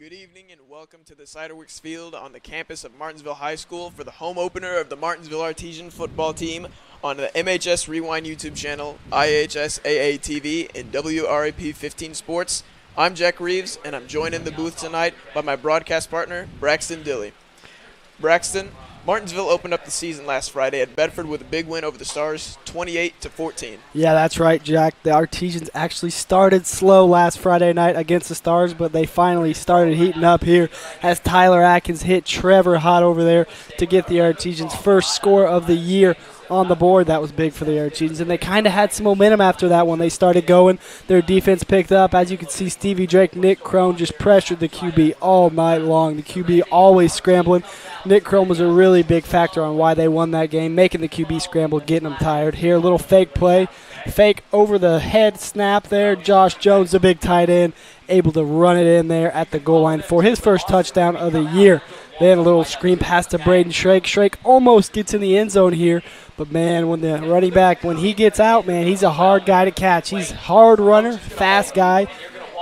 Good evening and welcome to the Ciderworks Field on the campus of Martinsville High School for the home opener of the Martinsville Artesian football team on the MHS Rewind YouTube channel, IHS AA TV, and WRAP 15 Sports. I'm Jack Reeves, and I'm joined in the booth tonight by my broadcast partner, Braxton Dilley. Braxton, Martinsville opened up the season last Friday at Bedford with a big win over the Stars, 28-14. Yeah, that's right, Jack. The Artesians actually started slow last Friday night against the Stars, but they finally started heating up here as Tyler Atkins hit Trevor hot over there to get the Artesians' first score of the year on the board. That was big for the Artesians, and they kind of had some momentum after that when they started going. Their defense picked up. As you can see, Stevie Drake, Nick Crone just pressured the QB all night long. The QB always scrambling. Nick Crone was a really big factor on why they won that game, making the QB scramble, getting them tired. Here, a little fake play. Fake over the head snap there. Josh Jones, the big tight end, able to run it in there at the goal line for his first touchdown of the year. Then a little screen pass to Braden Shrake. Shrake almost gets in the end zone here. But, man, when the running back, when he gets out, man, he's a hard guy to catch. He's a hard runner, fast guy.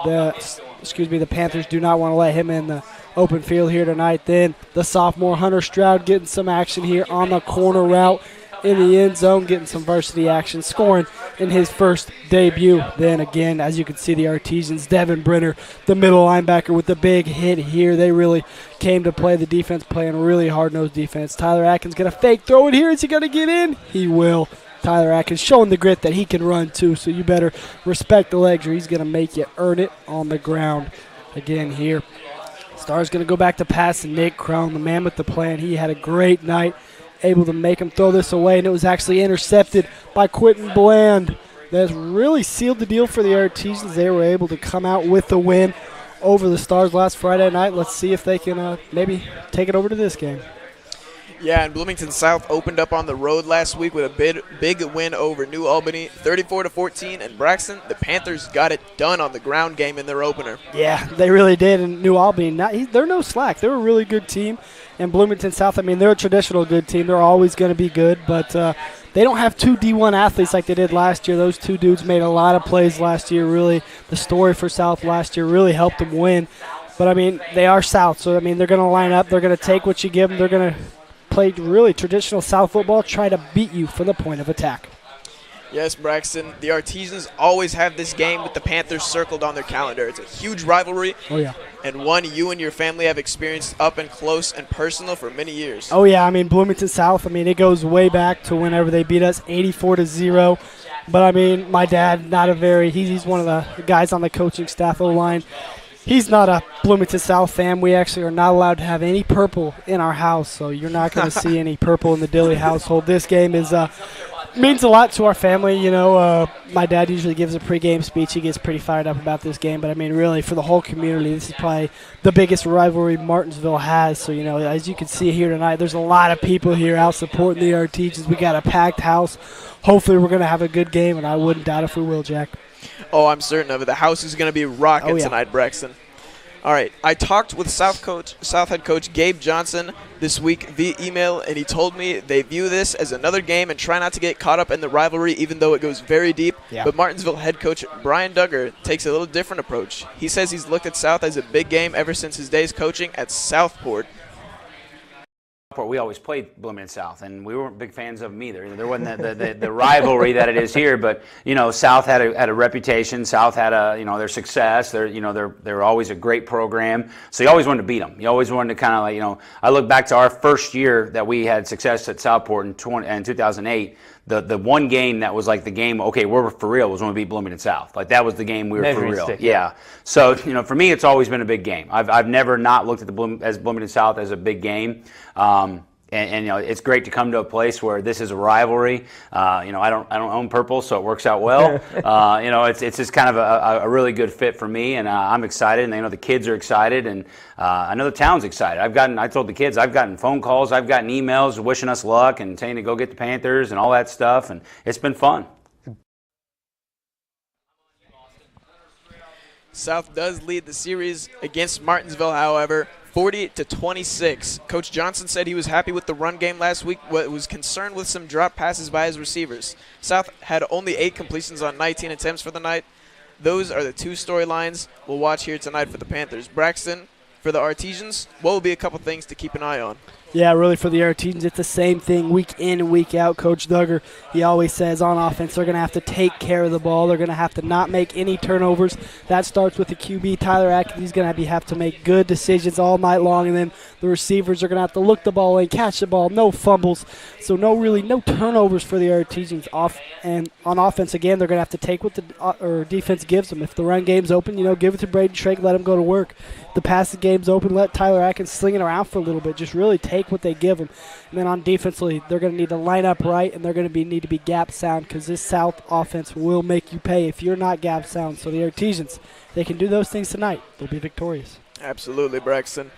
The Panthers do not want to let him in the open field here tonight. Then the sophomore Hunter Stroud getting some action here on the corner route in the end zone, getting some varsity action, scoring in his first debut. Then again, as you can see, the Artesians, Devin Brenner, the middle linebacker with the big hit here. They really came to play. The defense playing really hard-nosed defense. Tyler Atkins going to fake throw it here. Is he going to get in? He will. Tyler Atkins showing the grit that he can run too, so you better respect the legs or he's going to make you earn it on the ground. Again here, Stars going to go back to pass to Nick Crone, the man with the plan. He had a great night, able to make him throw this away, and it was actually intercepted by Quentin Bland. That's really sealed the deal for the Artesians. They were able to come out with the win over the Stars last Friday night. Let's see if they can maybe take it over to this game. Yeah, and Bloomington South opened up on the road last week with a big win over New Albany, 34-14. And Braxton, the Panthers got it done on the ground game in their opener. Yeah, they really did. And New Albany, they're no slack. They're a really good team. And Bloomington South, they're a traditional good team. They're always going to be good. But they don't have two D1 athletes like they did last year. Those two dudes made a lot of plays last year. Really, the story for South last year really helped them win. But, they are South. So, they're going to line up. They're going to take what you give them. They're going to play really traditional South football, try to beat you from the point of attack. Yes, Braxton, the Artesians always have this game with the Panthers circled on their calendar. It's a huge rivalry. Oh, yeah. And one you and your family have experienced up and close and personal for many years. Oh, yeah. Bloomington South, it goes way back to whenever they beat us 84-0. But, my dad, he's one of the guys on the coaching staff, O-line. He's not a Bloomington South fan. We actually are not allowed to have any purple in our house, so you're not going to see any purple in the Dilley household. This game means a lot to our family. My dad usually gives a pregame speech. He gets pretty fired up about this game. But, really, for the whole community, this is probably the biggest rivalry Martinsville has. So, as you can see here tonight, there's a lot of people here out supporting the Artesians. We got a packed house. Hopefully we're going to have a good game, and I wouldn't doubt if we will, Jack. Oh, I'm certain of it. The house is going to be rocking tonight, Braxton. All right, I talked with South head coach Gabe Johnson this week via email, and he told me they view this as another game and try not to get caught up in the rivalry, even though it goes very deep. Yeah. But Martinsville head coach Brian Duggar takes a little different approach. He says he's looked at South as a big game ever since his days coaching at Southport. We always played Bloomington South, and we weren't big fans of them either. There wasn't the rivalry that it is here, but South had a reputation. South had their success. They're always a great program, so you always wanted to beat them. You always wanted to kind of I look back to our first year that we had success at Southport in 2008. The one game that was like the game, okay, we're for real, was when we beat Bloomington South. Like that was the game we were for real. Yeah. So for me, it's always been a big game. I've never not looked at Bloomington South as a big game. And it's great to come to a place where this is a rivalry. I don't own purple, so it works out well. It's just kind of a really good fit for me, and I'm excited. And the kids are excited, and I know the town's excited. I told the kids I've gotten phone calls, I've gotten emails wishing us luck and saying to go get the Panthers and all that stuff, and it's been fun. South does lead the series against Martinsville, however, 40-26. Coach Johnson said he was happy with the run game last week, but was concerned with some drop passes by his receivers. South had only 8 completions on 19 attempts for the night. Those are the two storylines we'll watch here tonight for the Panthers. Braxton, For the Artesians, what will be a couple things to keep an eye on? Yeah, really, for the Artesians, it's the same thing week in and week out. Coach Duggar, he always says on offense they're going to have to take care of the ball. They're going to have to not make any turnovers. That starts with the QB, Tyler Atkins. He's going to have to make good decisions all night long, and then the receivers are going to have to look the ball in, catch the ball, no fumbles. So no turnovers for the Artesians. And on offense, again, they're going to have to take what the defense gives them. If the run game's open, give it to Braden Shrake, let him go to work. If the passing game's open, let Tyler Atkins sling it around for a little bit. Just really take what they give them. And then on defensively, they're going to need to line up right, and they're going to need to be gap sound, because this South offense will make you pay if you're not gap sound. So the Artesians, they can do those things tonight. They'll be victorious. Absolutely, Braxton.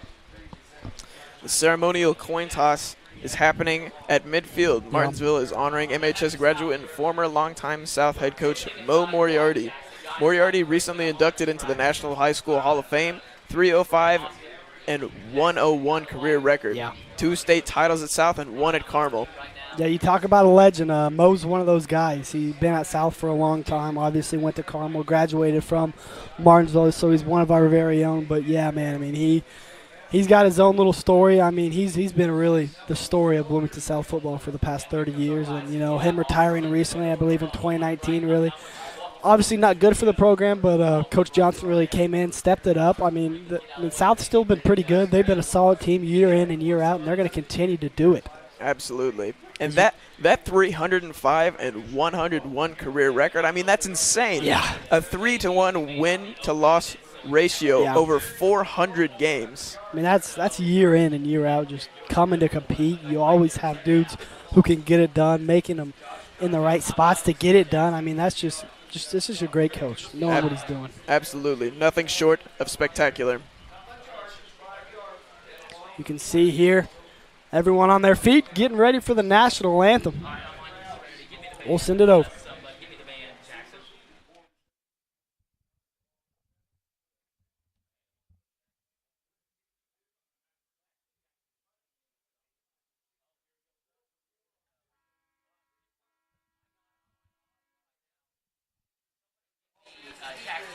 The ceremonial coin toss is happening at midfield. Martinsville is honoring MHS graduate and former longtime South head coach Mo Moriarty. Moriarty recently inducted into the National High School Hall of Fame, 305 and 101 career record. Yeah. 2 state titles at South and 1 at Carmel. Yeah, you talk about a legend. Mo's one of those guys. He's been at South for a long time. Obviously went to Carmel, graduated from Martinsville, so he's one of our very own. But, yeah, man, I mean, he's got his own little story. I mean, he's been really the story of Bloomington South football for the past 30 years. And, him retiring recently, I believe in 2019, really. Obviously not good for the program, but Coach Johnson really came in, stepped it up. I mean, the South's still been pretty good. They've been a solid team year in and year out, and they're going to continue to do it. Absolutely. And that 305 and 101 career record, I mean, that's insane. Yeah. A 3-to-1 win-to-loss ratio over 400 games. I mean, that's year in and year out, just coming to compete. You always have dudes who can get it done, making them in the right spots to get it done. I mean, that's just this is a great coach, knowing what he's doing. Absolutely. Nothing short of spectacular. You can see here everyone on their feet getting ready for the national anthem. We'll send it over.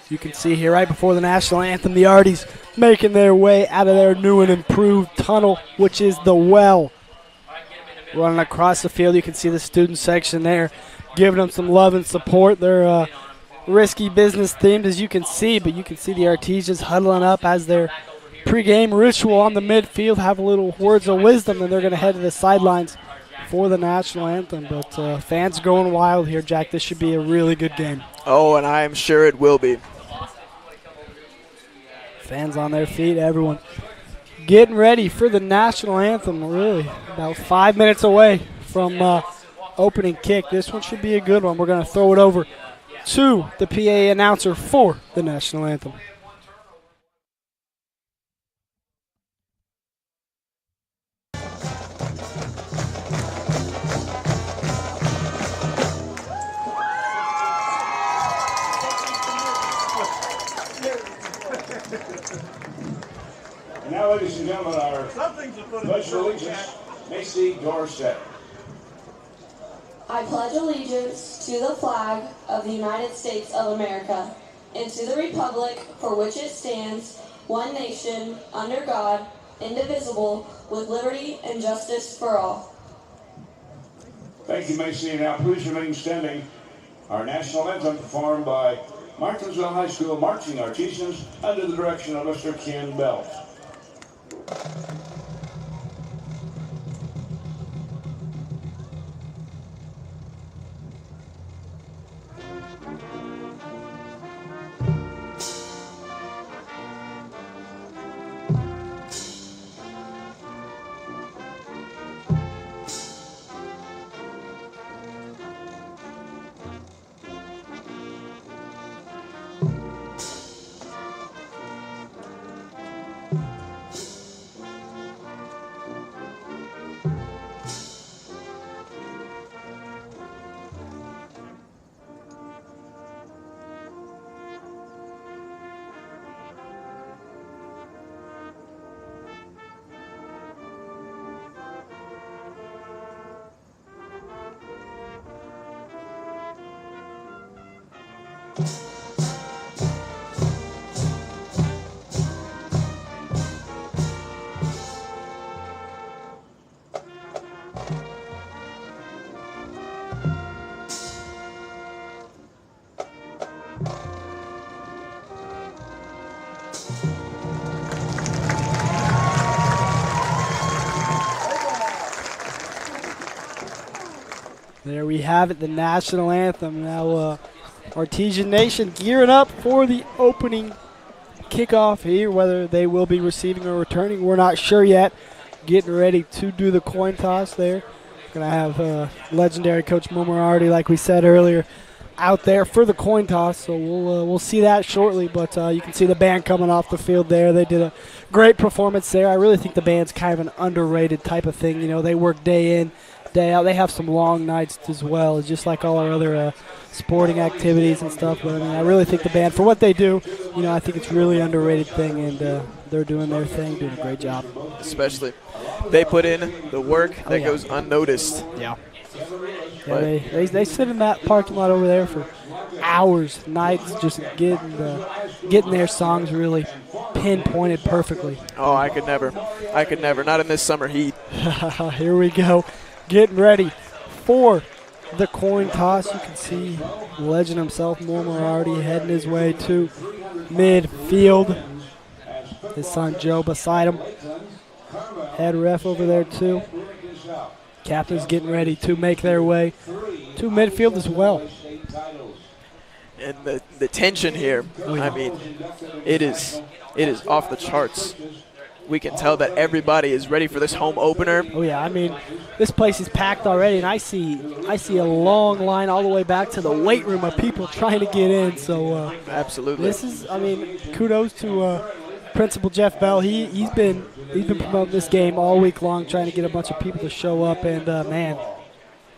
You can see here right before the national anthem, the Arties making their way out of their new and improved tunnel, which is the well. Running across the field, you can see the student section there giving them some love and support. They're risky business themed, as you can see, but you can see the Artesians huddling up as their pregame ritual on the midfield, have a little words of wisdom, and they're going to head to the sidelines for the national anthem. But fans going wild here, Jack. This should be a really good game. Oh, and I am sure it will be. Fans on their feet, everyone getting ready for the national anthem. Really, about 5 minutes away from opening kick. This one should be a good one. We're going to throw it over to the PA announcer for the national anthem. Now, ladies and gentlemen, our Pledge of Allegiance, Macy Dorset. I pledge allegiance to the flag of the United States of America and to the republic for which it stands, one nation, under God, indivisible, with liberty and justice for all. Thank you, Macy. And now please remain standing. Our national anthem performed by Martinsville High School marching artisans under the direction of Mr. Ken Belt. There we have it, the national anthem. Now, Artesian Nation gearing up for the opening kickoff here. Whether they will be receiving or returning, we're not sure yet. Getting ready to do the coin toss there. Going to have legendary Coach Moriarty, like we said earlier, out there for the coin toss. So we'll see that shortly. But you can see the band coming off the field there. They did a great performance there. I really think the band's kind of an underrated type of thing. You know, they work day in, day out. They have some long nights as well, just like all our other sporting activities and stuff. But I mean, I really think the band, for what they do, you know, I think it's a really underrated thing, and they're doing their thing, doing a great job. Especially, they put in the work that goes unnoticed. Yeah. Yeah, they sit in that parking lot over there for hours, nights, just getting their songs really pinpointed perfectly. Oh, I could never. Not in this summer heat. Here we go. Getting ready for the coin toss. You can see legend himself, Moriarty, heading his way to midfield. His son Joe beside him. Head ref over there too. Captain's getting ready to make their way to midfield as well. And the tension here, I mean, it is off the charts. We can tell that everybody is ready for this home opener. Oh yeah, I mean, this place is packed already, and I see a long line all the way back to the weight room of people trying to get in. So absolutely, this is, I mean, kudos to Principal Jeff Bell. He's been promoting this game all week long, trying to get a bunch of people to show up, and man,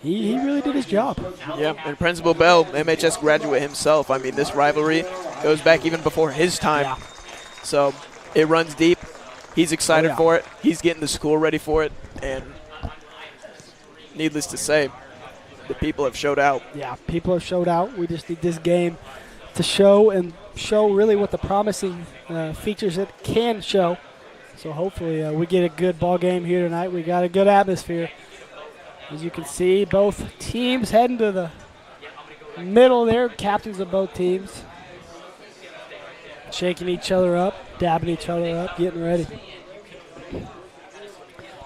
he really did his job. Yeah, and Principal Bell, MHS graduate himself. I mean, this rivalry goes back even before his time. Yeah. So it runs deep. He's excited for it. He's getting the school ready for it, and needless to say, the people have showed out. Yeah, people have showed out. We just need this game to show really what the promising features it can show. So hopefully we get a good ball game here tonight. We got a good atmosphere. As you can see, both teams heading to the middle there, captains of both teams. Shaking each other up, dabbing each other up, getting ready.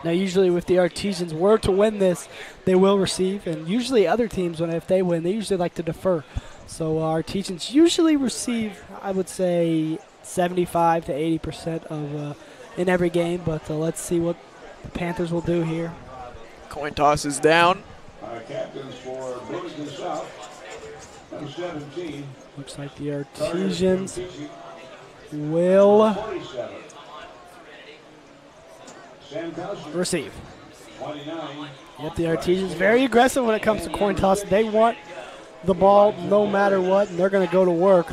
Now usually if the Artesians were to win this, they will receive. And usually other teams, if they win, they usually like to defer. So Artesians usually receive, I would say, 75 to 80% of in every game. But let's see what the Panthers will do here. Coin toss is down. Our captains for Bloomington South, number 17. Looks like the Artesians will receive. 29. Yep, the Artesians very aggressive when it comes to coin toss. They want the ball no matter what, and they're going to go to work.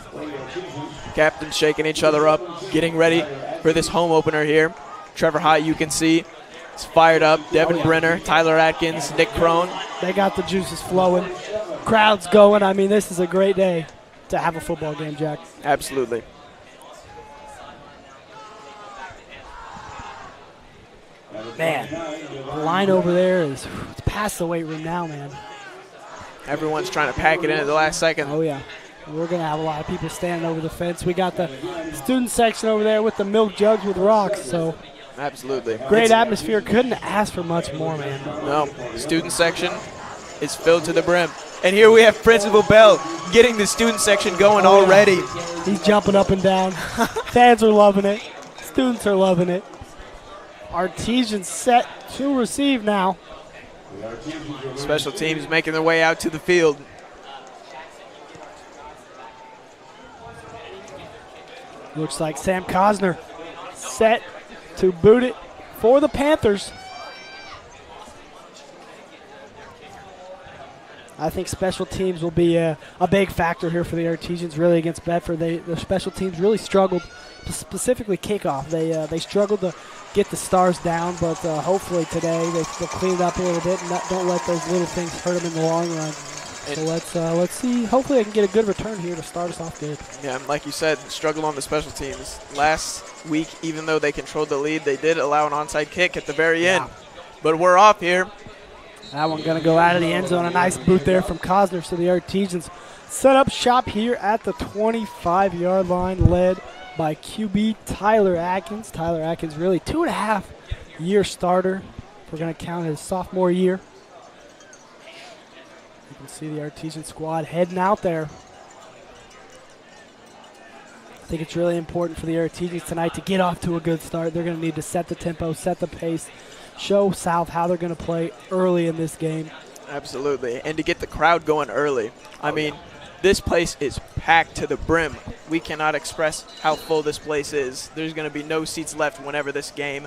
Captains shaking each other up, getting ready for this home opener here. Trevor High, you can see, is fired up. Devin Brenner, Tyler Atkins, Nick Crone. They got the juices flowing. Crowds going. I mean, this is a great day to have a football game, Jack. Absolutely. Man, the line over there is it's past the weight room now, man. Everyone's trying to pack it in at the last second. Oh, yeah. We're going to have a lot of people standing over the fence. We got the student section over there with the milk jugs with rocks. So absolutely. Great atmosphere. Couldn't ask for much more, man. No. Student section is filled to the brim. And here we have Principal Bell getting the student section going already. He's jumping up and down. Fans are loving it. Students are loving it. Artesians set to receive now. Special teams making their way out to the field. Looks like Sam Cosner set to boot it for the Panthers. I think special teams will be a big factor here for the Artesians, really, against Bedford. The special teams really struggled, specifically kickoff. They struggled to get the Stars down, but hopefully today they'll clean it up a little bit and don't let those little things hurt them in the long run. So let's see. Hopefully I can get a good return here to start us off good. Yeah, and like you said, struggle on the special teams. Last week, even though they controlled the lead, they did allow an onside kick at the very end. But we're off here. That one going to go out of the end zone. A nice boot there from Cosner. So the Artesians set up shop here at the 25-yard line, led by QB Tyler Atkins. Tyler Atkins, really 2.5-year starter. We're going to count his sophomore year. You see the Artesian squad heading out there. I think it's really important for the Artesians tonight to get off to a good start. They're going to need to set the tempo, set the pace, show South how they're going to play early in this game. Absolutely, and to get the crowd going early. I mean, this place is packed to the brim. We cannot express how full this place is. There's going to be no seats left whenever this game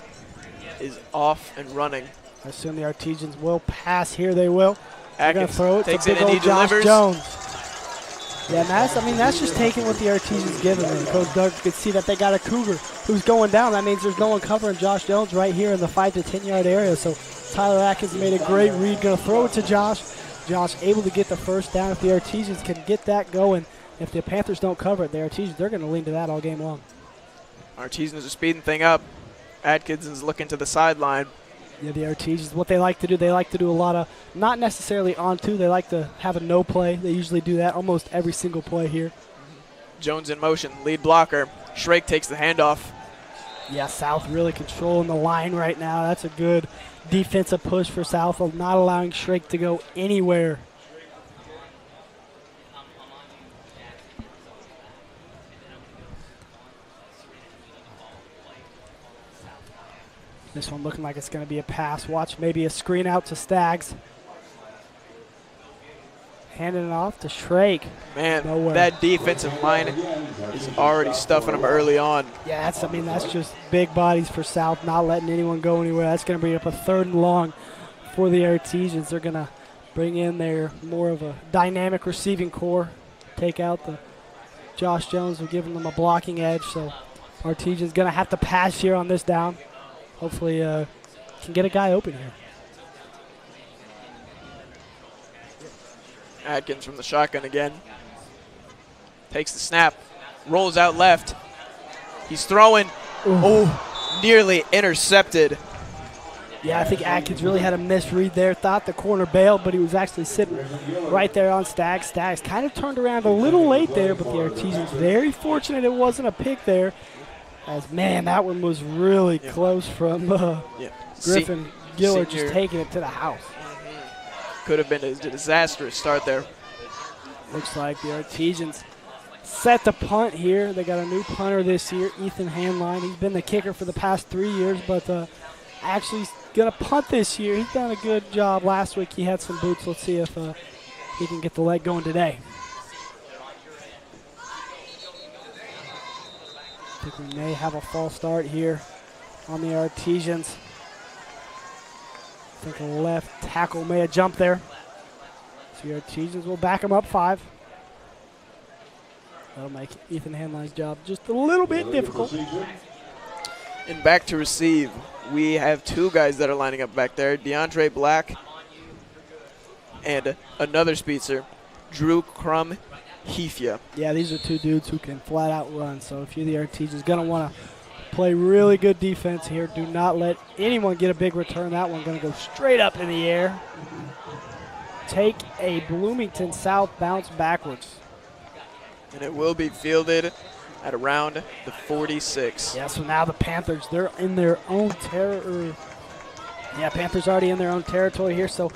is off and running. I assume the Artesians will pass here. They will. They're going to Atkins throw it takes to it big and he old Josh delivers. Jones. Yeah, and that's just taking what the Artesians give them. Coach Doug could see that they got a Cougar who's going down. That means there's no one covering Josh Jones right here in the 5 to 10 yard area. So Tyler Atkins made a great read. Going to throw it to Josh. Josh able to get the first down. If the Artesians can get that going, if the Panthers don't cover it, the Artesians, they're going to lean to that all game long. Artesians are speeding thing up. Atkins is looking to the sideline. Yeah, the Artesians, what they like to do a lot of, not necessarily on two, they like to have a no play. They usually do that almost every single play here. Jones in motion, lead blocker. Shrake takes the handoff. Yeah, South really controlling the line right now. That's a good defensive push for South, of not allowing Shrake to go anywhere. This one looking like it's going to be a pass. Watch maybe a screen out to Staggs. Handing it off to Shrake. Man, Nowhere. that defensive line is already stuffing them early on. Yeah, that's just big bodies for South, not letting anyone go anywhere. That's going to bring up a 3rd and long for the Artesians. They're going to bring in their more of a dynamic receiving core, take out the Josh Jones, who giving them a blocking edge. So Artesians going to have to pass here on this down. Hopefully can get a guy open here. Atkins from the shotgun again. Takes the snap, rolls out left. He's throwing. Ooh. Oh, nearly intercepted. Yeah, I think Atkins really had a misread there. Thought the corner bailed, but he was actually sitting right there on Staggs. Staggs kind of turned around a little late there, but the Artesians very fortunate it wasn't a pick there. As, man, that one was really close from Griffin Gillard just taking it to the house. Could have been a disastrous start there. Looks like the Artesians set the punt here. They got a new punter this year, Ethan Hanline. He's been the kicker for the past 3 years, but actually going to punt this year. He's done a good job last week. He had some boots. Let's see if he can get the leg going today. I think we may have a false start here on the Artesians. I think a left tackle may have jumped there. So the Artesians will back him up 5. That'll make Ethan Hanline's job just a little bit difficult. And back to receive. We have 2 guys that are lining up back there. DeAndre Black and another speedster, Drew Crum Hefia. Yeah, these are 2 dudes who can flat out run. So if you're the Artesians, going to want to play really good defense here. Do not let anyone get a big return. That one going to go straight up in the air. Take a Bloomington South bounce backwards. And it will be fielded at around the 46. Yeah, so now the Panthers, they're in their own territory. Yeah, Panthers already in their own territory here. So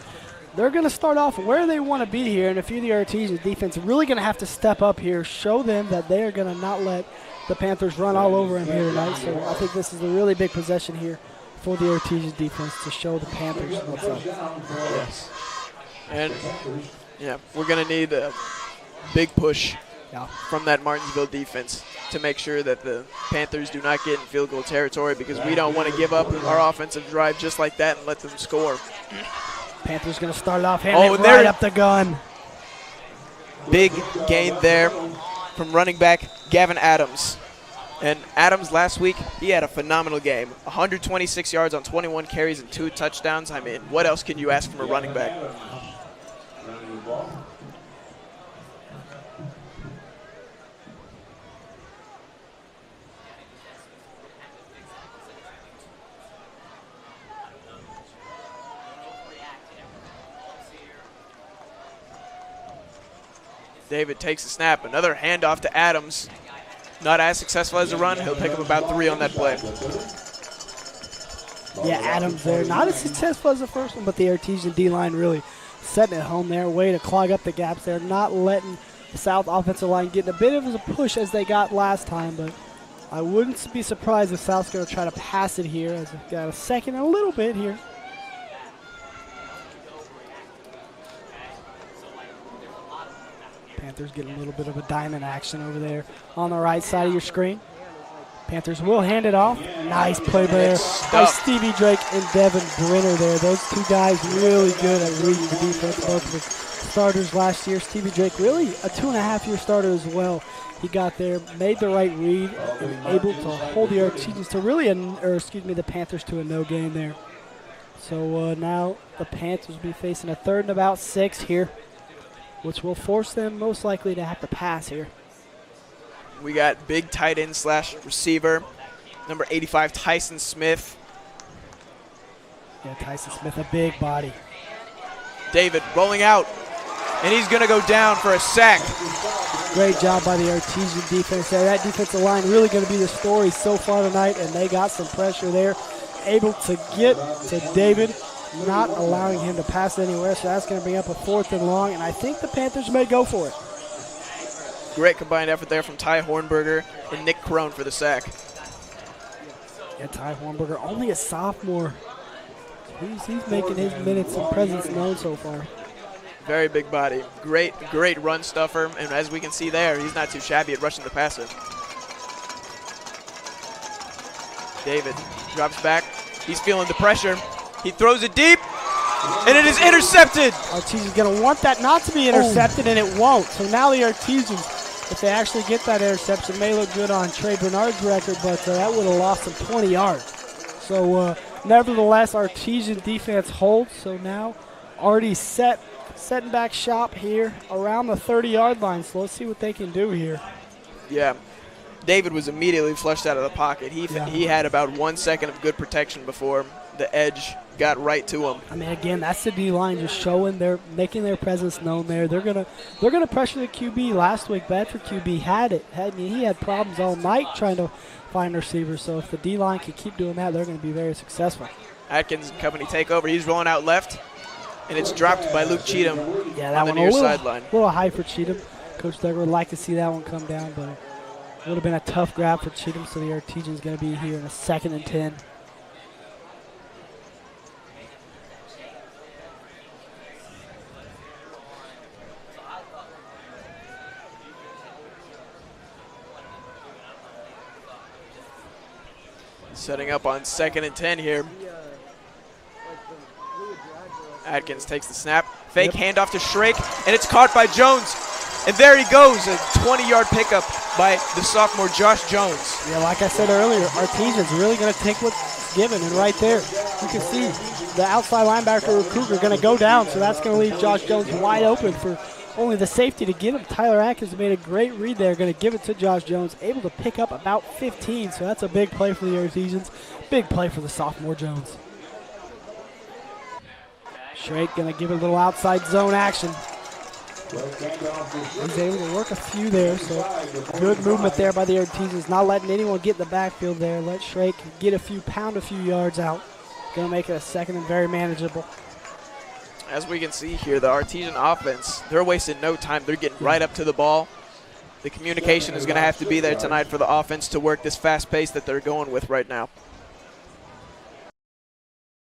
they're going to start off where they want to be here. And if you're the Artesians defense, really going to have to step up here, show them that they are going to not let the Panthers run all over them here tonight. So I think this is a really big possession here for the Artesians defense to show the Panthers what's up. Yes. And, yeah, we're going to need a big push from that Martinsville defense to make sure that the Panthers do not get in field goal territory, because we don't want to give up our offensive drive just like that and let them score. Panthers going to start it off handing it right up the gun. Big gain there from running back Gavin Adams. And Adams last week, he had a phenomenal game. 126 yards on 21 carries and 2 touchdowns. I mean, what else can you ask from a running back? David takes the snap. Another handoff to Adams. Not as successful as a run. He'll pick up about 3 on that play. Yeah, Adams there. Not as successful as the first one, but the Artesian D-line really setting it home there, way to clog up the gaps there, not letting the South offensive line getting a bit of a push as they got last time, but I wouldn't be surprised if South's going to try to pass it here as they've got a second and a little bit here. Panthers getting a little bit of a diamond action over there on the right side of your screen. Panthers will hand it off. Nice play there by Stevie Drake and Devin Brenner there. Those two guys really good at reading the defense, both of the starters last year. Stevie Drake really a 2.5-year starter as well. He got there, made the right read, and able to hold the Artesians to really, the Panthers to a no gain there. So now the Panthers will be facing a 3rd and about 6 here, which will force them most likely to have to pass here. We got big tight end / receiver, number 85, Tyson Smith. Yeah, Tyson Smith, a big body. David rolling out, and he's going to go down for a sack. Great job by the Artesian defense there. That defensive line really going to be the story so far tonight, and they got some pressure there. Able to get to David, not allowing him to pass anywhere, so that's going to bring up a 4th and long, and I think the Panthers may go for it. Great combined effort there from Ty Hornberger and Nick Crone for the sack. Yeah, Ty Hornberger, only a sophomore. He's making his minutes and presence known so far. Very big body. Great run stuffer, and as we can see there, he's not too shabby at rushing the passer. David drops back. He's feeling the pressure. He throws it deep, and it is intercepted. Artesians going to want that not to be intercepted, and it won't. So now the Artesians, if they actually get that interception, may look good on Trey Bernard's record, but that would have lost them 20 yards. So nevertheless, Artesian defense holds. So now already setting back shop here around the 30-yard line. So let's see what they can do here. Yeah. David was immediately flushed out of the pocket. He had about 1 second of good protection before the edge got right to him. I mean, again, that's the D-line just showing they're making their presence known there. They're gonna pressure the QB. Last week, Bedford QB he had problems all night trying to find receivers. So if the D-line can keep doing that, they're going to be very successful. Atkins and company take over. He's rolling out left, and it's dropped by Luke Cheatham yeah, that on the one near a sideline. little high for Cheatham. Coach Duggar would like to see that one come down, but it would have been a tough grab for Cheatham, so the Artesians going to be here in a 2nd and 10. Setting up on 2nd and 10 here. Atkins takes the snap. Fake handoff to Shrake, and it's caught by Jones. And there he goes, a 20-yard pickup by the sophomore Josh Jones. Yeah, like I said earlier, Artesians really going to take what's given, and right there, you can see the outside linebacker Kruger going to go down, so that's going to leave Josh Jones wide open for only the safety to get him. Tyler Atkins made a great read there, going to give it to Josh Jones, able to pick up about 15, so that's a big play for the Artesians. Big play for the sophomore Jones. Shrake going to give it a little outside zone action. He's able to work a few there, so good movement there by the Artesians, not letting anyone get in the backfield there. Let Shrake get pound a few yards out. Going to make it a 2nd and very manageable. As we can see here, the Artesian offense, they're wasting no time. They're getting right up to the ball. The communication is going to have to be there tonight for the offense to work this fast pace that they're going with right now.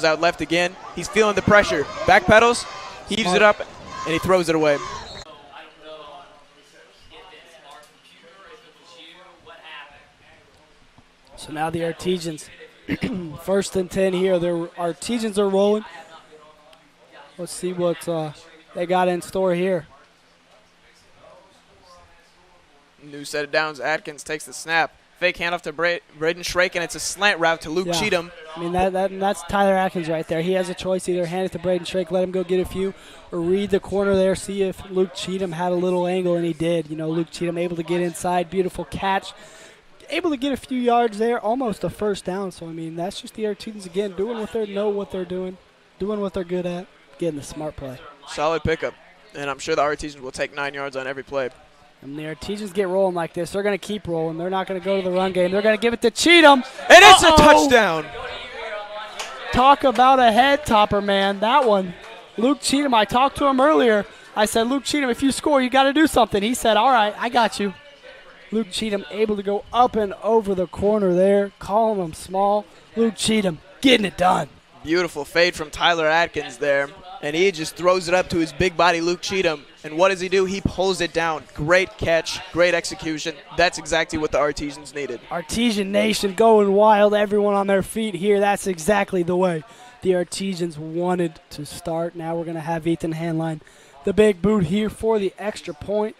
Out left again. He's feeling the pressure. Backpedals, heaves it up, and he throws it away. So now the Artesians, 1st and 10 here. The Artesians are rolling. Let's see what they got in store here. New set of downs. Atkins takes the snap. Fake handoff to Braden Shrake, and it's a slant route to Luke Cheatham. I mean, that's Tyler Atkins right there. He has a choice, either hand it to Braden Shrake, let him go get a few, or read the corner there, see if Luke Cheatham had a little angle, and he did. You know, Luke Cheatham able to get inside, beautiful catch. Able to get a few yards there, almost a 1st down. So, I mean, that's just the Artesians, again, doing what they know what they're doing, doing what they're good at, getting the smart play. Solid pickup, and I'm sure the Artesians will take 9 yards on every play. And the Artesians get rolling like this. They're going to keep rolling. They're not going to go to the run game. They're going to give it to Cheatham. And it's a touchdown. Talk about a head topper, man. That one Luke Cheatham, I talked to him earlier. I said, Luke Cheatham, if you score, you got to do something. He said, all right, I got you. Luke Cheatham able to go up and over the corner there, calling him small. Luke Cheatham getting it done. Beautiful fade from Tyler Atkins there. And he just throws it up to his big body, Luke Cheatham. And what does he do? He pulls it down. Great catch, great execution. That's exactly what the Artesians needed. Artesian Nation going wild, everyone on their feet here. That's exactly the way the Artesians wanted to start. Now we're going to have Ethan Hanline, the big boot here for the extra point.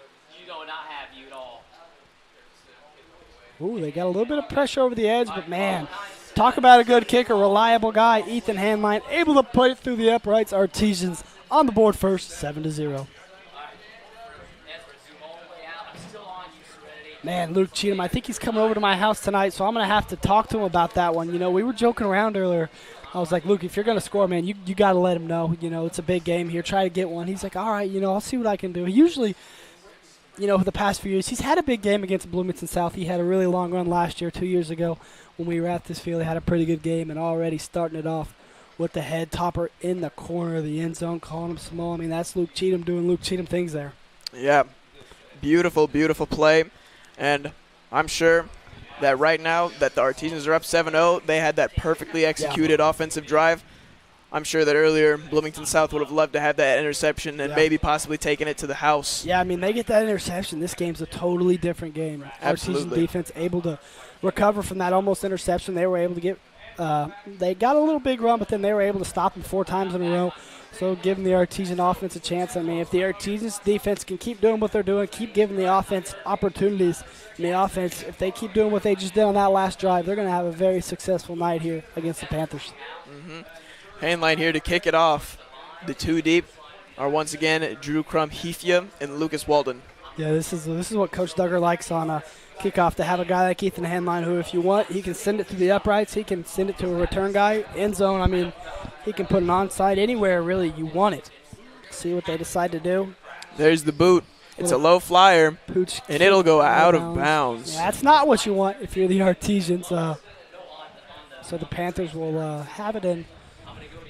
Ooh, they got a little bit of pressure over the edge, but man, talk about a good kicker, reliable guy. Ethan Hanline able to put it through the uprights. Artesians on the board first, 7-0. Man, Luke Cheatham, I think he's coming over to my house tonight, so I'm going to have to talk to him about that one. You know, we were joking around earlier. I was like, Luke, if you're going to score, man, you got to let him know. You know, it's a big game here. Try to get one. He's like, all right, you know, I'll see what I can do. He usually, you know, for the past few years, he's had a big game against Bloomington South. He had a really long run last year, 2 years ago, when we were at this field. He had a pretty good game, and already starting it off with the head topper in the corner of the end zone, calling him small. I mean, that's Luke Cheatham doing Luke Cheatham things there. Yeah, beautiful, beautiful play. And I'm sure that right now that the Artesians are up 7-0, they had that perfectly executed offensive drive. I'm sure that earlier Bloomington South would have loved to have that interception and maybe possibly taken it to the house. Yeah, I mean, they get that interception. This game's a totally different game. Absolutely. Artesian defense able to recover from that almost interception. They were able to get they got a little big run, but then they were able to stop them 4 times in a row. So giving the Artesian offense a chance. I mean, if the Artesians defense can keep doing what they're doing, keep giving the offense opportunities, and the offense, if they keep doing what they just did on that last drive, they're going to have a very successful night here against the Panthers. Handline here to kick it off. The 2 deep are once again Drew Crum-Hefia and Lucas Walden. Yeah, this is what Coach Duggar likes on a kickoff, to have a guy like Ethan Hanline who, if you want, he can send it to the uprights. He can send it to a return guy, end zone. I mean, he can put an onside anywhere, really, you want it. See what they decide to do. There's the boot. It's a low flyer, Pooch and it'll go out of bounds. Yeah, that's not what you want if you're the Artesians. So the Panthers will have it in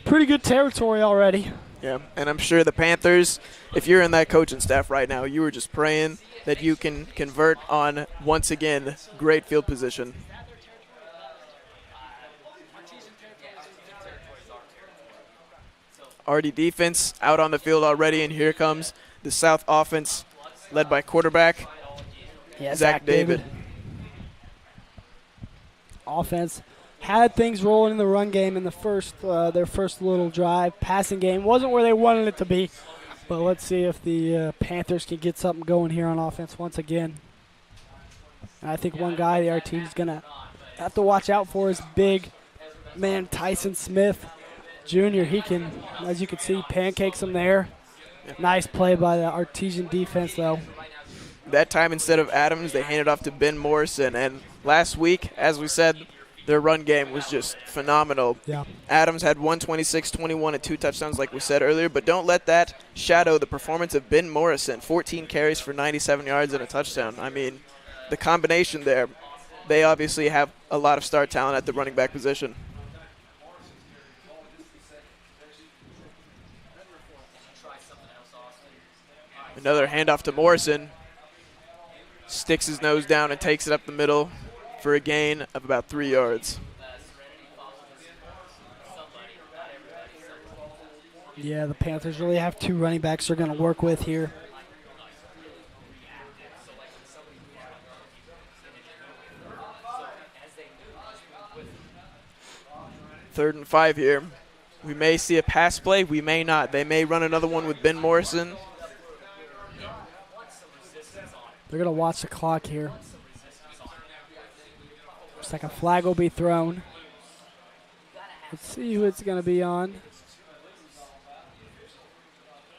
pretty good territory already. Yeah, and I'm sure the Panthers, if you're in that coaching staff right now, you were just praying that you can convert on, once again, great field position. Artie defense out on the field already, and here comes the South offense led by quarterback Zach David. Offense had things rolling in the run game in the first their first little drive. Passing game wasn't where they wanted it to be, but let's see if the Panthers can get something going here on offense once again. And I think one guy our team's going to have to watch out for is big man Tyson Smith Jr. He can, as you can see, pancakes him there. Nice play by the Artesian defense, though. That time, instead of Adams, they handed off to Ben Morrison. And last week, as we said, their run game was just phenomenal. Yeah. Adams had 126, 21, and 2 touchdowns, like we said earlier. But don't let that shadow the performance of Ben Morrison. 14 carries for 97 yards and a touchdown. I mean, the combination there, they obviously have a lot of star talent at the running back position. Another handoff to Morrison. Sticks his nose down and takes it up the middle for a gain of about 3 yards. Yeah, the Panthers really have 2 running backs they're going to work with here. Third and 5 here. We may see a pass play. We may not. They may run another one with Ben Morrison. They're going to watch the clock here. Looks like a flag will be thrown. Let's see who it's going to be on.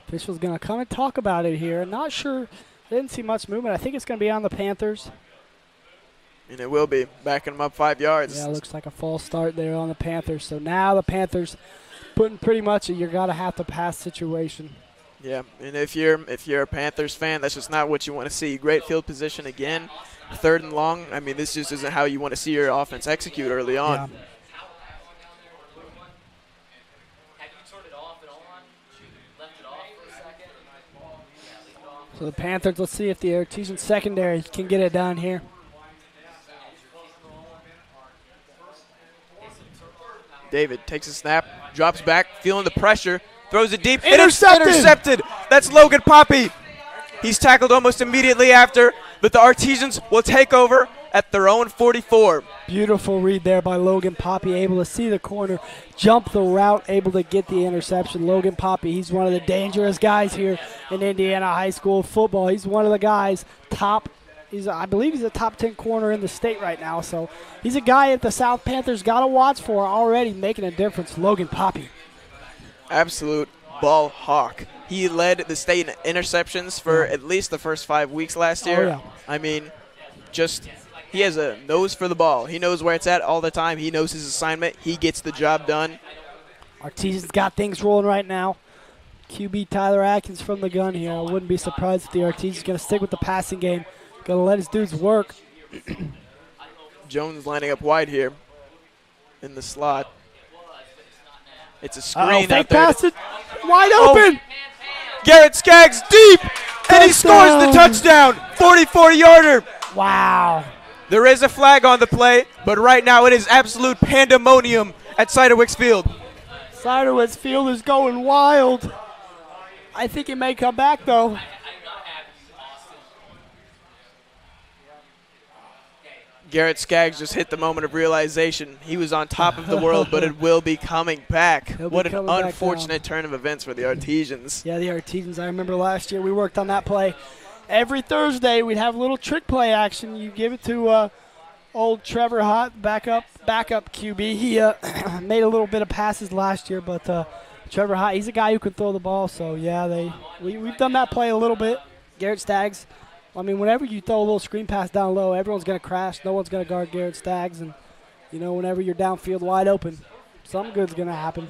Official's going to come and talk about it here. Not sure. I didn't see much movement. I think it's going to be on the Panthers. And it will be. Backing them up 5 yards. Yeah, looks like a false start there on the Panthers. So now the Panthers putting pretty much a you're going to have to pass situation. Yeah, and if you're a Panthers fan, that's just not what you want to see. Great field position again, 3rd and long. I mean, this just isn't how you want to see your offense execute early on. Yeah. So the Panthers, let's see if the Artesian secondary can get it done here. David takes a snap, drops back, feeling the pressure, throws it deep. Intercepted! Intercepted! That's Logan Poppy. He's tackled almost immediately after, but the Artesians will take over at their own 44. Beautiful read there by Logan Poppy, able to see the corner, jump the route, able to get the interception. Logan Poppy, he's one of the dangerous guys here in Indiana high school football. He's one of the guys I believe he's a top 10 corner in the state right now. So he's a guy that the South Panthers got to watch for, already making a difference. Logan Poppy. Absolute ball hawk. He led the state in interceptions for at least the first 5 weeks last year. Oh, yeah. I mean, he has a nose for the ball. He knows where it's at all the time. He knows his assignment. He gets the job done. Artesian's got things rolling right now. QB Tyler Atkins from the gun here. I wouldn't be surprised if the Artesian's going to stick with the passing game. Going to let his dudes work. Jones lining up wide here in the slot. It's a screen fake out there. pass it. Wide open. Garrett Skaggs deep, and he scores the touchdown. 44-yarder. Wow. There is a flag on the play, but right now it is absolute pandemonium at Ciderwicks Field. Ciderwicks Field is going wild. I think he may come back, though. Garrett Skaggs just hit the moment of realization. He was on top of the world, but it will be coming back. What an unfortunate turn of events for the Artesians. Yeah, the Artesians. I remember last year we worked on that play. Every Thursday we'd have a little trick play action. You give it to old Trevor Hott, backup QB. He made a little bit of passes last year, but Trevor Hott, he's a guy who can throw the ball. So, yeah, we've done that play a little bit. Garrett Skaggs. I mean, whenever you throw a little screen pass down low, everyone's going to crash. No one's going to guard Garrett Skaggs. And, whenever you're downfield wide open, something good's going to happen.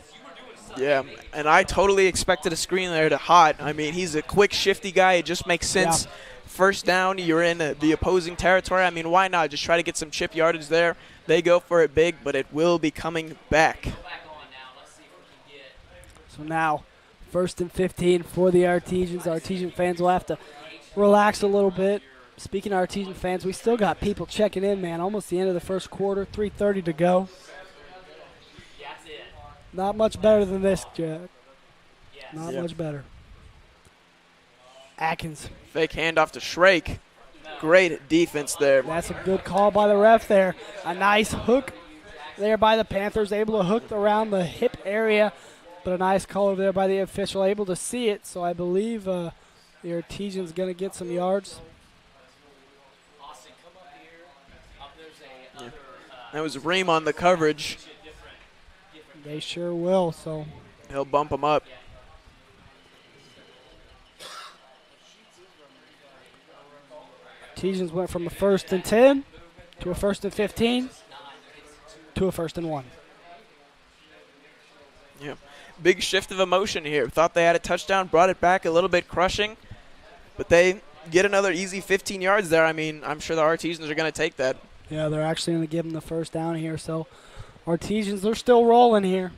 Yeah, and I totally expected a screen there to Hott. I mean, he's a quick, shifty guy. It just makes sense. Yeah. First down, you're in the opposing territory. I mean, why not? Just try to get some chip yardage there. They go for it big, but it will be coming back. So now, 1st and 15 for the Artesians. Artesian fans will have to relax a little bit. Speaking of Artesian fans, we still got people checking in, man. Almost the end of the first quarter, 3:30 to go. Not much better than this, Jack. Not much better. Atkins. Fake handoff to Shrake. Great defense there. That's a good call by the ref there. A nice hook there by the Panthers, able to hook around the hip area, but a nice call there by the official, able to see it. So I believe the Artesian's going to get some yards. Yeah. That was Ream on the coverage. They sure will, so. He'll bump him up. Artesians went from a 1st and 10 to a 1st and 15 to a 1st and 1. Yeah. Big shift of emotion here. Thought they had a touchdown, brought it back a little bit crushing, but they get another easy 15 yards there. I mean, I'm sure the Artesians are going to take that. Yeah, they're actually going to give them the first down here, so Artesians, they're still rolling here.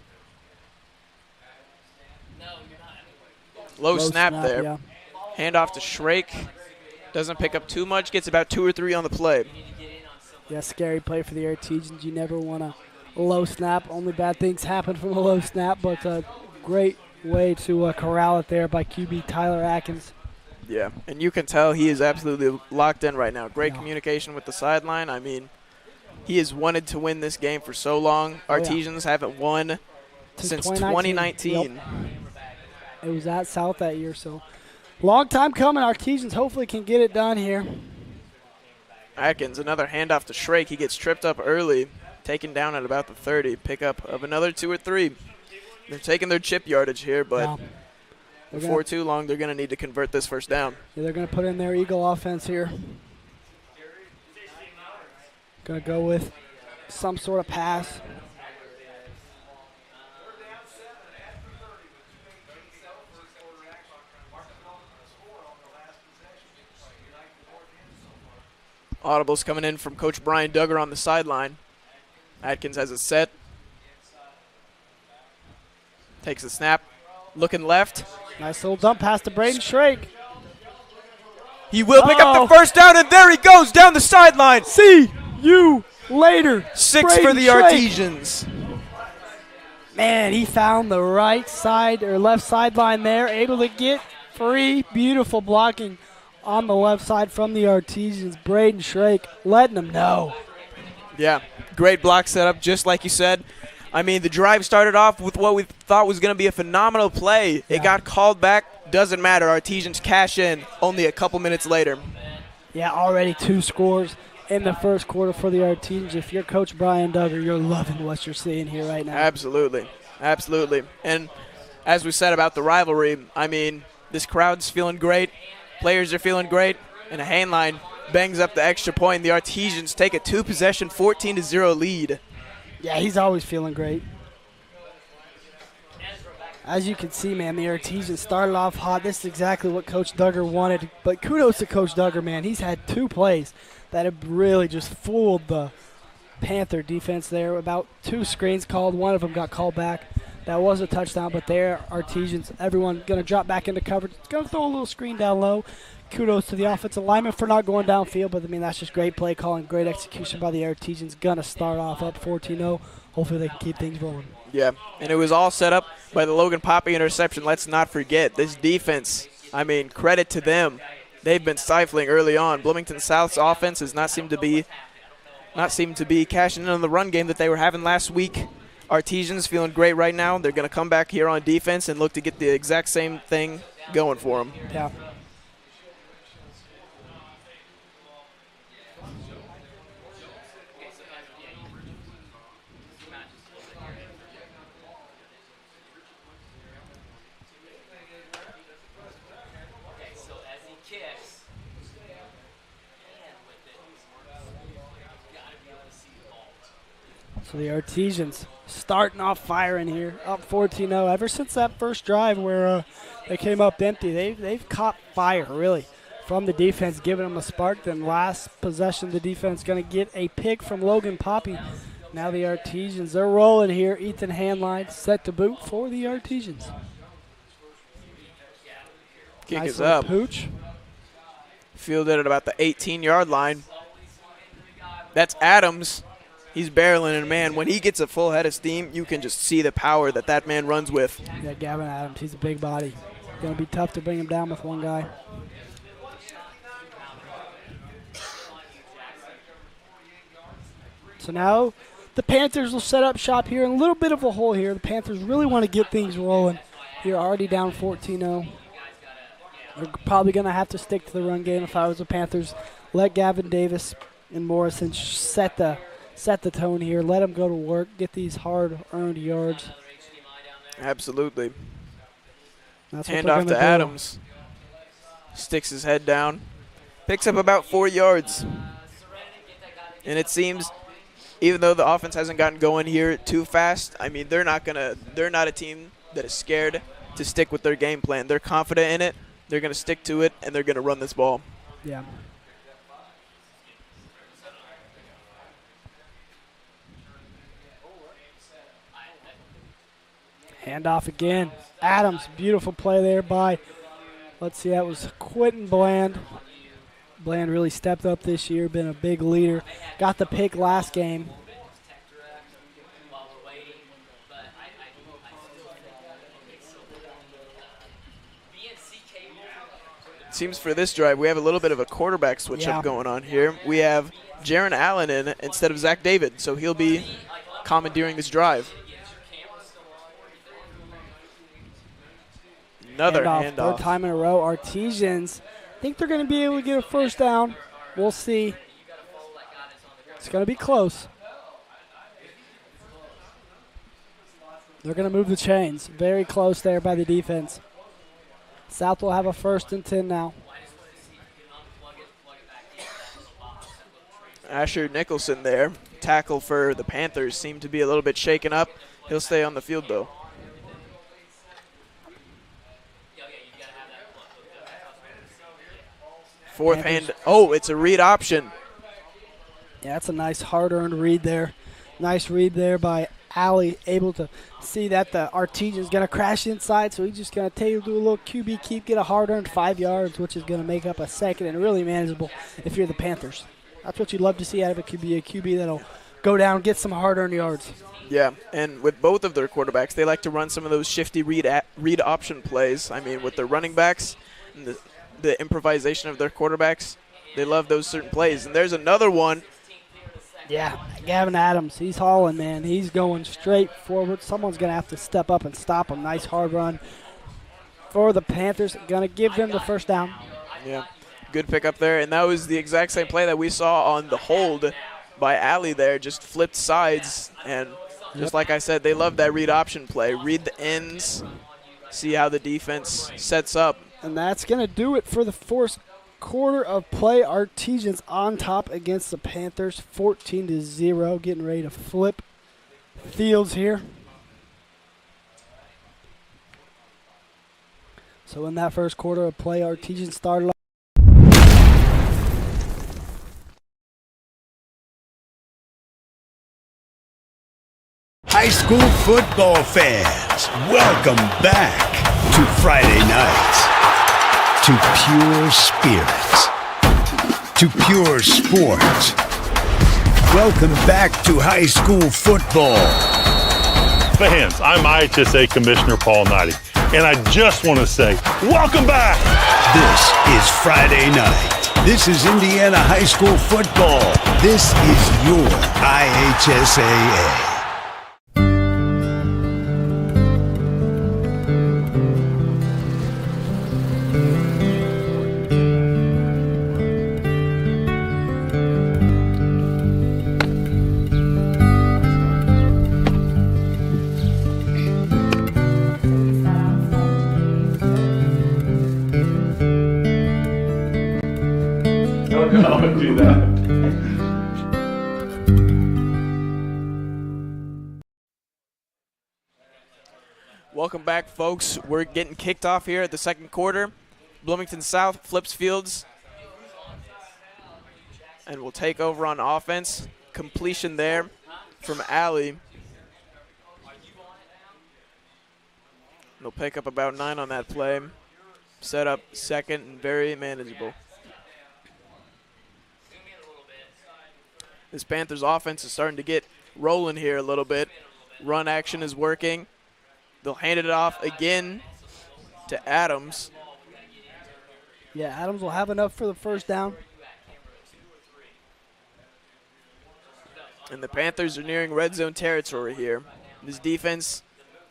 Low snap there. Yeah. Handoff to Shrake. Doesn't pick up too much. Gets about 2 or 3 on the play. Yeah, scary play for the Artesians. You never want a low snap. Only bad things happen from a low snap, but a great way to corral it there by QB Tyler Atkins. Yeah, and you can tell he is absolutely locked in right now. Great communication with the sideline. I mean, he has wanted to win this game for so long. Artesians haven't won since 2019. Yep. It was at South that year, so long time coming. Artesians hopefully can get it done here. Atkins, another handoff to Shrake. He gets tripped up early, taken down at about the 30. Pickup of another 2 or 3. They're taking their chip yardage here, but before too long, they're going to need to convert this first down. Yeah, they're going to put in their Eagle offense here. Going to go with some sort of pass. Audibles coming in from Coach Brian Duggar on the sideline. Atkins has a set. Takes a snap. Looking left. Nice little dump pass to Braden Shrake. He will pick up the first down, and there he goes down the sideline. See you later. 6 for Braden the Shrake. Artesians. Man, he found the right side or left sideline there, able to get free. Beautiful blocking on the left side from the Artesians. Braden Shrake letting them know. Yeah, great block setup, just like you said. I mean, the drive started off with what we thought was going to be a phenomenal play. It got called back. Doesn't matter. Artesians cash in only a couple minutes later. Yeah, already 2 scores in the first quarter for the Artesians. If you're Coach Brian Duggar, you're loving what you're seeing here right now. Absolutely. Absolutely. And as we said about the rivalry, I mean, this crowd's feeling great. Players are feeling great. And a Hainline bangs up the extra point. The Artesians take a 2-possession, 14-0 lead. Yeah, he's always feeling great. As you can see, man, the Artesians started off hot. This is exactly what Coach Duggar wanted. But kudos to Coach Duggar, man. He's had 2 plays that have really just fooled the Panther defense there. About 2 screens called. One of them got called back. That was a touchdown, but there, Artesians, everyone going to drop back into coverage. Going to throw a little screen down low. Kudos to the offensive lineman for not going downfield, but, I mean, that's just great play calling, great execution by the Artesians. Going to start off up 14-0. Hopefully they can keep things rolling. Yeah, and it was all set up by the Logan Poppy interception. Let's not forget this defense. I mean, credit to them. They've been stifling early on. Bloomington South's offense has not seemed to be cashing in on the run game that they were having last week. Artesians feeling great right now. They're going to come back here on defense and look to get the exact same thing going for them. Yeah. So the Artesians starting off firing here, up 14-0. Ever since that first drive where they came up empty, they've caught fire, really, from the defense, giving them a spark. Then last possession, the defense going to get a pick from Logan Poppy. Now the Artesians, they're rolling here. Ethan Hanline set to boot for the Artesians. Kick nice is up. Pooch. Fielded at about the 18-yard line. That's Adams. He's barreling, and, man, when he gets a full head of steam, you can just see the power that man runs with. Yeah, Gavin Adams, he's a big body. Going to be tough to bring him down with one guy. So now the Panthers will set up shop here in a little bit of a hole here. The Panthers really want to get things rolling. You're already down 14-0. They're probably going to have to stick to the run game if I was the Panthers. Let Gavin Davis and Morrison set the tone here. Let them go to work. Get these hard-earned yards. Absolutely. That's Hand off to Adams. Sticks his head down. Picks up about 4 yards. And it seems, even though the offense hasn't gotten going here too fast, I mean, they're not a team that is scared to stick with their game plan. They're confident in it. They're going to stick to it, and they're going to run this ball. Yeah. Handoff again. Adams, beautiful play there by, let's see, that was Quentin Bland. Bland really stepped up this year, been a big leader. Got the pick last game. Seems for this drive we have a little bit of a quarterback switch up going on here. We have Jaron Allen in instead of Zach David, so he'll be commandeering this drive. Another handoff. Third time in a row. Artesians think they're going to be able to get a first down. We'll see. It's going to be close. They're going to move the chains. Very close there by the defense. South will have a 1st and 10 now. Asher Nicholson there. Tackle for the Panthers seemed to be a little bit shaken up. He'll stay on the field, though. Fourth hand. Oh, it's a read option. Yeah, that's a nice hard-earned read there. Nice read there by Alley able to see that the Artesian's going to crash inside, so he's just going to do a little QB keep, get a hard-earned 5 yards, which is going to make up a second and really manageable if you're the Panthers. That's what you'd love to see out of a QB that'll go down, get some hard-earned yards. Yeah, and with both of their quarterbacks, they like to run some of those shifty read option plays. I mean, with their running backs and the improvisation of their quarterbacks, they love those certain plays. And there's another one. Yeah, Gavin Adams, he's hauling, man. He's going straight forward. Someone's going to have to step up and stop him. Nice hard run for the Panthers. Going to give them the first down. Yeah, good pick up there. And that was the exact same play that we saw on the hold by Alley there. Just flipped sides. And just like I said, they love that read option play. Read the ends, see how the defense sets up. And that's going to do it for the first quarter of play. Artesians on top against the Panthers, 14-0, getting ready to flip fields here. So in that first quarter of play, Artesians started off. High school football fans, welcome back to Friday nights, to pure spirits, to pure sports. Welcome back to high school football. Fans, I'm IHSA Commissioner Paul Knighty, and I just want to say, welcome back! This is Friday night. This is Indiana high school football. This is your IHSAA. Don't do that. Welcome back, folks. We're getting kicked off here at the second quarter. Bloomington South flips fields and will take over on offense. Completion there from Alley. They'll pick up about 9 on that play. Set up second and very manageable. This Panthers offense is starting to get rolling here a little bit. Run action is working. They'll hand it off again to Adams. Yeah, Adams will have enough for the first down. And the Panthers are nearing red zone territory here. This defense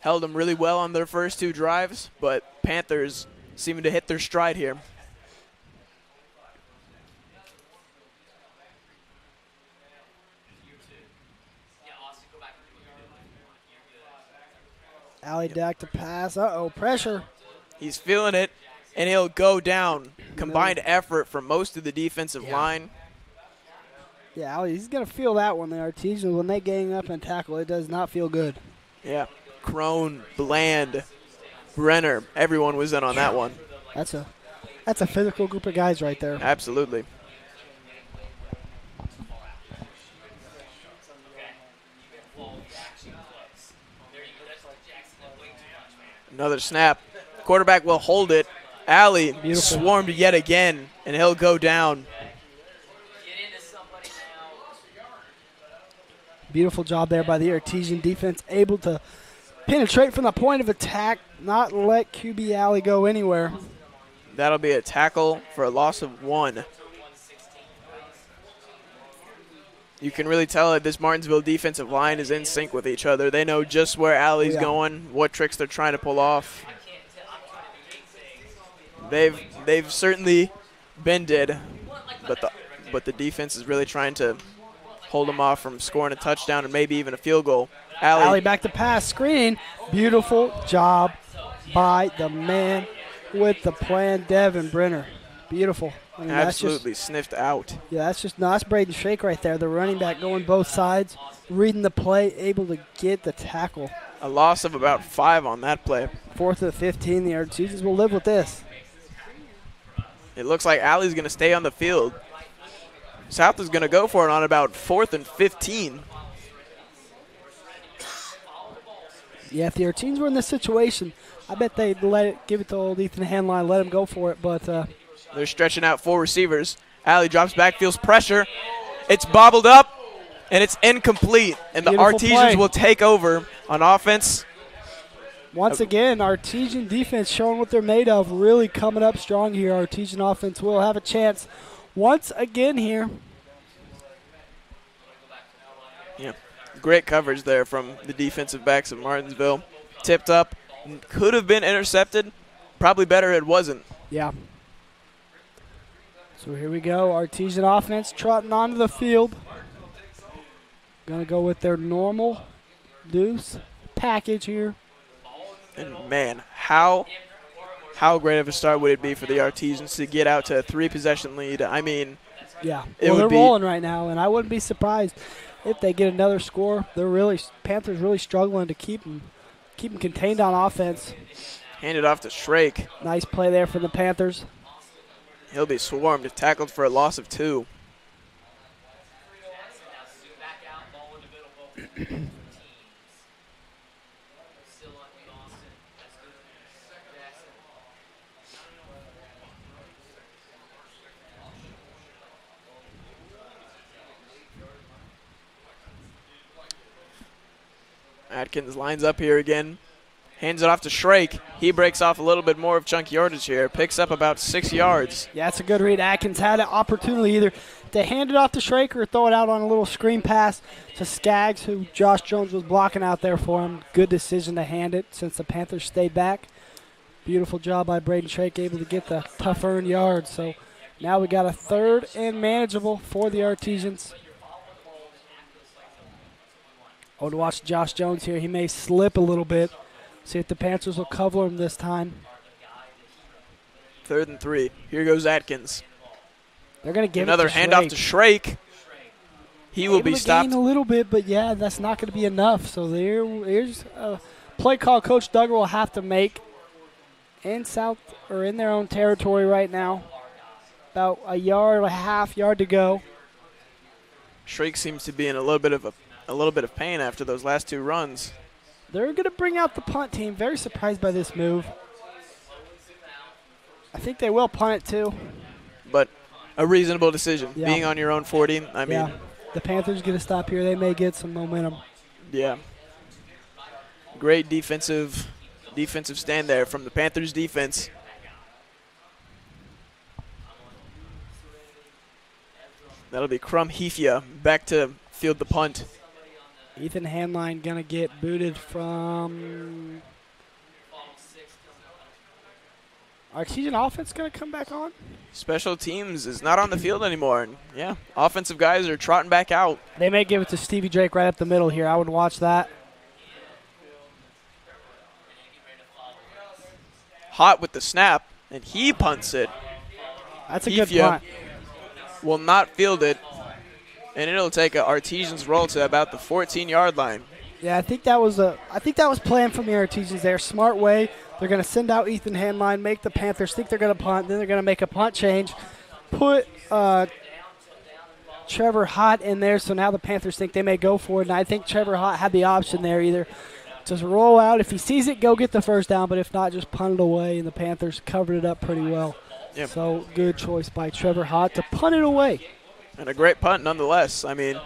held them really well on their first 2 drives, but Panthers seeming to hit their stride here. Alley Dak to pass. Uh-oh, pressure. He's feeling it, and he'll go down. Combined effort from most of the defensive line. Yeah, Alley, he's going to feel that one. The Artesians, when they gang up and tackle, it does not feel good. Yeah, Crone, Bland, Brenner, everyone was in on that one. That's a physical group of guys right there. Absolutely. Another snap. Quarterback will hold it. Alley swarmed yet again, and he'll go down. Beautiful job there by the Artesian defense, able to penetrate from the point of attack, not let QB Alley go anywhere. That'll be a tackle for a loss of 1. You can really tell that this Martinsville defensive line is in sync with each other. They know just where Alley's going, what tricks they're trying to pull off. They've certainly been dead, but the defense is really trying to hold them off from scoring a touchdown and maybe even a field goal. Alley back to pass, screen. Beautiful job by the man with the plan, Devin Brenner. Beautiful. I mean, absolutely sniffed out. Yeah, that's Braden Shake right there. The running back going both sides, reading the play, able to get the tackle. A loss of about 5 on that play. 4th of 15. The Artesians will live with this. It looks like Alley's going to stay on the field. South is going to go for it on about 4th and 15. Yeah, if the Artesians were in this situation, I bet they'd give it to old Ethan Hanline, let him go for it. But they're stretching out 4 receivers. Allie drops back, feels pressure. It's bobbled up, and it's incomplete. And the Beautiful Artesians play. will take over on offense. once again, Artesian defense showing what they're made of, really coming up strong here. Artesian offense will have a chance once again here. Yeah, great coverage there from the defensive backs of Martinsville. Tipped up, could have been intercepted. Probably better it wasn't. Yeah. So here we go. Artesian offense trotting onto the field. Going to go with their normal deuce package here. And, man, how great of a start would it be for the Artesians to get out to a 3-possession lead? I mean, yeah. it Well, would they're be rolling right now, and I wouldn't be surprised if they get another score. Panthers really struggling to keep them contained on offense. handed off to Shrake. Nice play there for the Panthers. He'll be swarmed, tackled for a loss of 2. Atkins lines up here again. Hands it off to Shrake. He breaks off a little bit more of chunk yardage here. Picks up about 6 yards. Yeah, it's a good read. Atkins had an opportunity either to hand it off to Shrake or throw it out on a little screen pass to Skaggs, who Josh Jones was blocking out there for him. Good decision to hand it since the Panthers stayed back. Beautiful job by Braden Shrake, able to get the tough earned yards. So now we got a 3rd and manageable for the Artesians. Oh, to watch Josh Jones here. He may slip a little bit. See if the Panthers will cover him this time. 3rd and 3. Here goes Atkins. They're going to give another it to handoff to Shrake. He will Able be to stopped. gain a little bit, but yeah, that's not going to be enough. So here's a play call Coach Duggar will have to make in their own territory right now. About a yard, a half yard to go. Shrake seems to be in a little bit of pain after those last 2 runs. They're going to bring out the punt team. Very surprised by this move. I think they will punt it too. But a reasonable decision. Yeah. Being on your own 40, I mean, Yeah, the Panthers get a stop here. They may get some momentum. yeah. Great defensive stand there from the Panthers defense. That'll be Crum Hefia back to field the punt. Ethan Hanline going to get booted from Artesian offense going to come back on. Special teams is not on the field anymore. And yeah, offensive guys are trotting back out. They may give it to Stevie Drake right up the middle here. I would watch that. Hot with the snap, and he punts it. That's a good Hefia punt. will not field it, and it'll take an Artesians roll to about the 14-yard line. Yeah, I think that was planned from the Artesians there. Smart way. They're going to send out Ethan Hanline, make the Panthers think they're going to punt. Then they're going to make a punt change, put Trevor Hott in there. So now the Panthers think they may go for it. And I think Trevor Hott had the option there either just roll out. If he sees it, go get the first down. But if not, just punt it away. And the Panthers covered it up pretty well. Yep. So good choice by Trevor Hott to punt it away. And a great punt nonetheless. I mean,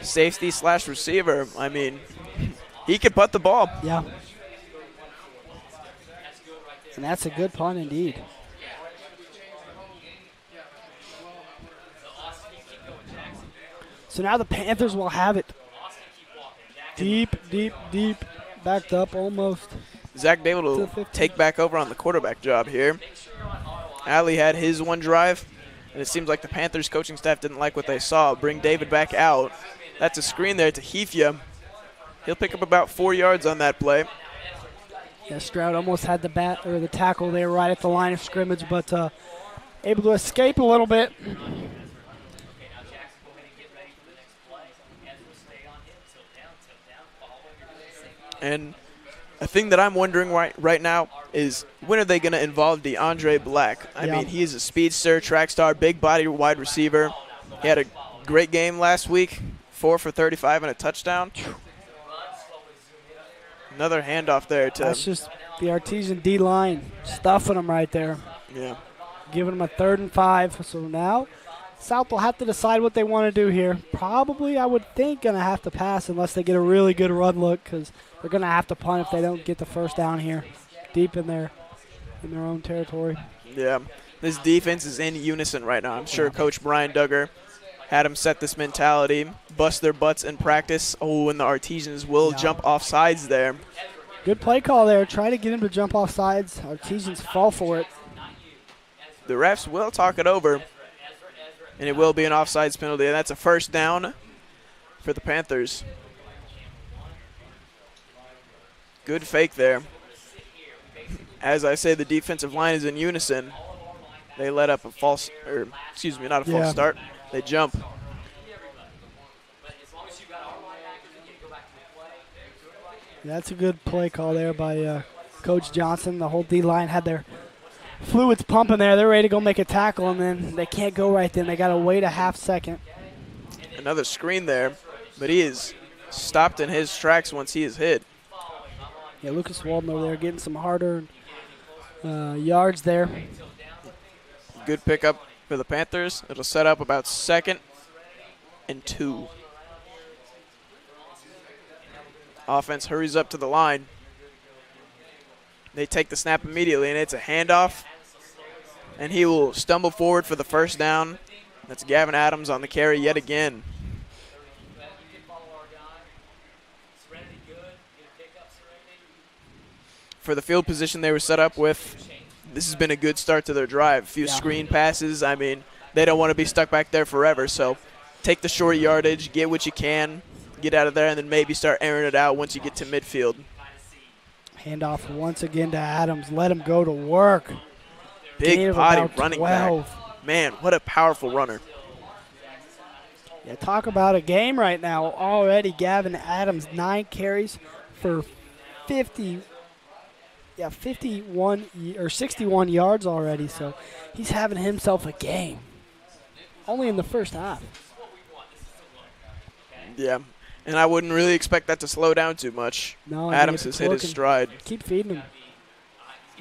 safety/receiver. I mean, he could punt the ball. Yeah. And that's a good punt indeed. So now the Panthers will have it. Deep, deep, deep. Backed up almost. Zach Dable To the will 15. take back over on the quarterback job here. Allie had his one drive, and it seems like the Panthers coaching staff didn't like what they saw. Bring David back out. That's a screen there to Hefia. He'll pick up about 4 yards on that play. Yeah, Stroud almost had the tackle there right at the line of scrimmage, but able to escape a little bit. And a thing that I'm wondering right now is when are they going to involve DeAndre Black? I Yeah. mean, he is a speedster, track star, big body wide receiver. He had a great game last week, 4 for 35 and a touchdown. Another handoff there to. That's just the Artesian D-line stuffing them right there. Yeah. Giving them a 3rd and 5. So now South will have to decide what they want to do here. Probably, I would think, going to have to pass unless they get a really good run look, because they're going to have to punt if they don't get the first down here deep in their own territory. Yeah. This defense is in unison right now. I'm sure Coach Brian Duggar had them set this mentality, bust their butts in practice. Oh, and the Artesians will jump off sides there. Good play call there. Try to get him to jump off sides. Artesians fall for it. The refs will talk it over, and it will be an offsides penalty. And that's a first down for the Panthers. Good fake there. As I say, the defensive line is in unison. They let up a false, or excuse me, not a false start. They jump. That's a good play call there by Coach Johnson. The whole D-line had their fluids pumping there. They're ready to go make a tackle, and then they can't go right then. They got to wait a half second. Another screen there, but he is stopped in his tracks once he is hit. Yeah, Lucas Walden over there getting some harder yards there. Good pickup for the Panthers. It'll set up about 2nd and 2. Offense hurries up to the line. They take the snap immediately, and it's a handoff. And he will stumble forward for the first down. That's Gavin Adams on the carry yet again. For the field position they were set up with, this has been a good start to their drive. A few screen passes. I mean, they don't want to be stuck back there forever. So take the short yardage, get what you can, get out of there, and then maybe start airing it out once you get to midfield. Handoff once again to Adams. Let him go to work. Big body running back. Man, what a powerful runner. Yeah, talk about a game right now. Already Gavin Adams, 9 carries for 51 or 61 yards already. So he's having himself a game. Only in the first half. Yeah, and I wouldn't really expect that to slow down too much. No, Adams has hit his stride. Keep feeding him.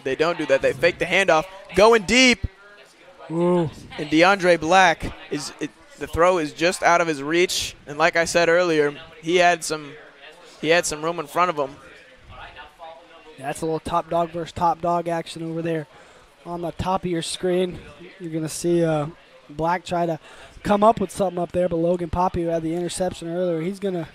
They don't do that. They fake the handoff, going deep. Ooh. And DeAndre Black the throw is just out of his reach. And like I said earlier, he had some room in front of him. That's a little top dog versus top dog action over there. On the top of your screen, you're going to see Black try to come up with something up there, but Logan Poppy, who had the interception earlier, he's gonna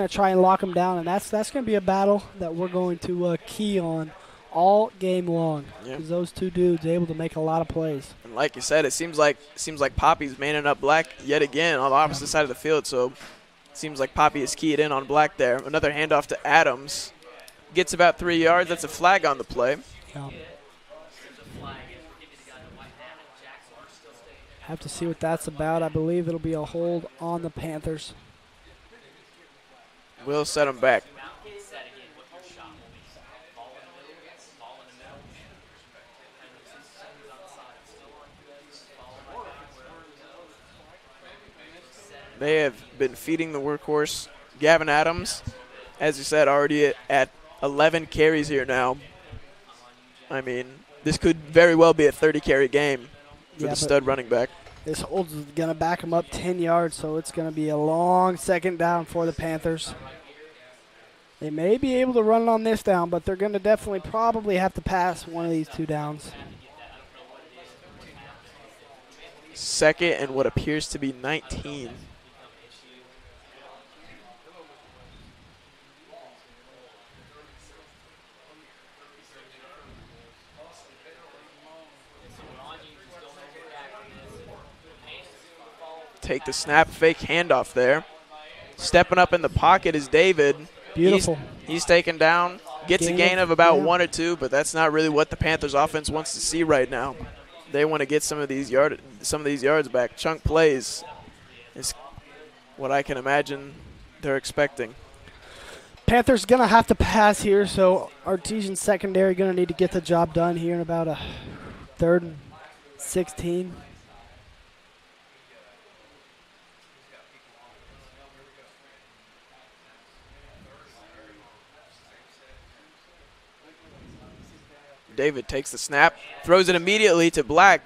try and lock him down, and that's going to be a battle that we're going to key on all game long, because those two dudes are able to make a lot of plays. And like you said, it seems like Poppy's manning up Black yet again on the opposite side of the field. So it seems like Poppy is keyed in on Black there. Another handoff to Adams, gets about 3 yards. That's a flag on the play. Yeah. Have to see what that's about. I believe it'll be a hold on the Panthers. We'll set them back. They have been feeding the workhorse. Gavin Adams, as you said, already at 11 carries here now. I mean, this could very well be a 30-carry game for the stud running back. This hold is going to back him up 10 yards, so it's going to be a long second down for the Panthers. They may be able to run it on this down, but they're going to definitely probably have to pass one of these two downs. Second and what appears to be 19. Take the snap, fake handoff there. Stepping up in the pocket is David. Beautiful. He's taken down, gets a gain of about 1 or 2, but that's not really what the Panthers offense wants to see right now. They want to get some of these yards back. Chunk plays is what I can imagine they're expecting. Panthers going to have to pass here, so Artesian secondary going to need to get the job done here in about a 3rd and 16. David takes the snap, throws it immediately to Black,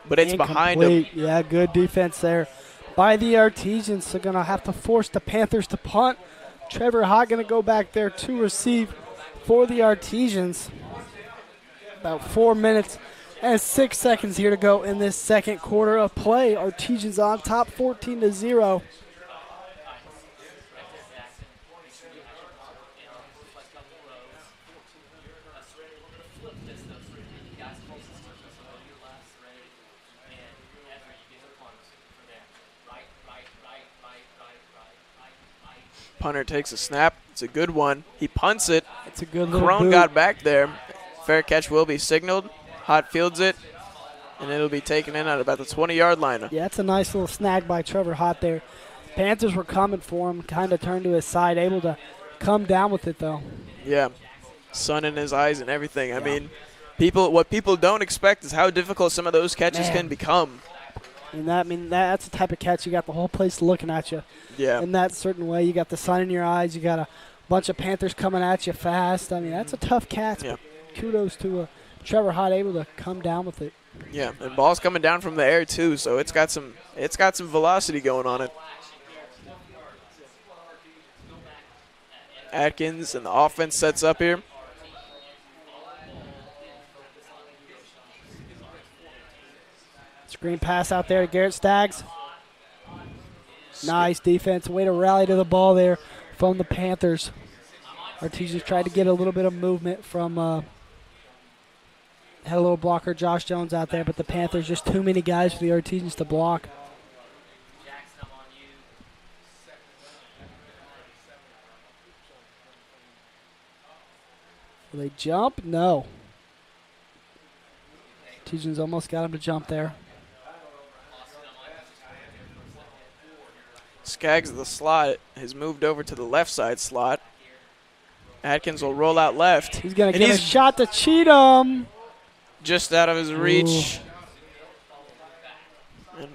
but it's behind him. Yeah, good defense there by the Artesians. They're going to have to force the Panthers to punt. Trevor Hott going to go back there to receive for the Artesians. About 4 minutes and 6 seconds here to go in this second quarter of play. Artesians on top 14-0. Punter takes a snap. It's a good one. He punts it. It's a good little Crone boot. got back there. Fair catch will be signaled. Hott fields it, and it'll be taken in at about the 20-yard line. Yeah, it's a nice little snag by Trevor Hott there. Panthers were coming for him, kind of turned to his side, able to come down with it, though. Yeah, sun in his eyes and everything. I mean, what people don't expect is how difficult some of those catches can become. And that's the type of catch you got the whole place looking at you. Yeah. In that certain way, you got the sun in your eyes. You got a bunch of Panthers coming at you fast. I mean, that's a tough catch. Yeah. Kudos to Trevor Hott able to come down with it. Yeah, and ball's coming down from the air too, so it's got some velocity going on it. Atkins and the offense sets up here. Screen pass out there to Garrett Staggs. Nice defense. Way to rally to the ball there from the Panthers. Artesians tried to get a little bit of movement from had a little blocker, Josh Jones, out there, but the Panthers, just too many guys for the Artesians to block. Will they jump? No. Artesians almost got him to jump there. Skaggs, the slot, has moved over to the left side slot. Atkins will roll out left. He's going to get a shot to Cheatham. Just out of his reach. And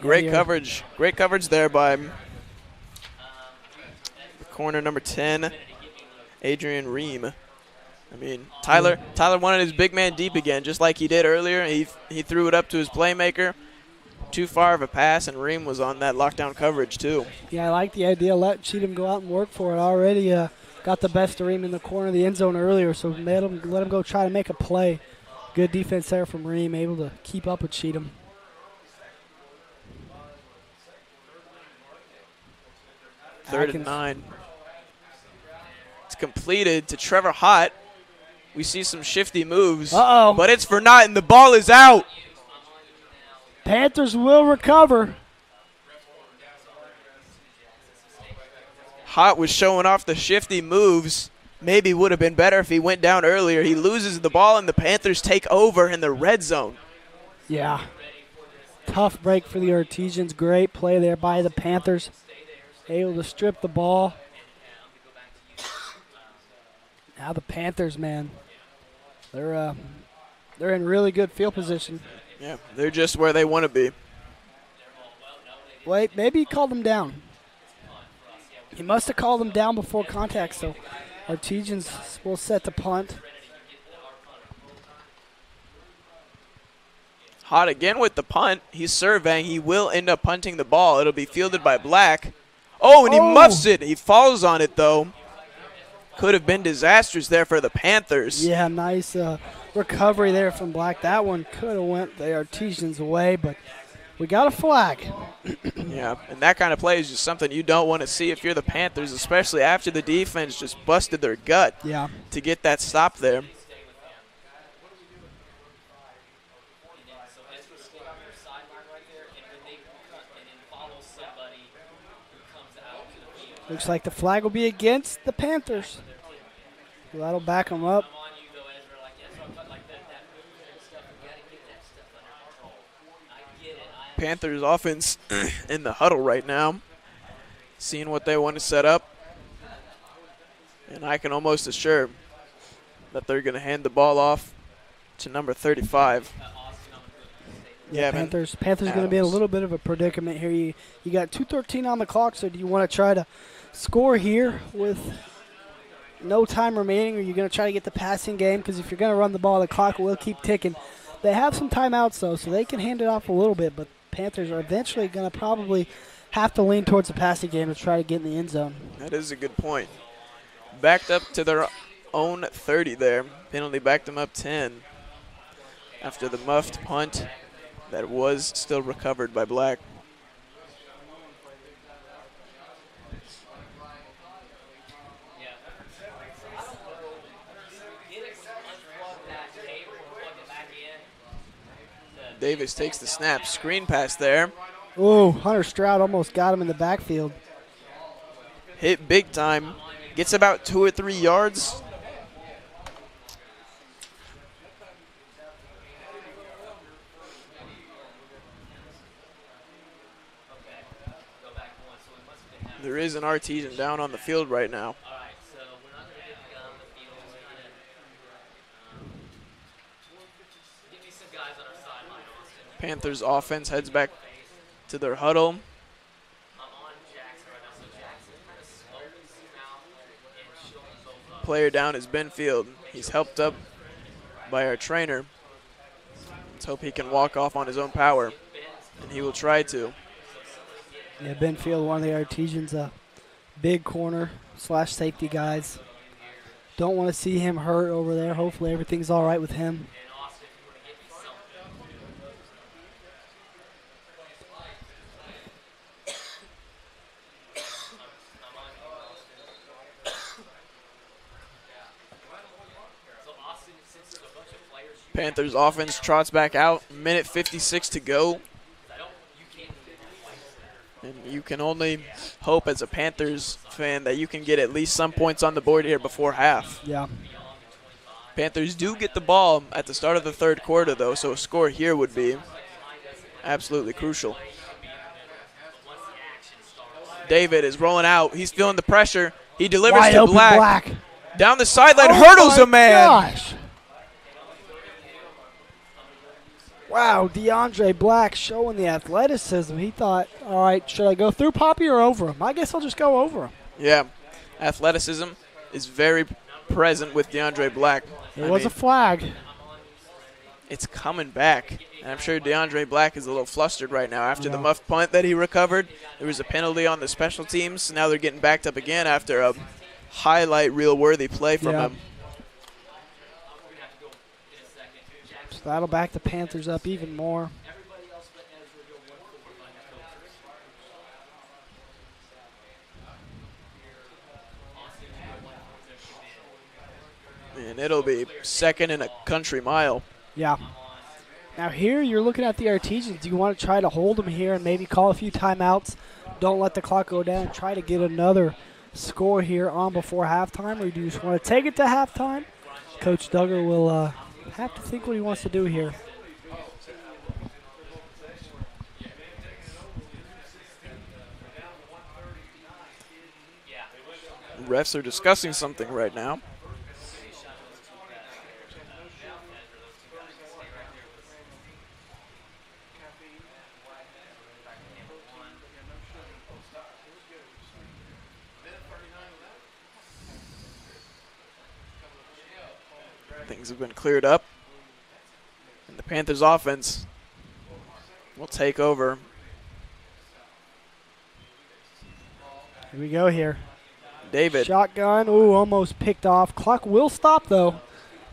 great coverage. Great coverage there by the corner number 10, Adrian Ream. I mean, Tyler wanted his big man deep again, just like he did earlier. He threw it up to his playmaker. Too far of a pass, and Ream was on that lockdown coverage too. Yeah, I like the idea. Let Cheatham go out and work for it already. Got the best of Ream in the corner of the end zone earlier, so let him go try to make a play. Good defense there from Ream, able to keep up with Cheatham. Third and 9. It's completed to Trevor Hott. We see some shifty moves. Uh-oh. But it's for naught, and the ball is out. Panthers will recover. Hott was showing off the shifty moves. Maybe would have been better if he went down earlier. He loses the ball, and the Panthers take over in the red zone. Yeah. Tough break for the Artesians. Great play there by the Panthers. Able to strip the ball. Now the Panthers, man, they're in really good field position. Yeah, they're just where they want to be. Wait, maybe he called them down. He must have called them down before contact, so Artesians will set the punt. Hott again with the punt. He's surveying. He will end up punting the ball. It'll be fielded by Black. Oh, and he muffs it. He falls on it, though. Could have been disastrous there for the Panthers. Yeah, nice recovery there from Black. That one could have went the Artesians' way, but we got a flag. Yeah, and that kind of play is just something you don't want to see if you're the Panthers, especially after the defense just busted their gut to get that stop there. Looks like the flag will be against the Panthers. So that'll back them up. Panthers offense in the huddle right now, seeing what they want to set up. And I can almost assure that they're going to hand the ball off to number 35. Yeah, Panthers going to be in a little bit of a predicament here. You got 2:13 on the clock, so do you want to try to score here with no time remaining, or you're going to try to get the passing game, because if you're going to run the ball, the clock will keep ticking. They have some timeouts, though, so they can hand it off a little bit, but Panthers are eventually going to probably have to lean towards the passing game to try to get in the end zone. That is a good point. Backed up to their own 30 there. Penalty backed them up 10 after the muffed punt that was still recovered by Black. Davis takes the snap. Screen pass there. Oh, Hunter Stroud almost got him in the backfield. Hit big time. Gets about 2 or 3 yards. There is an Artesian down on the field right now. Panthers offense heads back to their huddle. Player down is Benfield. He's helped up by our trainer. Let's hope he can walk off on his own power, and he will try to. Yeah, Benfield, one of the Artesians, big corner / safety guys. Don't want to see him hurt over there. Hopefully everything's all right with him. Panthers offense trots back out. Minute 56 to go. And you can only hope as a Panthers fan that you can get at least some points on the board here before half. Yeah. Panthers do get the ball at the start of the third quarter, though, so a score here would be absolutely crucial. David is rolling out. He's feeling the pressure. He delivers Wide to open Black. Down the sideline, Oh hurdles my a man. Gosh. Wow, DeAndre Black showing the athleticism. He thought, all right, should I go through Poppy or over him? I guess I'll just go over him. Yeah, athleticism is very present with DeAndre Black. It was a flag. It's coming back. And I'm sure DeAndre Black is a little flustered right now after the muffed punt that he recovered. There was a penalty on the special teams. Now they're getting backed up again after a highlight reel-worthy play from him. So that'll back the Panthers up even more. And it'll be second and a country mile. Yeah. Now here you're looking at the Artesians. Do you want to try to hold them here and maybe call a few timeouts? Don't let the clock go down and try to get another score here on before halftime, or do you just want to take it to halftime? Coach Duggar will have to think what he wants to do here. Refs are discussing something right now. Things have been cleared up, and the Panthers offense will take over. Here we go here. David. Shotgun. Ooh, almost picked off. Clock will stop, though.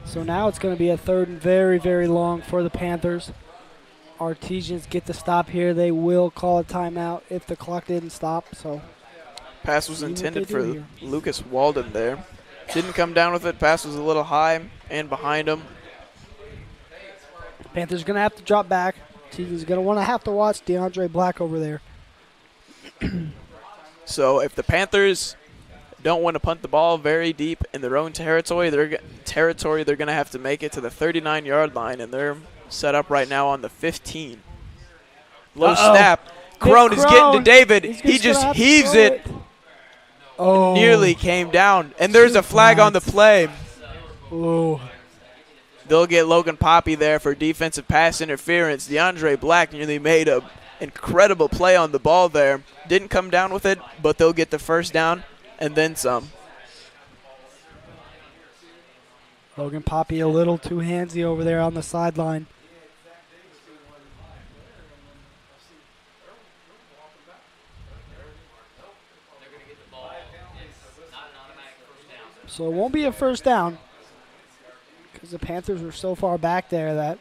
So now it's going to be a third and very, very long for the Panthers. Artesians get the stop here. They will call a timeout if the clock didn't stop. So Pass was intended for Lucas Walden there. Didn't come down with it. Pass was a little high and behind him. Panthers going to have to drop back. Artesians going to want to have to watch DeAndre Black over there. So if the Panthers don't want to punt the ball very deep in their own territory, they're going to have to make it to the 39-yard line, and they're set up right now on the 15. Low snap. Crone is getting to David. He just heaves it. Oh. Nearly came down. And there's a flag on the play. Ooh. They'll get Logan Poppy there for defensive pass interference. DeAndre Black nearly made an incredible play on the ball there. Didn't come down with it, but they'll get the first down and then some. Logan Poppy a little too handsy over there on the sideline. So it won't be a first down because the Panthers are so far back there that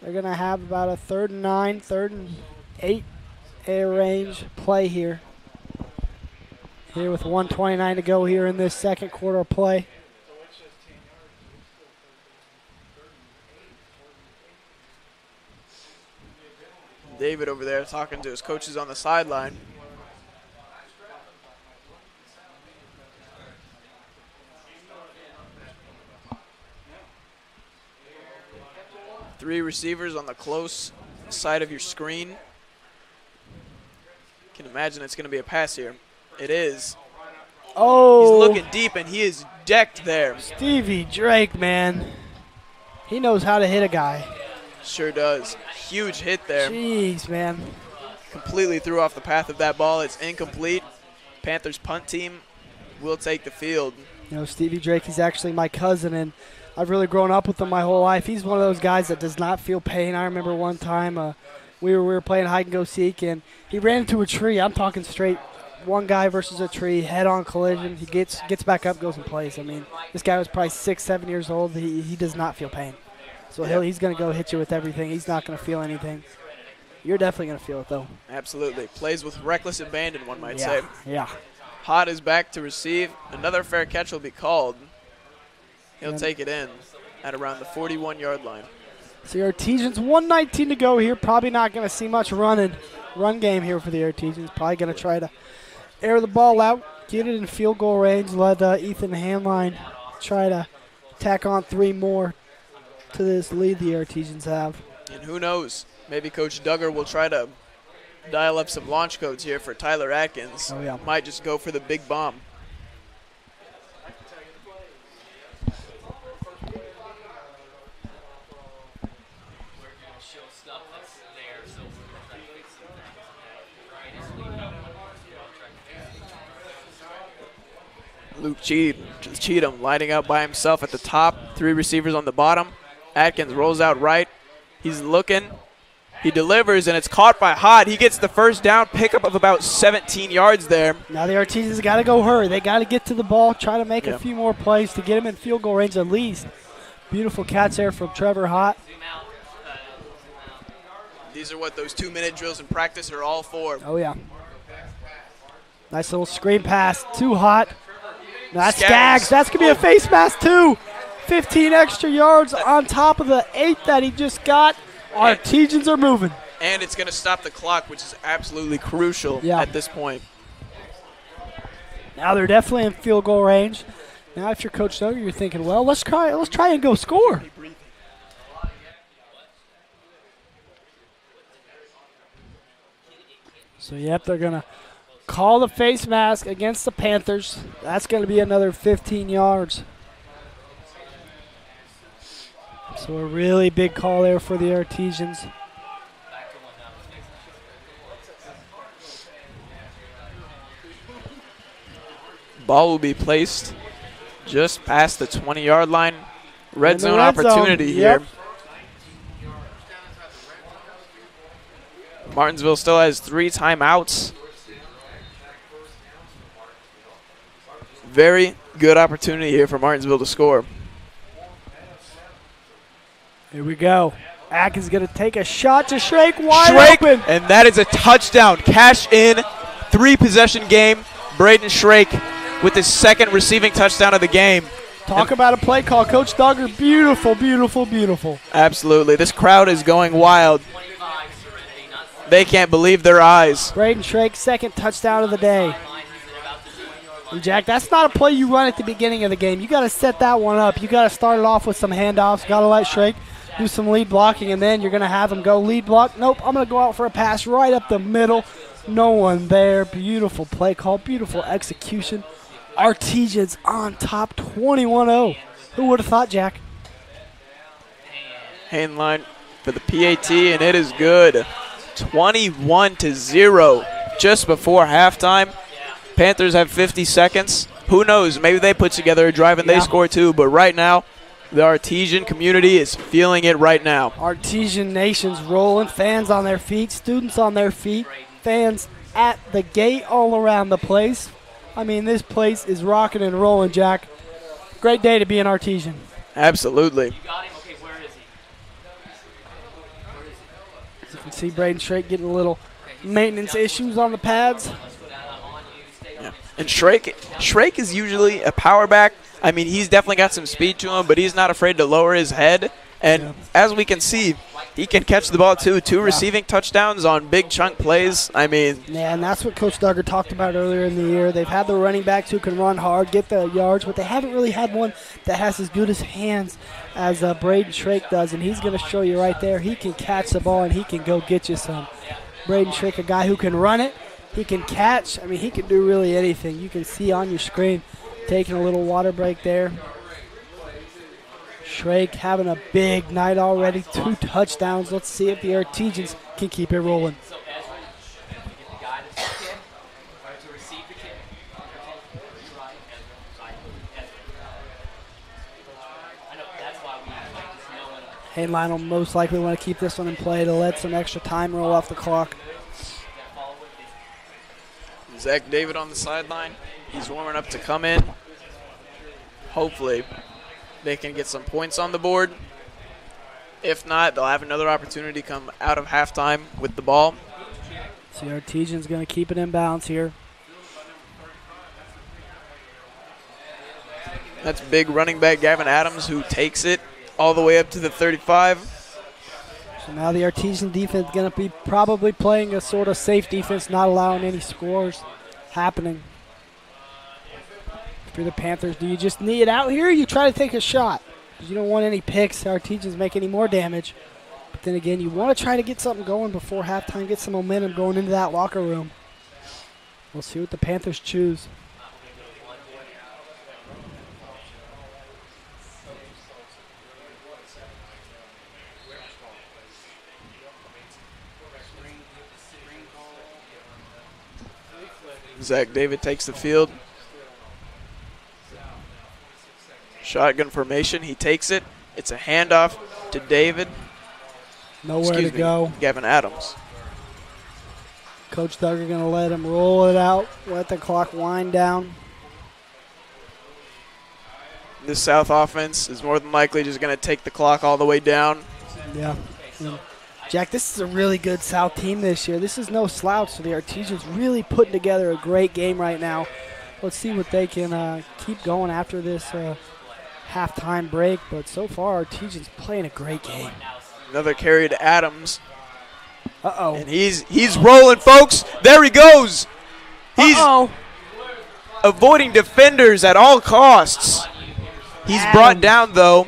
they're going to have about a 3rd and 9, 3rd and 8 air range play here. Here with 1:29 to go here in this second quarter of play. David over there talking to his coaches on the sideline. Three receivers on the close side of your screen. Can imagine it's going to be a pass here. It is. Oh. He's looking deep, and he is decked there. Stevie Drake, man. He knows how to hit a guy. Sure does. Huge hit there. Jeez, man. Completely threw off the path of that ball. It's incomplete. Panthers punt team will take the field. You know, Stevie Drake, he's actually my cousin, and I've really grown up with him my whole life. He's one of those guys that does not feel pain. I remember one time we were playing hide and go seek, and he ran into a tree. I'm talking straight one guy versus a tree, head-on collision. He gets back up, goes and plays. I mean, this guy was probably 6, 7 years old. He does not feel pain. So he's going to go hit you with everything. He's not going to feel anything. You're definitely going to feel it, though. Absolutely. Plays with reckless abandon, one might say. Yeah. Hott is back to receive. Another fair catch will be called. He'll take it in at around the 41-yard line. So the Artesians, 1:19 to go here. Probably not going to see much run game here for the Artesians. Probably going to try to air the ball out, get it in field goal range, let Ethan Hanline try to tack on 3 more to this lead the Artesians have. And who knows, maybe Coach Duggar will try to dial up some launch codes here for Tyler Atkins. Oh, yeah. Might just go for the big bomb. Luke Cheatham lining up by himself at the top. 3 receivers on the bottom. Atkins rolls out right. He's looking. He delivers, and it's caught by Hott. He gets the first down, pickup of about 17 yards there. Now the Artesians got to go hurry. They got to get to the ball, try to make a few more plays to get him in field goal range at least. Beautiful catch there from Trevor Hott. These are what those 2-minute drills in practice are all for. Oh, yeah. Nice little screen pass. Too Hot. That's Skaggs. That's going to be a face mask, too. 15 extra yards on top of the 8 that he just got. Artesians are moving. And it's going to stop the clock, which is absolutely crucial at this point. Now they're definitely in field goal range. Now if you're Coach Duggar, you're thinking, well, let's try and go score. So, yep, they're going to call the face mask against the Panthers. That's going to be another 15 yards. So a really big call there for the Artesians. Ball will be placed just past the 20-yard line. Red zone opportunity here. Martinsville still has 3 timeouts. Very good opportunity here for Martinsville to score. Here we go. Atkins going to take a shot to Shrake, wide open. And that is a touchdown. Cash in, 3-possession game. Braden Shrake with his 2nd receiving touchdown of the game. Talk about a play call. Coach Duggar, beautiful, beautiful, beautiful. Absolutely. This crowd is going wild. They can't believe their eyes. Braden Shrake, 2nd touchdown of the day. And Jack, that's not a play you run at the beginning of the game. You got to set that one up. You got to start it off with some handoffs. Got to let Shrake do some lead blocking, and then you're going to have him go lead block. Nope, I'm going to go out for a pass right up the middle. No one there. Beautiful play call. Beautiful execution. Artesians on top, 21-0. Who would have thought, Jack? Hainline for the PAT, and it is good. 21-0 just before halftime. Panthers have 50 seconds. Who knows? Maybe they put together a drive and they score too. But right now, The Artesian community is feeling it right now. Artesian Nation's rolling, fans on their feet, students on their feet, fans at the gate all around the place. I mean, this place is rocking and rolling, Jack. Great day to be an Artesian. Absolutely. As you can see, Braden Shrake getting a little maintenance issues on the pads. Yeah. And Shrake is usually a power back. I mean, he's definitely got some speed to him, but he's not afraid to lower his head. And as we can see, he can catch the ball too. Two receiving touchdowns on big chunk plays. I mean. Yeah, and that's what Coach Duggar talked about earlier in the year. They've had the running backs who can run hard, get the yards, but they haven't really had one that has as good as hands as Braden Shrake does. And he's going to show you right there. He can catch the ball and he can go get you some. Braden Shrake, a guy who can run it. He can catch. I mean, he can do really anything. You can see on your screen, taking a little water break there. Shrake having a big night already, 2 touchdowns. Let's see if the Artesians can keep it rolling. Hainline will most likely want to keep this one in play to let some extra time roll off the clock. Zach David on the sideline. He's warming up to come in. Hopefully they can get some points on the board. If not, they'll have another opportunity come out of halftime with the ball. So the Artesian's going to keep it in bounds here. That's big running back Gavin Adams who takes it all the way up to the 35. So now the Artesian defense is going to be probably playing a sort of safe defense, not allowing any scores happening. If you're the Panthers, do you just knee it out here or you try to take a shot? Because you don't want any picks. The Artesians make any more damage. But then again, you want to try to get something going before halftime, get some momentum going into that locker room. We'll see what the Panthers choose. Zach David takes the field. Shotgun formation. He takes it. It's a handoff to David. Nowhere to go. Gavin Adams. Coach Duggar going to let him roll it out, let the clock wind down. This South offense is more than likely just going to take the clock all the way down. Yeah. Jack, this is a really good South team this year. This is no slouch, so the Artesians really putting together a great game right now. Let's see what they can keep going after this halftime break. But so far, Artesians playing a great game. Another carry to Adams. Uh-oh. And he's rolling, folks. There he goes. He's avoiding defenders at all costs. He's brought down, though,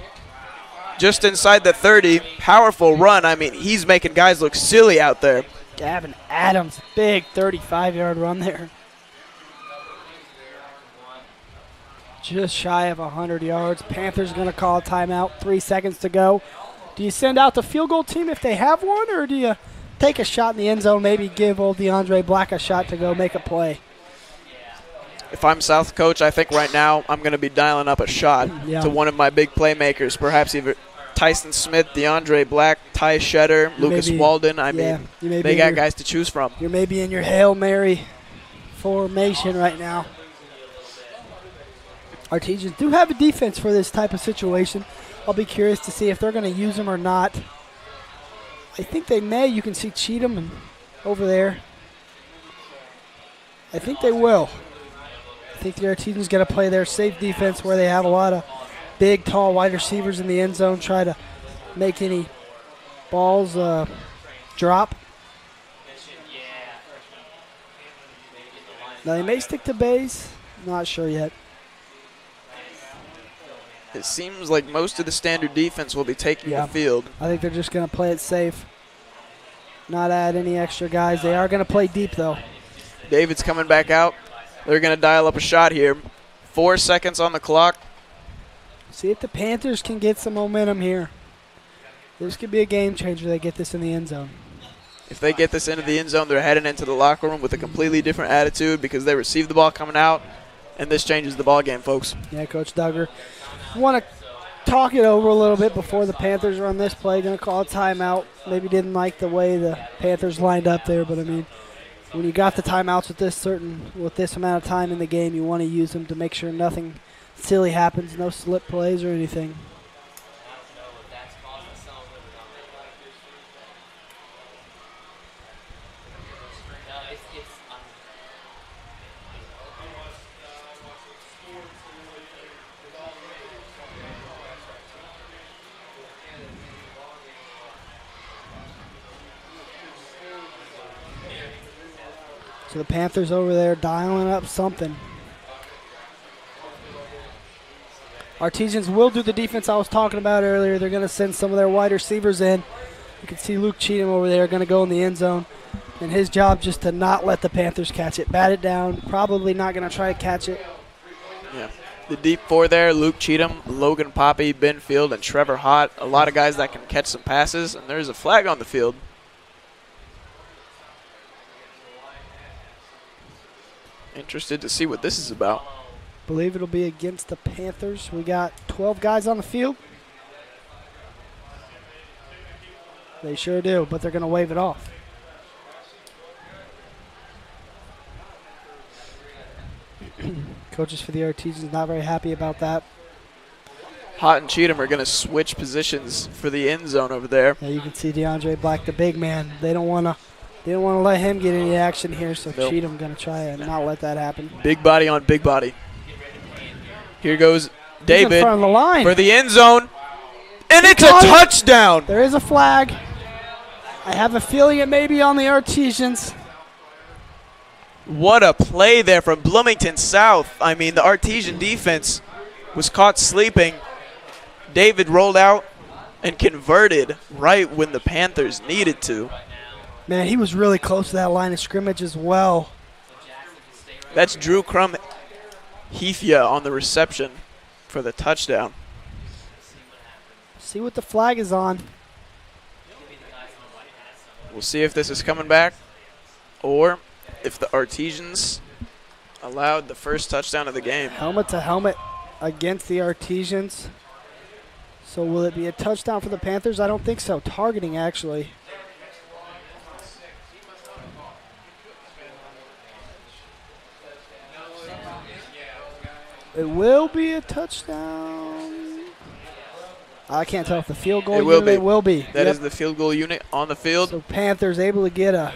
just inside the 30. Powerful run. I mean, he's making guys look silly out there. Gavin Adams, big 35-yard run there. Just shy of 100 yards. Panthers going to call a timeout. 3 seconds to go. Do you send out the field goal team if they have one, or do you take a shot in the end zone, maybe give old DeAndre Black a shot to go make a play? If I'm South coach, I think right now I'm going to be dialing up a shot to one of my big playmakers, perhaps either Tyson Smith, DeAndre Black, Ty Shetter, Lucas Walden. I mean, they got guys to choose from. You're maybe in your Hail Mary formation right now. Artesians do have a defense for this type of situation. I'll be curious to see if they're going to use them or not. I think they may. You can see Cheatham over there. I think they will. I think the Artesians going to play their safe defense where they have a lot of big, tall wide receivers in the end zone, try to make any balls drop. Now they may stick to base. Not sure yet. It seems like most of the standard defense will be taking the field. I think they're just going to play it safe. Not add any extra guys. They are going to play deep, though. David's coming back out. They're going to dial up a shot here. 4 seconds on the clock. See if the Panthers can get some momentum here. This could be a game changer. They get this in the end zone. If they get this into the end zone, they're heading into the locker room with a completely different attitude because they receive the ball coming out, and this changes the ball game, folks. Yeah, Coach Duggar want to talk it over a little bit before the Panthers run this play. Going to call a timeout. Maybe didn't like the way the Panthers lined up there, but I mean, when you got the timeouts with this amount of time in the game, you want to use them to make sure nothing silly happens, no slip plays or anything. So the Panthers over there dialing up something. Artesians will do the defense I was talking about earlier. They're going to send some of their wide receivers in. You can see Luke Cheatham over there going to go in the end zone. And his job just to not let the Panthers catch it. Bat it down. Probably not going to try to catch it. Yeah. The deep four there, Luke Cheatham, Logan Poppy, Ben Field, and Trevor Hott. A lot of guys that can catch some passes. And there's a flag on the field. Interested to see what this is about. Believe it'll be against the Panthers. We got 12 guys on the field. They sure do, but they're going to wave it off. Coaches for the Artesians not very happy about that. Hott and Cheatham are going to switch positions for the end zone over there. Yeah, you can see DeAndre Black, the big man. They don't want to let him get any action here, so Nope. Cheatham going to try and not let that happen. Big body on big body. Here goes He's David in front of the line. for the end zone. And it's a got it. touchdown. There is a flag. I have a feeling it may be on the Artesians. What a play there from Bloomington South. I mean, the Artesian defense was caught sleeping. David rolled out and converted right when the Panthers needed to. Man, he was really close to that line of scrimmage as well. That's Drew Crum Heathia on the reception for the touchdown. See what the flag is on. We'll see if this is coming back or if the Artesians allowed the first touchdown of the game. Helmet to helmet against the Artesians. So will it be a touchdown for the Panthers? I don't think so. Targeting, actually. It will be a touchdown. I can't tell if the field goal It will be. It will be. That is the field goal unit on the field. So Panthers able to get a,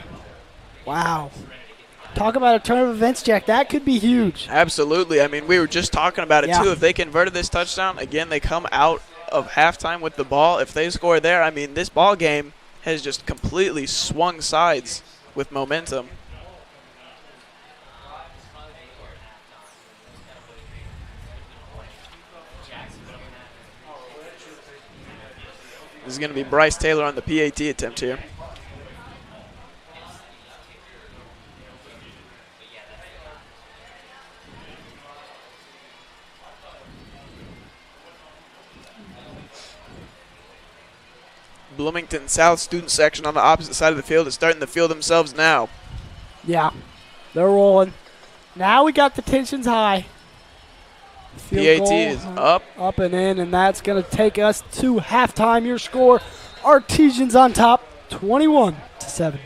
wow. Talk about a turn of events, Jack. That could be huge. Absolutely. I mean, we were just talking about it, Yeah. too. If they converted this touchdown, again, they come out of halftime with the ball. If they score there, I mean, this ball game has just completely swung sides with momentum. This is going to be Bryce Taylor on the PAT attempt here. Bloomington South student section on the opposite side of the field is starting the field themselves now. Yeah, they're rolling. Now we got the tensions high. Field PAT goal, is up. Up and in, and that's going to take us to halftime. Your score, Artesians on top, 21-7.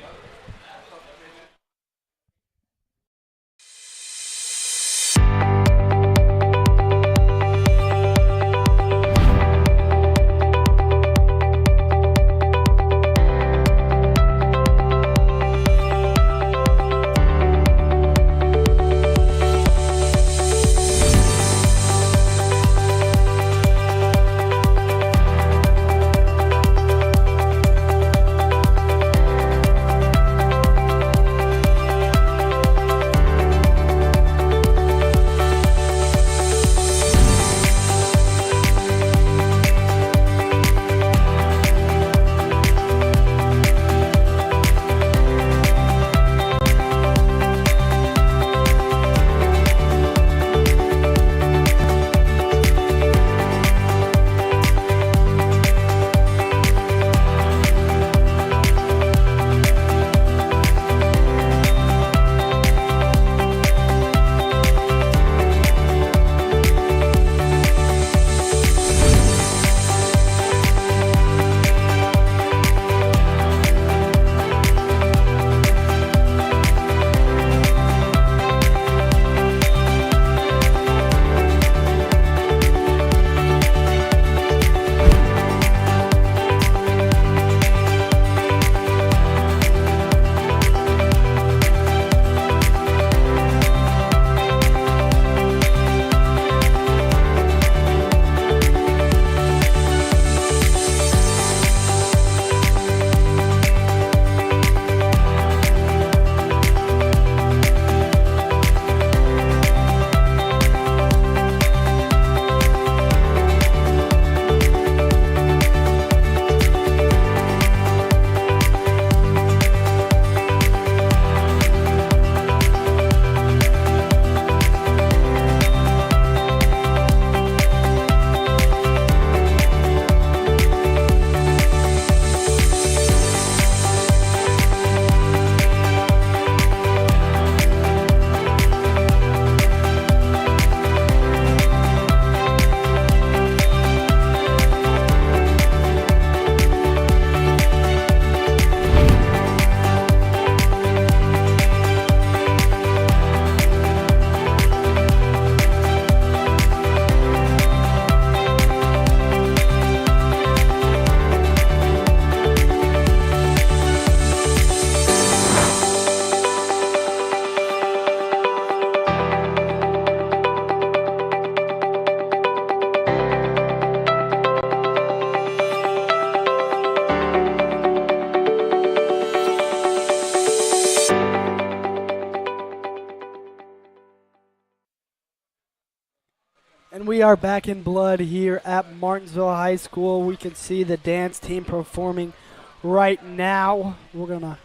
we are back in blood here at Martinsville High School. We can see the dance team performing right now. You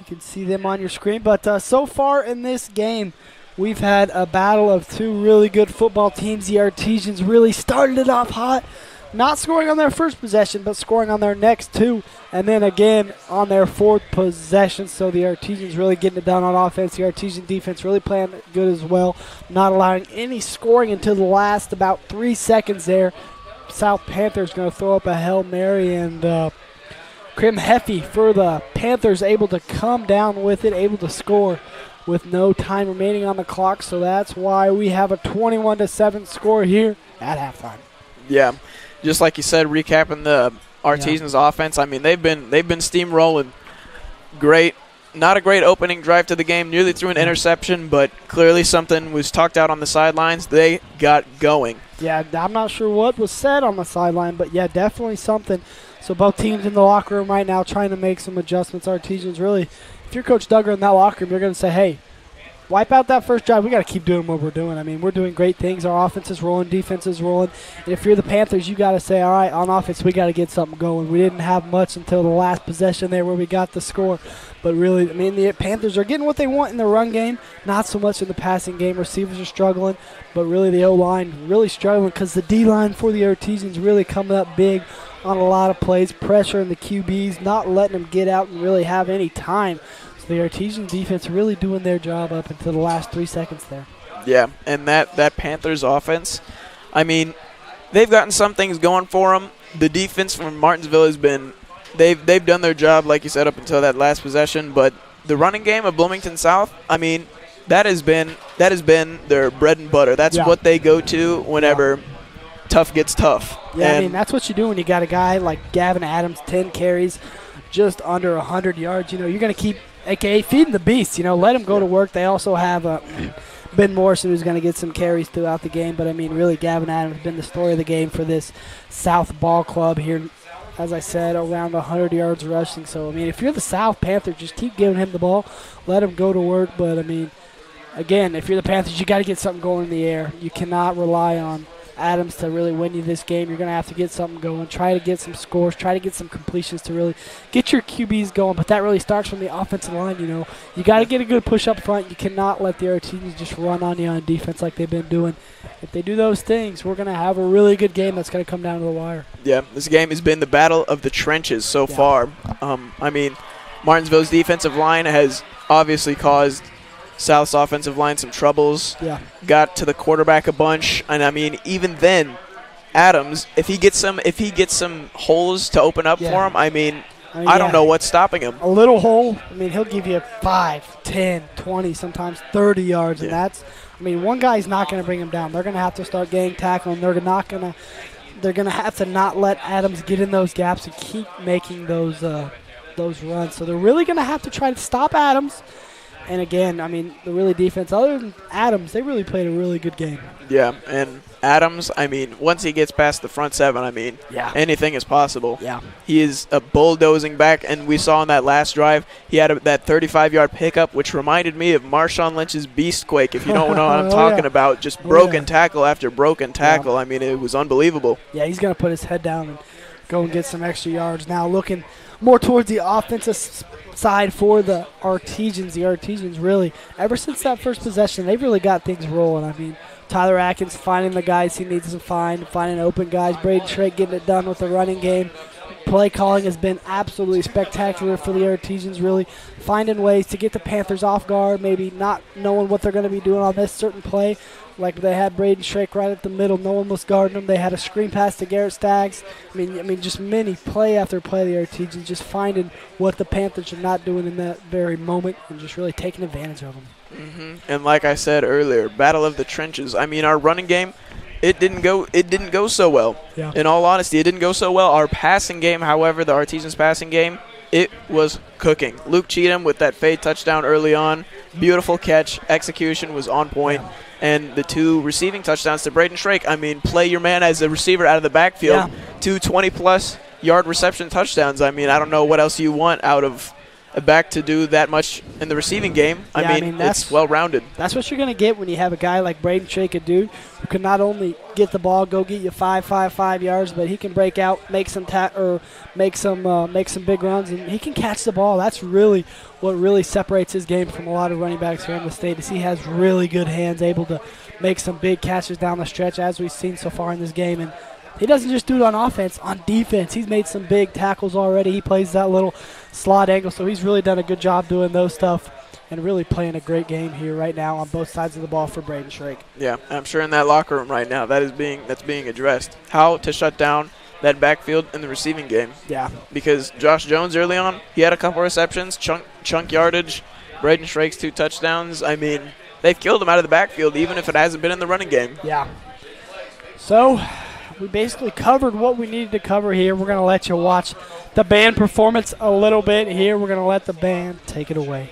can see them on your screen. But so far in this game, we've had a battle of two really good football teams. The Artesians really started it off hot, not scoring on their first possession, but scoring on their next two, and then again on their fourth possession. So the Artesians really getting it done on offense. The Artesian defense really playing good as well, not allowing any scoring until the last about 3 seconds there. South Panthers going to throw up a Hail Mary, and Krim Heffy for the Panthers able to come down with it, able to score with no time remaining on the clock. So that's why we have a 21-7 score here at halftime. Yeah. Just like you said, recapping the Artesians offense, I mean, they've been steamrolling. Great. Not a great opening drive to the game, nearly threw an interception, but clearly something was talked out on the sidelines. They got going. Yeah, I'm not sure what was said on the sideline, but yeah, definitely something. So both teams in the locker room right now trying to make some adjustments. Artesians really, if you're Coach Duggar in that locker room, you're going to say, hey, wipe out that first drive. We got to keep doing what we're doing. I mean, we're doing great things. Our offense is rolling, defense is rolling. And if you're the Panthers, you got to say, all right, on offense, we got to get something going. We didn't have much until the last possession there where we got the score. But really, I mean, the Panthers are getting what they want in the run game, not so much in the passing game. Receivers are struggling, but really the O-line really struggling because the D-line for the Artesians really coming up big on a lot of plays, pressuring the QBs, not letting them get out and really have any time. The Artesian defense really doing their job up until the last 3 seconds there. Yeah, and that Panthers offense, I mean, they've gotten some things going for them. The defense from Martinsville has been, they've done their job, like you said, up until that last possession. But the running game of Bloomington South, I mean, that has been their bread and butter. That's what they go to whenever tough gets tough. Yeah, and I mean, that's what you do when you got a guy like Gavin Adams, 10 carries, just under 100 yards. You know, you're going to keep a.k.a. feeding the beast, let him go to work. They also have Ben Morrison, who's going to get some carries throughout the game. But, I mean, really, Gavin Adams has been the story of the game for this South Ball Club here. As I said, around 100 yards rushing. So, I mean, if you're the South Panthers, just keep giving him the ball. Let him go to work. But, I mean, again, if you're the Panthers, you got to get something going in the air. You cannot rely on Adams to really win you this game. You're going to have to get something going, try to get some scores, try to get some completions to really get your QBs going, but that really starts from the offensive line. You got to get a good push up front. You cannot let the Artesians just run on you on defense like they've been doing. If they do those things, we're going to have a really good game that's going to come down to the wire. Yeah, this game has been the battle of the trenches so far. I mean, Martinsville's defensive line has obviously caused South's offensive line some troubles. Yeah. Got to the quarterback a bunch, and I mean, even then, Adams, if he gets some holes to open up for him, I don't know what's stopping him. A little hole, I mean, he'll give you 5, 10, 20, sometimes 30 yards, and that's, I mean, one guy's not going to bring him down. They're going to have to start gang tackling. They're going to have to not let Adams get in those gaps and keep making those runs. So they're really going to have to try to stop Adams. And again, I mean, the really defense, other than Adams, they really played a really good game. Yeah, and Adams, I mean, once he gets past the front seven, I mean, anything is possible. Yeah. He is a bulldozing back, and we saw in that last drive, he had that 35-yard pickup, which reminded me of Marshawn Lynch's Beastquake, if you don't know what I'm talking about. Just broken tackle after broken tackle. I mean, it was unbelievable. Yeah, he's going to put his head down and go and get some extra yards. Now looking more towards the offensive side for the Artesians. The Artesians really, ever since that first possession, they've really got things rolling. I mean, Tyler Atkins finding the guys he needs to find, finding open guys. Braden Shrake getting it done with the running game. Play calling has been absolutely spectacular for the Artesians, really finding ways to get the Panthers off guard, maybe not knowing what they're going to be doing on this certain play. Like they had Braden Shrake right at the middle. No one was guarding him. They had a screen pass to Garrett Staggs. I mean, just many play after play, the Artesians just finding what the Panthers are not doing in that very moment and just really taking advantage of them. Mm-hmm. And like I said earlier, battle of the trenches. I mean, our running game, it didn't go so well. Yeah. In all honesty, it didn't go so well. Our passing game, however, the Artesians passing game, it was cooking. Luke Cheatham with that fade touchdown early on. Beautiful catch. Execution was on point. Yeah. And the 2 receiving touchdowns to Braden Shrake. I mean, play your man as a receiver out of the backfield. Yeah. 2 20-plus yard reception touchdowns. I mean, I don't know what else you want out of a back to do that much in the receiving game, Yeah, I mean it's well-rounded. That's what you're going to get when you have a guy like Braden Shake, a dude who can not only get the ball, go get you 5 yards, but he can break out, make some make some big runs, and he can catch the ball. That's really what really separates his game from a lot of running backs here in the state. Is he has really good hands, able to make some big catches down the stretch, as we've seen so far in this game. And he doesn't just do it on offense, on defense. He's made some big tackles already. He plays that little slot angle, so he's really done a good job doing those stuff and really playing a great game here right now on both sides of the ball for Braden Shrake. Yeah, I'm sure in that locker room right now that's being addressed. How to shut down that backfield in the receiving game. Yeah. Because Josh Jones early on, he had a couple receptions, chunk yardage. Braden Shrake's 2 touchdowns. I mean, they've killed him out of the backfield, even if it hasn't been in the running game. Yeah. So we basically covered what we needed to cover here. We're going to let you watch the band performance a little bit here. We're going to let the band take it away.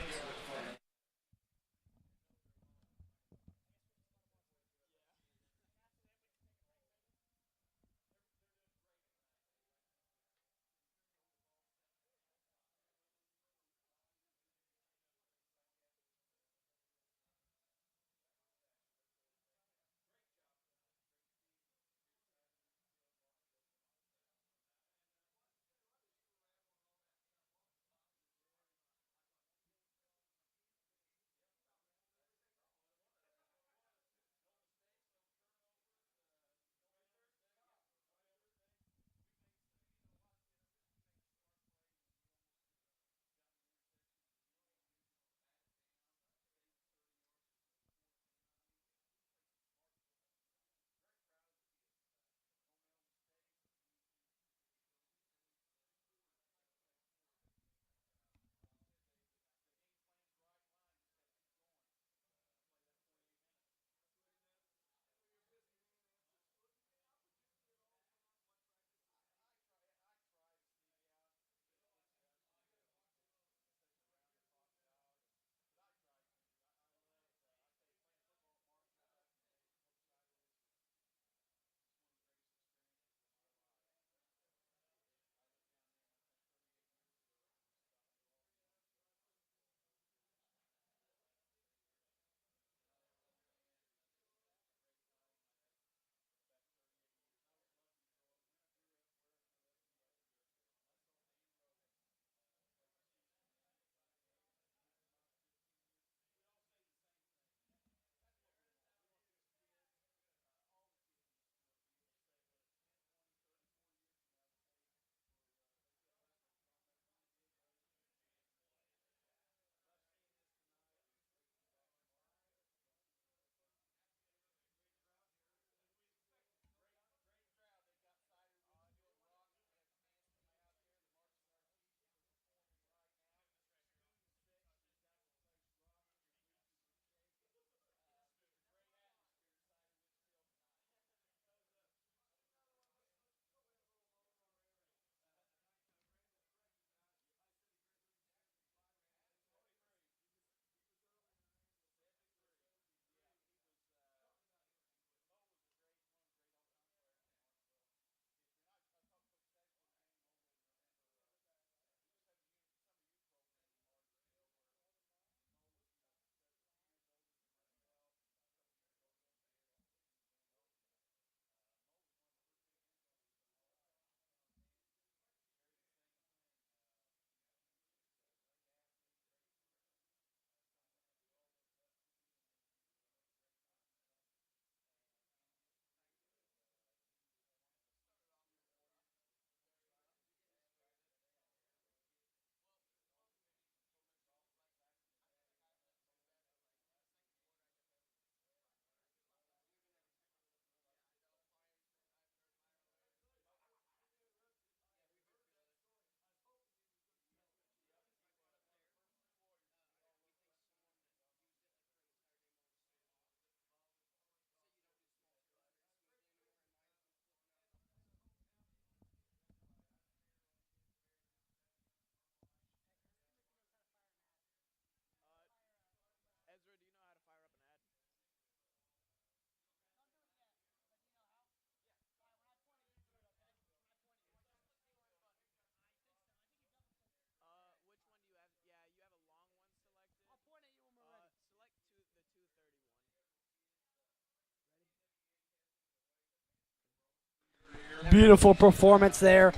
Beautiful performance there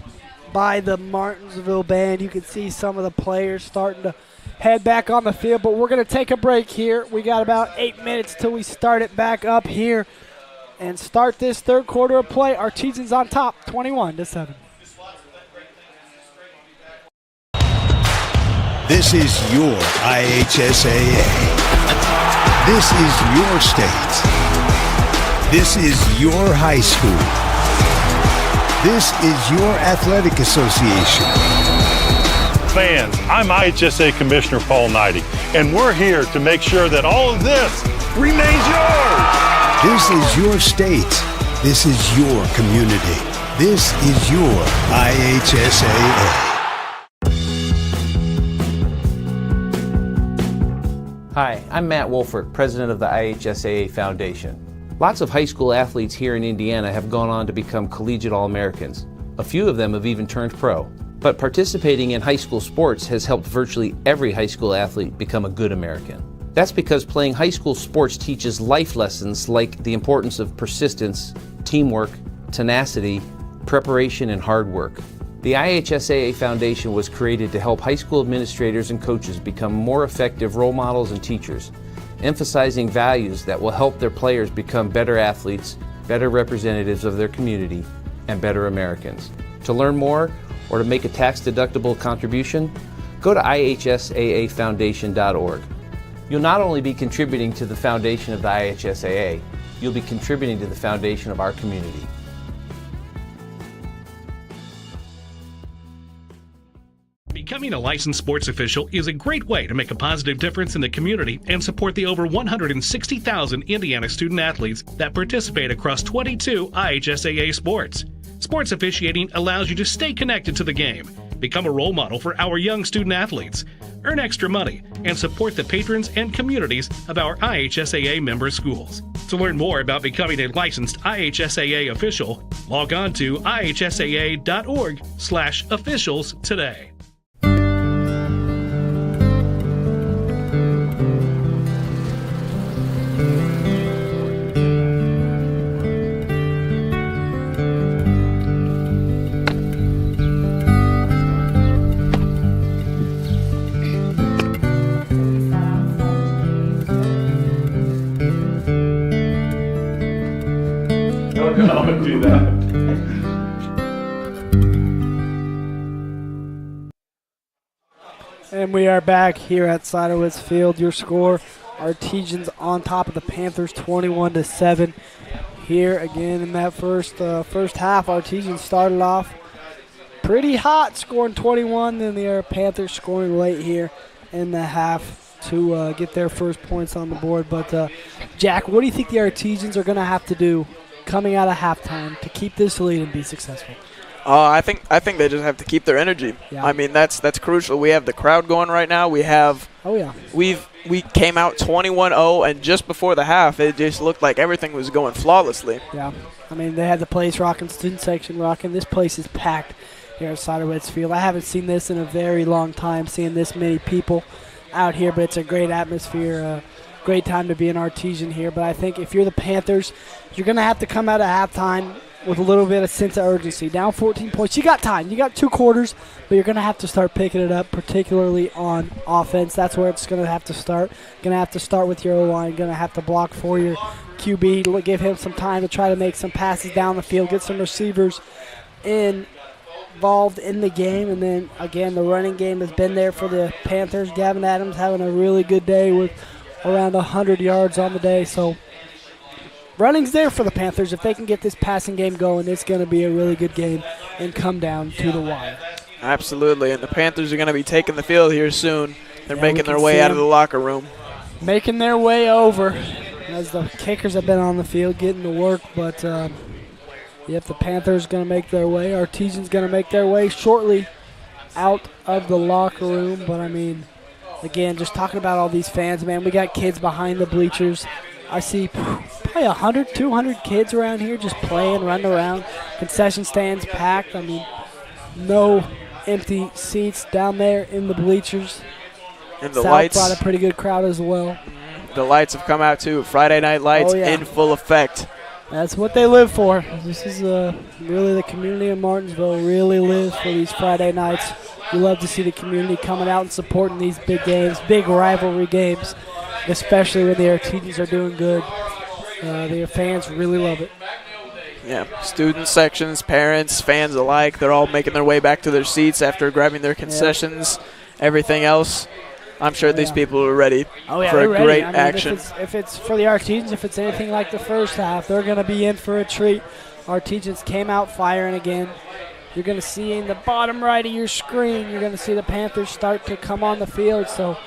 by the Martinsville band. You can see some of the players starting to head back on the field, but we're going to take a break here. We got about 8 minutes till we start it back up here and start this third quarter of play. Artesians on top, 21-7. This is your IHSAA. This is your state. This is your high school. This is your athletic association. Fans, I'm IHSA Commissioner Paul Knighty, and we're here to make sure that all of this remains yours. This is your state. This is your community. This is your IHSAA. Hi, I'm Matt Wolfert, president of the IHSAA Foundation. Lots of high school athletes here in Indiana have gone on to become collegiate All-Americans. A few of them have even turned pro. But participating in high school sports has helped virtually every high school athlete become a good American. That's because playing high school sports teaches life lessons like the importance of persistence, teamwork, tenacity, preparation, and hard work. The IHSAA Foundation was created to help high school administrators and coaches become more effective role models and teachers, emphasizing values that will help their players become better athletes, better representatives of their community, and better Americans. To learn more or to make a tax-deductible contribution, go to ihsaafoundation.org. You'll not only be contributing to the foundation of the IHSAA, you'll be contributing to the foundation of our community. Becoming a licensed sports official is a great way to make a positive difference in the community and support the over 160,000 Indiana student athletes that participate across 22 IHSAA sports. Sports officiating allows you to stay connected to the game, become a role model for our young student athletes, earn extra money, and support the patrons and communities of our IHSAA member schools. To learn more about becoming a licensed IHSAA official, log on to ihsaa.org/officials today. Don't do that. And we are back here at Ciderwoods Field. Your score, Artesians on top of the Panthers, 21-7. Here again in that first half, Artesians started off pretty hot, scoring 21. Then the Panthers scoring late here in the half to get their first points on the board. But Jack, what do you think the Artesians are going to have to do coming out of halftime to keep this lead and be successful? I think they just have to keep their energy. Yeah. I mean, that's crucial. We have the crowd going right now. We came out 21-0, and just before the half, it just looked like everything was going flawlessly. Yeah. I mean, they had the place rocking, student section rocking. This place is packed here at Ciderwoods Field. I haven't seen this in a very long time, seeing this many people out here, but it's a great atmosphere, great time to be an Artesian here. But I think if you're the Panthers, you're going to have to come out of halftime with a little bit of sense of urgency. Down 14 points. You got time. You got 2 quarters, but you're going to have to start picking it up, particularly on offense. That's where it's going to have to start. Going to have to start with your O-line. Going to have to block for your QB. Give him some time to try to make some passes down the field. Get some receivers involved in the game. And then, again, the running game has been there for the Panthers. Gavin Adams having a really good day with around 100 yards on the day. So running's there for the Panthers. If they can get this passing game going, it's going to be a really good game and come down to the wire. Absolutely, and the Panthers are going to be taking the field here soon. They're making their way out of the locker room. Making their way over as the kickers have been on the field getting to work. But, the Panthers going to make their way. Artesians going to make their way shortly out of the locker room. But, I mean, again, just talking about all these fans, man, we got kids behind the bleachers. I see probably 100, 200 kids around here just playing, running around. Concession stands packed. I mean, no empty seats down there in the bleachers. And the South lights brought a pretty good crowd as well. The lights have come out too. Friday night lights in full effect. That's what they live for. This is really the community of Martinsville really lives for these Friday nights. We love to see the community coming out and supporting these big games, big rivalry games, especially when the Artesians are doing good. Their fans really love it. Yeah, student sections, parents, fans alike, they're all making their way back to their seats after grabbing their concessions, everything else. I'm sure these people are ready for a great action. If it's for the Artesians, if it's anything like the first half, they're going to be in for a treat. Artesians came out firing again. You're going to see in the bottom right of your screen, you're going to see the Panthers start to come on the field. So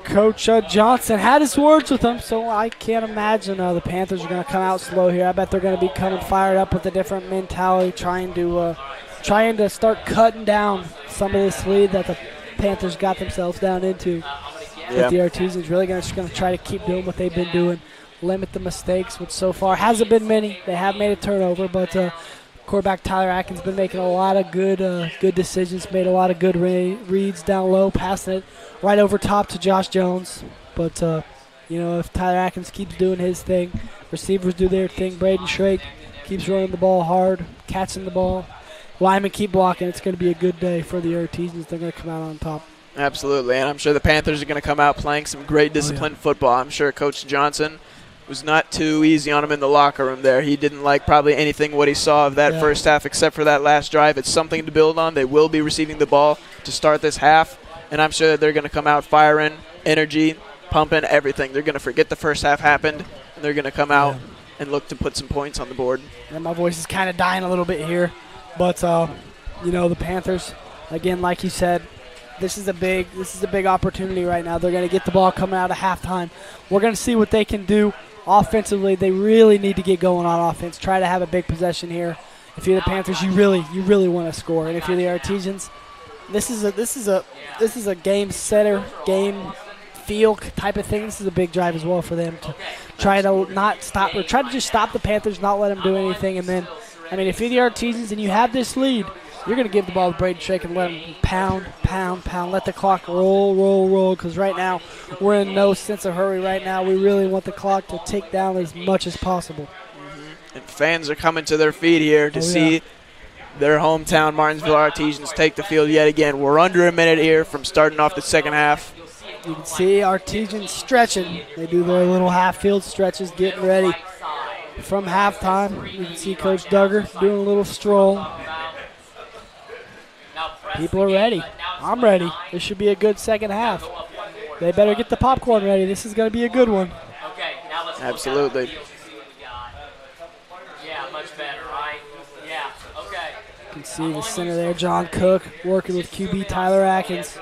Coach Johnson had his words with them, so I can't imagine the Panthers are going to come out slow here. I bet they're going to be coming fired up with a different mentality, trying to start cutting down some of this lead that the Panthers got themselves down into. But the Artesians really just going to try to keep doing what they've been doing, limit the mistakes, which so far hasn't been many. They have made a turnover, but quarterback Tyler Atkins been making a lot of good decisions, made a lot of good reads down low, passing it right over top to Josh Jones. But, if Tyler Atkins keeps doing his thing, receivers do their thing, Braden Shrake keeps running the ball hard, catching the ball, linemen keep blocking, it's going to be a good day for the Artesians. They're going to come out on top. Absolutely, and I'm sure the Panthers are going to come out playing some great disciplined football. I'm sure Coach Johnson was not too easy on him in the locker room there. He didn't like probably anything what he saw of that first half except for that last drive. It's something to build on. They will be receiving the ball to start this half, and I'm sure they're going to come out firing, energy, pumping, everything. They're going to forget the first half happened, and they're going to come out and look to put some points on the board. Yeah, my voice is kind of dying a little bit here, but the Panthers, again, like you said, this is a big opportunity right now. They're going to get the ball coming out of halftime. We're going to see what they can do offensively. They really need to get going on offense. Try to have a big possession here. If you're the Panthers, you really want to score. And if you're the Artesians, this is a game setter, game feel type of thing. This is a big drive as well for them to try to not stop or try to just stop the Panthers, not let them do anything. And then, if you're the Artesians and you have this lead, you're going to give the ball to Braden Shrake and let him pound, let the clock roll, because right now we're in no sense of hurry right now. We really want the clock to tick down as much as possible. And fans are coming to their feet here to see their hometown Martinsville Artesians take the field yet again. We're under a minute here from starting off the second half. You can see Artesians stretching. They do their little half-field stretches, getting ready from halftime. You can see Coach Duggar doing a little stroll. People are ready. I'm ready. This should be a good second half. They better get the popcorn ready. This is going to be a good one. Absolutely. Yeah, much better, right? Yeah, okay. You can see the center there, John Cook, working with QB Tyler Atkins.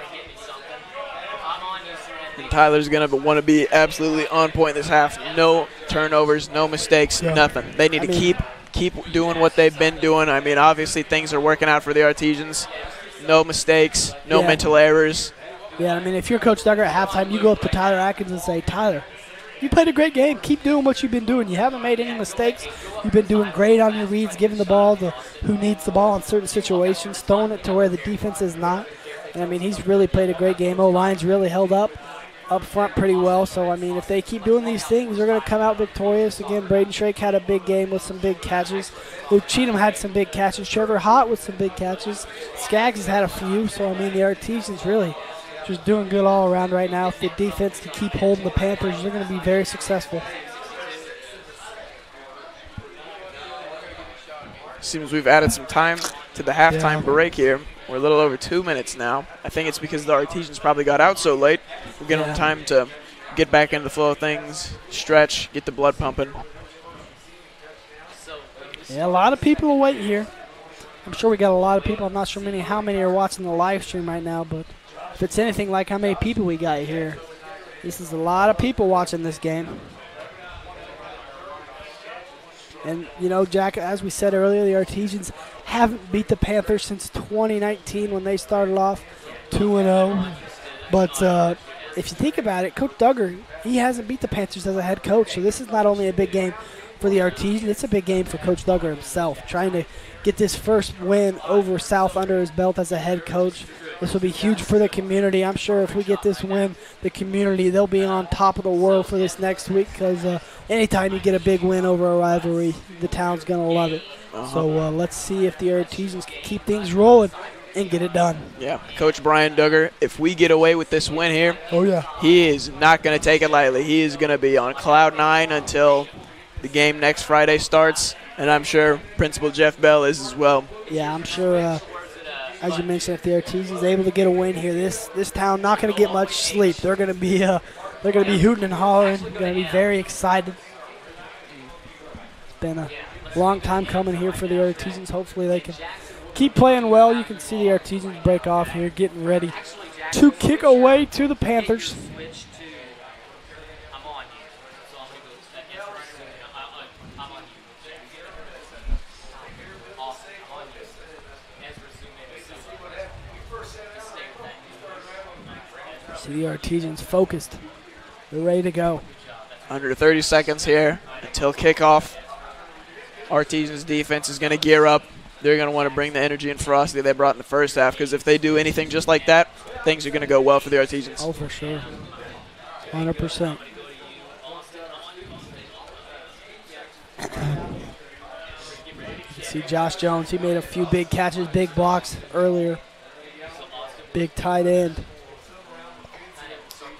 And Tyler's going to want to be absolutely on point this half. No turnovers, no mistakes, nothing. They need to keep doing what they've been doing. Obviously things are working out for the Artesians. No mistakes, no mental errors. Yeah, if you're Coach Duggar at halftime, you go up to Tyler Atkins and say, Tyler, you played a great game. Keep doing what you've been doing. You haven't made any mistakes. You've been doing great on your reads, giving the ball to who needs the ball in certain situations, throwing it to where the defense is not. And, he's really played a great game. O-line's really held up front pretty well. So, if they keep doing these things, they're going to come out victorious. Again, Braden Shrake had a big game with some big catches. Luke Cheatham had some big catches. Trevor Hott with some big catches. Skaggs has had a few. So, the Artesians really just doing good all around right now. If the defense can keep holding the Panthers, they're going to be very successful. Seems we've added some time to the halftime break here. We're a little over 2 minutes now. I think it's because the Artesians probably got out so late. We're giving them time to get back into the flow of things, stretch, get the blood pumping. Yeah, a lot of people are waiting here. I'm sure we got a lot of people. I'm not sure how many are watching the live stream right now, but if it's anything like how many people we got here, this is a lot of people watching this game. And, Jack, as we said earlier, the Artesians haven't beat the Panthers since 2019 when they started off 2-0. But if you think about it, Coach Duggar, he hasn't beat the Panthers as a head coach. So this is not only a big game for the Artesians, it's a big game for Coach Duggar himself, trying to get this first win over South under his belt as a head coach. This will be huge for the community. I'm sure if we get this win, the community, they'll be on top of the world for this next week because anytime you get a big win over a rivalry, the town's going to love it. So let's see if the Artesians can keep things rolling and get it done. Yeah, Coach Brian Duggar, if we get away with this win here, he is not going to take it lightly. He is going to be on cloud 9 until the game next Friday starts, and I'm sure Principal Jeff Bell is as well. Yeah, I'm sure, as you mentioned, if the Artesians able to get a win here, this town not going to get much sleep. They're going to be hooting and hollering. They're going to be very excited. It's been a long time coming here for the Artesians. Hopefully they can keep playing well. You can see the Artesians break off here, getting ready to kick away to the Panthers. See the Artesians focused. They're ready to go. Under 30 seconds here until kickoff. Artesians defense is going to gear up. They're going to want to bring the energy and ferocity they brought in the first half, because if they do anything just like that, things are going to go well for the Artesians. Oh, for sure. 100%. You can see Josh Jones. He made a few big catches, big blocks earlier. Big tight end.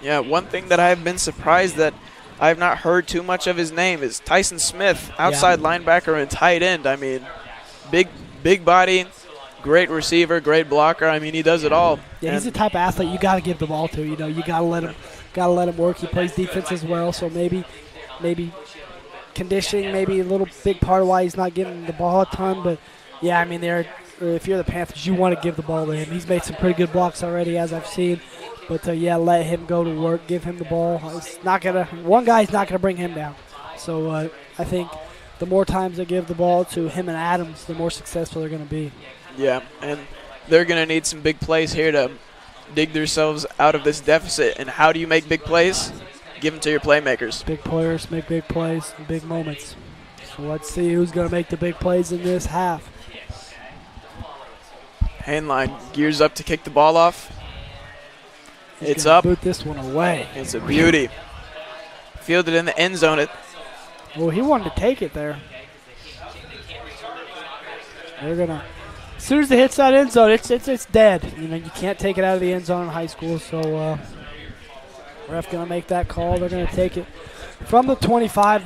Yeah, one thing that I've been surprised that I've not heard too much of his name is Tyson Smith, outside linebacker and tight end. I mean, big body, great receiver, great blocker. I mean, he does it all. Yeah, he's the type of athlete you got to give the ball to. You know, you got to let him work. He plays defense as well, so maybe conditioning, maybe a little big part of why he's not getting the ball a ton. But yeah, I mean, if you're the Panthers, you want to give the ball to him. He's made some pretty good blocks already, as I've seen. But yeah, let him go to work, give him the ball. One guy's not gonna bring him down. So I think the more times they give the ball to him and Adams, the more successful they're gonna be. Yeah, and they're gonna need some big plays here to dig themselves out of this deficit. And how do you make big plays? Give them to your playmakers. Big players make big plays in big moments. So let's see who's gonna make the big plays in this half. Handline gears up to kick the ball off. It's up. Boot this one away. It's a beauty. Fielded in the end zone. Well, he wanted to take it there. They're gonna. As soon as it hits that end zone, it's dead. You know, you can't take it out of the end zone in high school. So, ref gonna make that call. They're gonna take it from the 25.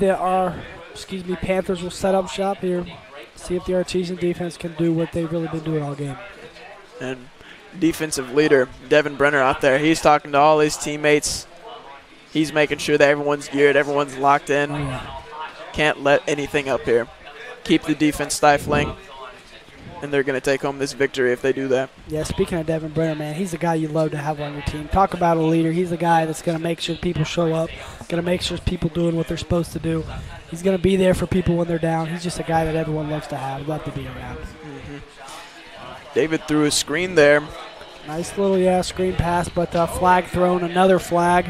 Panthers will set up shop here. See if the Artesian defense can do what they've really been doing all game. And defensive leader Devin Brenner out there, he's talking to all his teammates. He's making sure that everyone's geared, everyone's locked in. Can't let anything up here. Keep the defense stifling, and they're going to take home this victory if they do that. Yeah, speaking of Devin Brenner, man, he's the guy you love to have on your team. Talk about a leader. He's the guy that's going to make sure people show up, going to make sure people doing what they're supposed to do. He's going to be there for people when they're down. He's just a guy that everyone loves to have, love to be around. David threw a screen there. Nice little, screen pass, but flag thrown, another flag.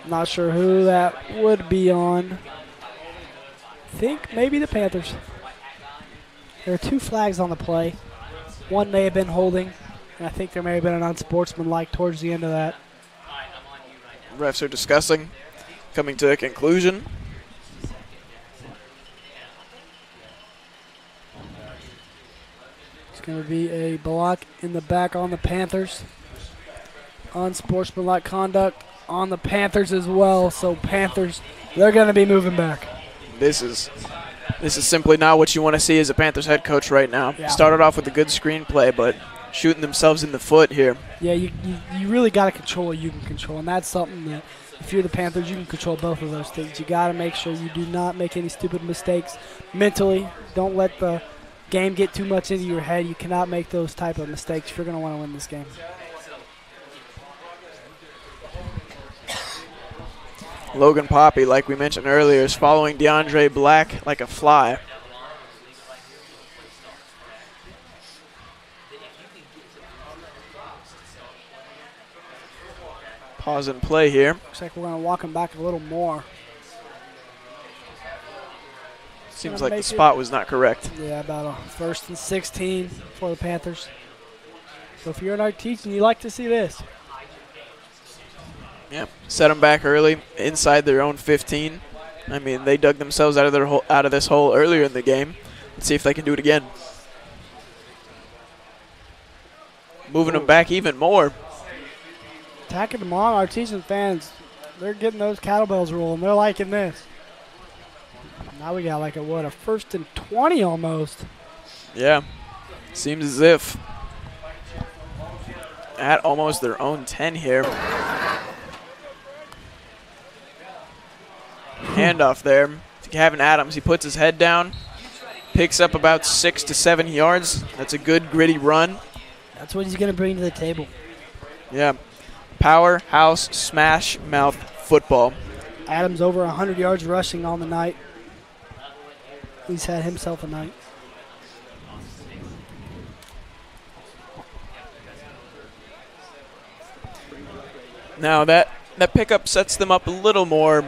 Not sure who that would be on. I think maybe the Panthers. There are two flags on the play. One may have been holding, and I think there may have been an unsportsmanlike towards the end of that. Refs are discussing, coming to a conclusion. It's going to be a block in the back on the Panthers. Unsportsmanlike conduct on the Panthers as well. So Panthers, they're going to be moving back. This is simply not what you want to see as a Panthers head coach right now. Yeah. Started off with a good screenplay, but shooting themselves in the foot here. Yeah, you really got to control what you can control, and that's something that if you're the Panthers, you can control both of those things. You got to make sure you do not make any stupid mistakes mentally. Don't let the game get too much into your head. You cannot make those type of mistakes if you're going to want to win this game. Logan Poppy, like we mentioned earlier, is following DeAndre Black like a fly. Pause and play here. Looks like we're going to walk him back a little more. Seems like the spot was not correct. Yeah, about a 1st and 16 for the Panthers. So if you're an Artesian, you like to see this. Yeah, set them back early inside their own 15. I mean, they dug themselves out of this hole earlier in the game. Let's see if they can do it again. Moving them back even more. Attacking them on. Artesian fans, they're getting those kettlebells rolling. They're liking this. Now we got like a 1st and 20 almost. Yeah, seems as if at almost their own 10 here. Handoff there to Gavin Adams. He puts his head down, picks up about 6 to 7 yards. That's a good gritty run. That's what he's going to bring to the table. Yeah, powerhouse smash mouth football. Adams over 100 yards rushing on the night. He's had himself a night. Now that pickup sets them up a little more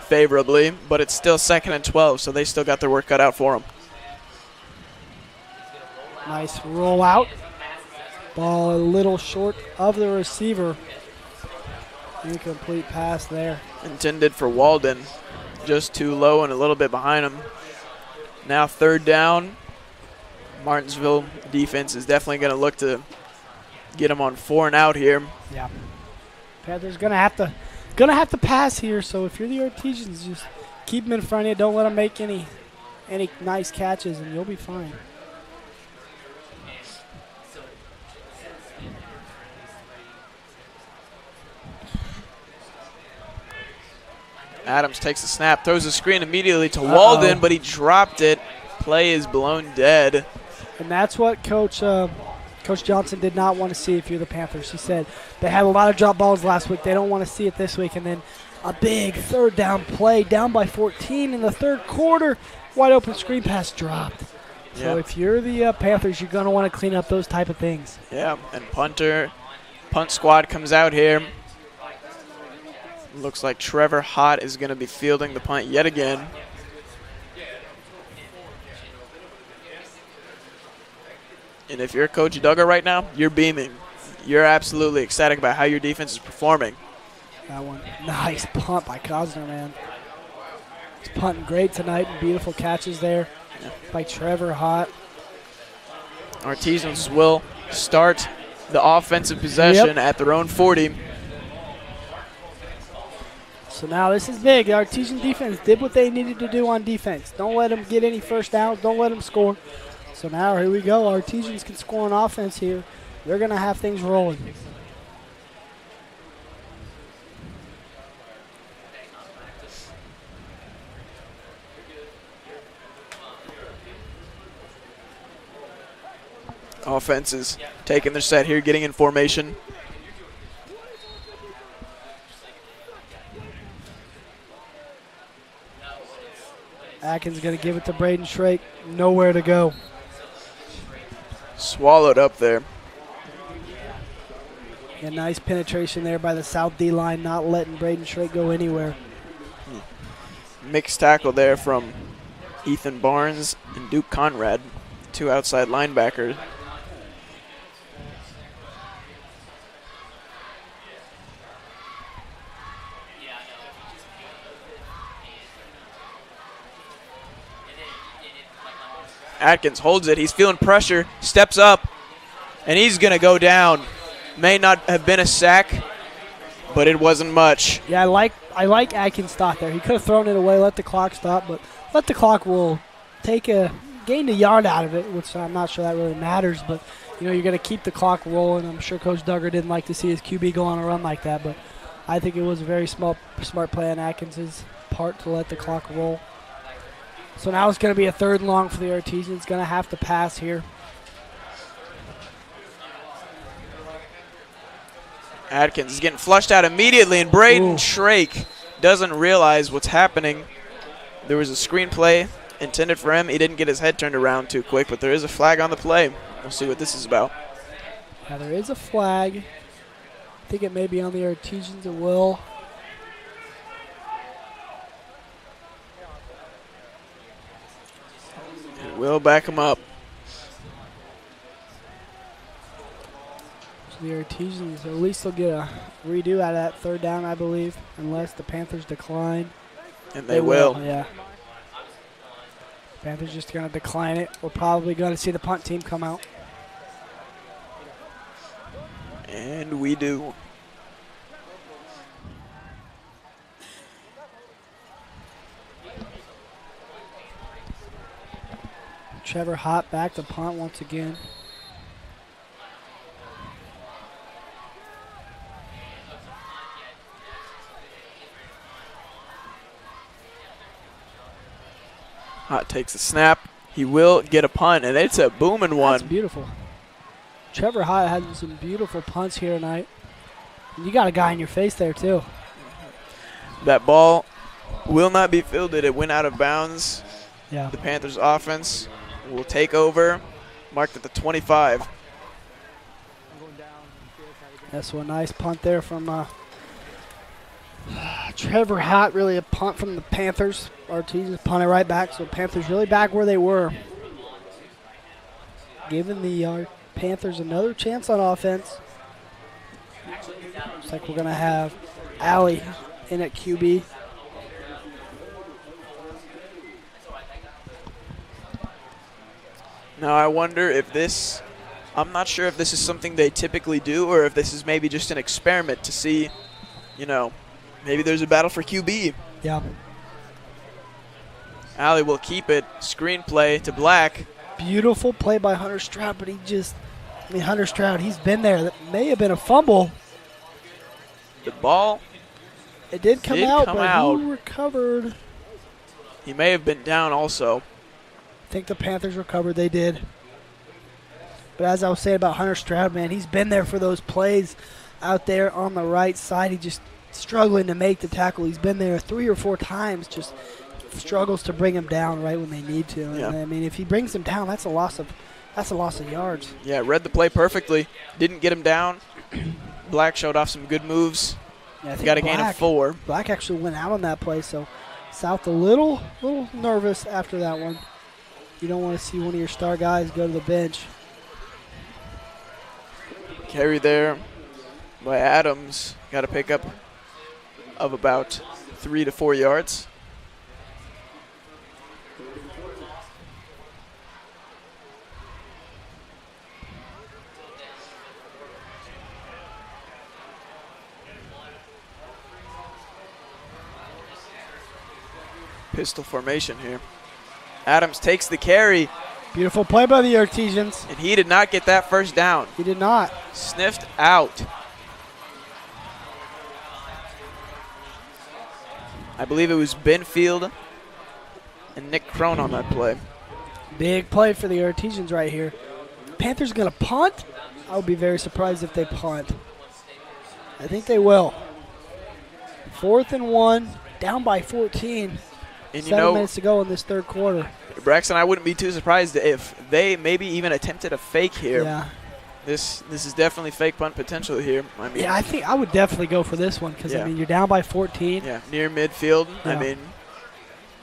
favorably, but it's still 2nd and 12, so they still got their work cut out for them. Nice rollout. Ball a little short of the receiver. Incomplete pass there. Intended for Walden. Just too low and a little bit behind him. Now 3rd down. Martinsville defense is definitely going to look to get them on 4 and out here. Yeah. Panthers gonna have to pass here. So if you're the Artesians, just keep them in front of you. Don't let them make any nice catches, and you'll be fine. Adams takes the snap, throws the screen immediately to Walden, but he dropped it. Play is blown dead. And that's what Coach Johnson did not want to see if you're the Panthers. He said they had a lot of drop balls last week. They don't want to see it this week. And then a big 3rd down play, down by 14 in the 3rd quarter. Wide open screen pass dropped. So if you're the Panthers, you're going to want to clean up those type of things. Yeah, and punt squad comes out here. Looks like Trevor Hott is going to be fielding the punt yet again. And if you're Coach Duggar right now, you're beaming. You're absolutely ecstatic about how your defense is performing. That one, nice punt by Cosner, man. He's punting great tonight, and beautiful catches there by Trevor Hott. Artesians will start the offensive possession at their own 40. So now this is big. The Artesian defense did what they needed to do on defense. Don't let them get any first downs. Don't let them score. So now here we go. Artesians can score on offense here. They're going to have things rolling. Offense is taking their set here, getting in formation. Atkins going to give it to Braden Shrake. Nowhere to go. Swallowed up there. A nice penetration there by the South D line, not letting Braden Shrake go anywhere. Mixed tackle there from Ethan Barnes and Duke Conrad, 2 outside linebackers. Atkins holds it. He's feeling pressure, steps up, and he's going to go down. May not have been a sack, but it wasn't much. Yeah, I like Atkins' thought there. He could have thrown it away, let the clock stop, but let the clock roll. Gain a yard out of it, which I'm not sure that really matters, but you're going to keep the clock rolling. I'm sure Coach Duggar didn't like to see his QB go on a run like that, but I think it was a very smart play on Atkins' part to let the clock roll. So now it's going to be a 3rd and long for the Artesians. Going to have to pass here. Atkins is getting flushed out immediately, and Braden Shrake doesn't realize what's happening. There was a screen play intended for him. He didn't get his head turned around too quick, but there is a flag on the play. We'll see what this is about. Yeah, there is a flag. I think it may be on the Artesians. It will. It will back him up. So the Artesians, at least they'll get a redo out of that third down, I believe, unless the Panthers decline. And they will. Yeah. Panthers just going to decline it. We're probably going to see the punt team come out. And we do. Trevor Hott back to punt once again. Hott takes a snap. He will get a punt, and it's a booming one. That's beautiful. Trevor Hott had some beautiful punts here tonight. And you got a guy in your face there, too. That ball will not be fielded. It went out of bounds. Yeah. The Panthers offense will take over, marked at the 25. That's a nice punt there from Trevor Hott. Really a punt from the Panthers. Artesians punted right back, so Panthers really back where they were. Giving the Panthers another chance on offense. Looks like we're going to have Allie in at QB. Now I wonder if this, I'm not sure if this is something they typically do or if this is maybe just an experiment to see, you know, maybe there's a battle for QB. Yeah. Allie will keep it. Screenplay to Black. Beautiful play by Hunter Stroud, but Hunter Stroud, he's been there. That may have been a fumble. The ball. It did come out, but he recovered. He may have been down also. I think the Panthers recovered. They did. But as I was saying about Hunter Stroud, man, he's been there for those plays out there on the right side. He just struggling to make the tackle. He's been there 3 or 4 times, just struggles to bring him down right when they need to. Yeah. And I mean, if he brings him down, that's a loss of yards. Yeah, read the play perfectly. Didn't get him down. Black showed off some good moves. Yeah, Got a gain of 4. Black actually went out on that play, so South a little nervous after that one. You don't want to see one of your star guys go to the bench. Carry there by Adams. Got a pickup of about 3 to 4 yards. Pistol formation here. Adams takes the carry. Beautiful play by the Artesians. And he did not get that first down. He did not. Sniffed out. I believe it was Benfield and Nick Crone on that play. Big play for the Artesians right here. Panthers going to punt? I would be very surprised if they punt. I think they will. 4th and 1, down by 14. And 7 minutes to go in this third quarter. Braxton, I wouldn't be too surprised if they maybe even attempted a fake here. Yeah. This is definitely fake punt potential here. I mean, yeah, I think I would definitely go for this one because, I mean, you're down by 14. Yeah, near midfield. Yeah. I mean,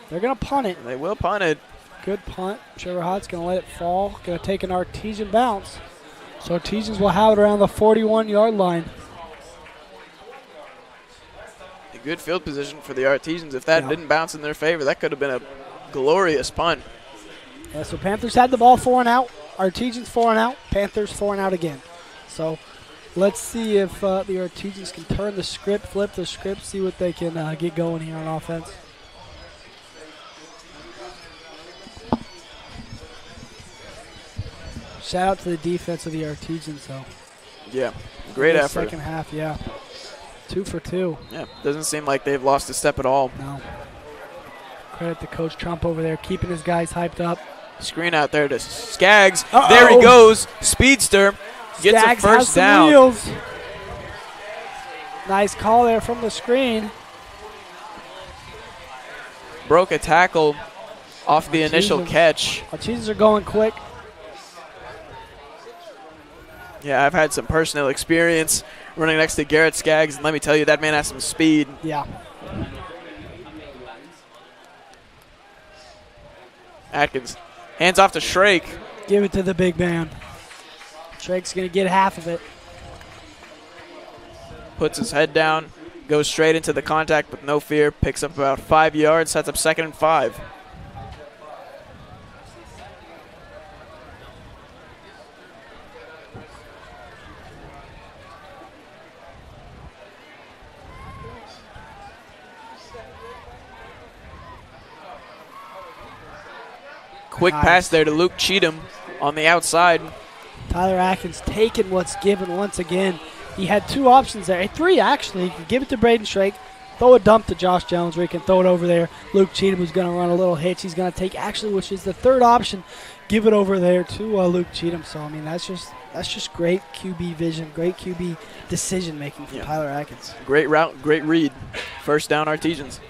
they're going to punt it. They will punt it. Good punt. Trevor Hott's going to let it fall. Going to take an Artesian bounce. So Artesians will have it around the 41-yard line. A good field position for the Artesians. If that didn't bounce in their favor, that could have been a glorious punt. Yeah, so Panthers had the ball 4 and out. Artesians 4 and out. Panthers 4 and out again. So let's see if the Artesians can turn the script, flip the script, see what they can get going here on offense. Shout out to the defense of the Artesians, though. Yeah, great effort. Second half, yeah. 2 for 2. Yeah, doesn't seem like they've lost a step at all. No. Credit to Coach Trump over there, keeping his guys hyped up. Screen out there to Skaggs. There he goes. Speedster gets Skaggs a first down. Wheels. Nice call there from the screen. Broke a tackle off the initial catch. Artesians are going quick. Yeah, I've had some personal experience running next to Garrett Skaggs, and let me tell you, that man has some speed. Yeah. Atkins hands off to Shrake. Give it to the big man. Shrake's going to get half of it. puts his head down, goes straight into the contact with no fear, picks up about 5 yards, sets up 2nd and 5. Quick pass there to Luke Cheatham on the outside. Tyler Atkins taking what's given once again. He had 2 options there, 3 actually. He could give it to Braden Shrake, throw a dump to Josh Jones, where he can throw it over there. Luke Cheatham, who's going to run a little hitch. He's going to take actually, which is the 3rd option, give it over there to Luke Cheatham. So I mean, that's just great QB vision, great QB decision making from Tyler Atkins. Great route, great read. First down, Artesians.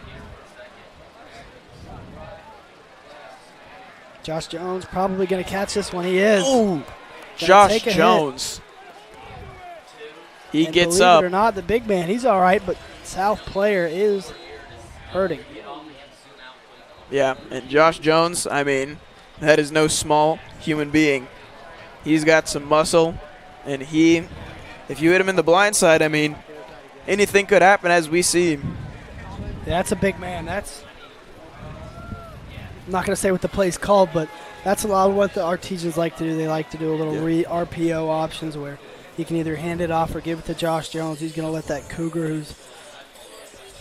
Josh Jones probably going to catch this one. He is. Ooh, Josh Jones. He gets up. Believe it or not, the big man, he's all right, but South player is hurting. Yeah, and Josh Jones, I mean, that is no small human being. He's got some muscle, and if you hit him in the blind side, I mean, anything could happen as we see. Yeah, that's a big man. I'm not going to say what the play's called, but that's a lot of what the Artesians like to do. They like to do a little RPO options where he can either hand it off or give it to Josh Jones. He's going to let that Cougar who's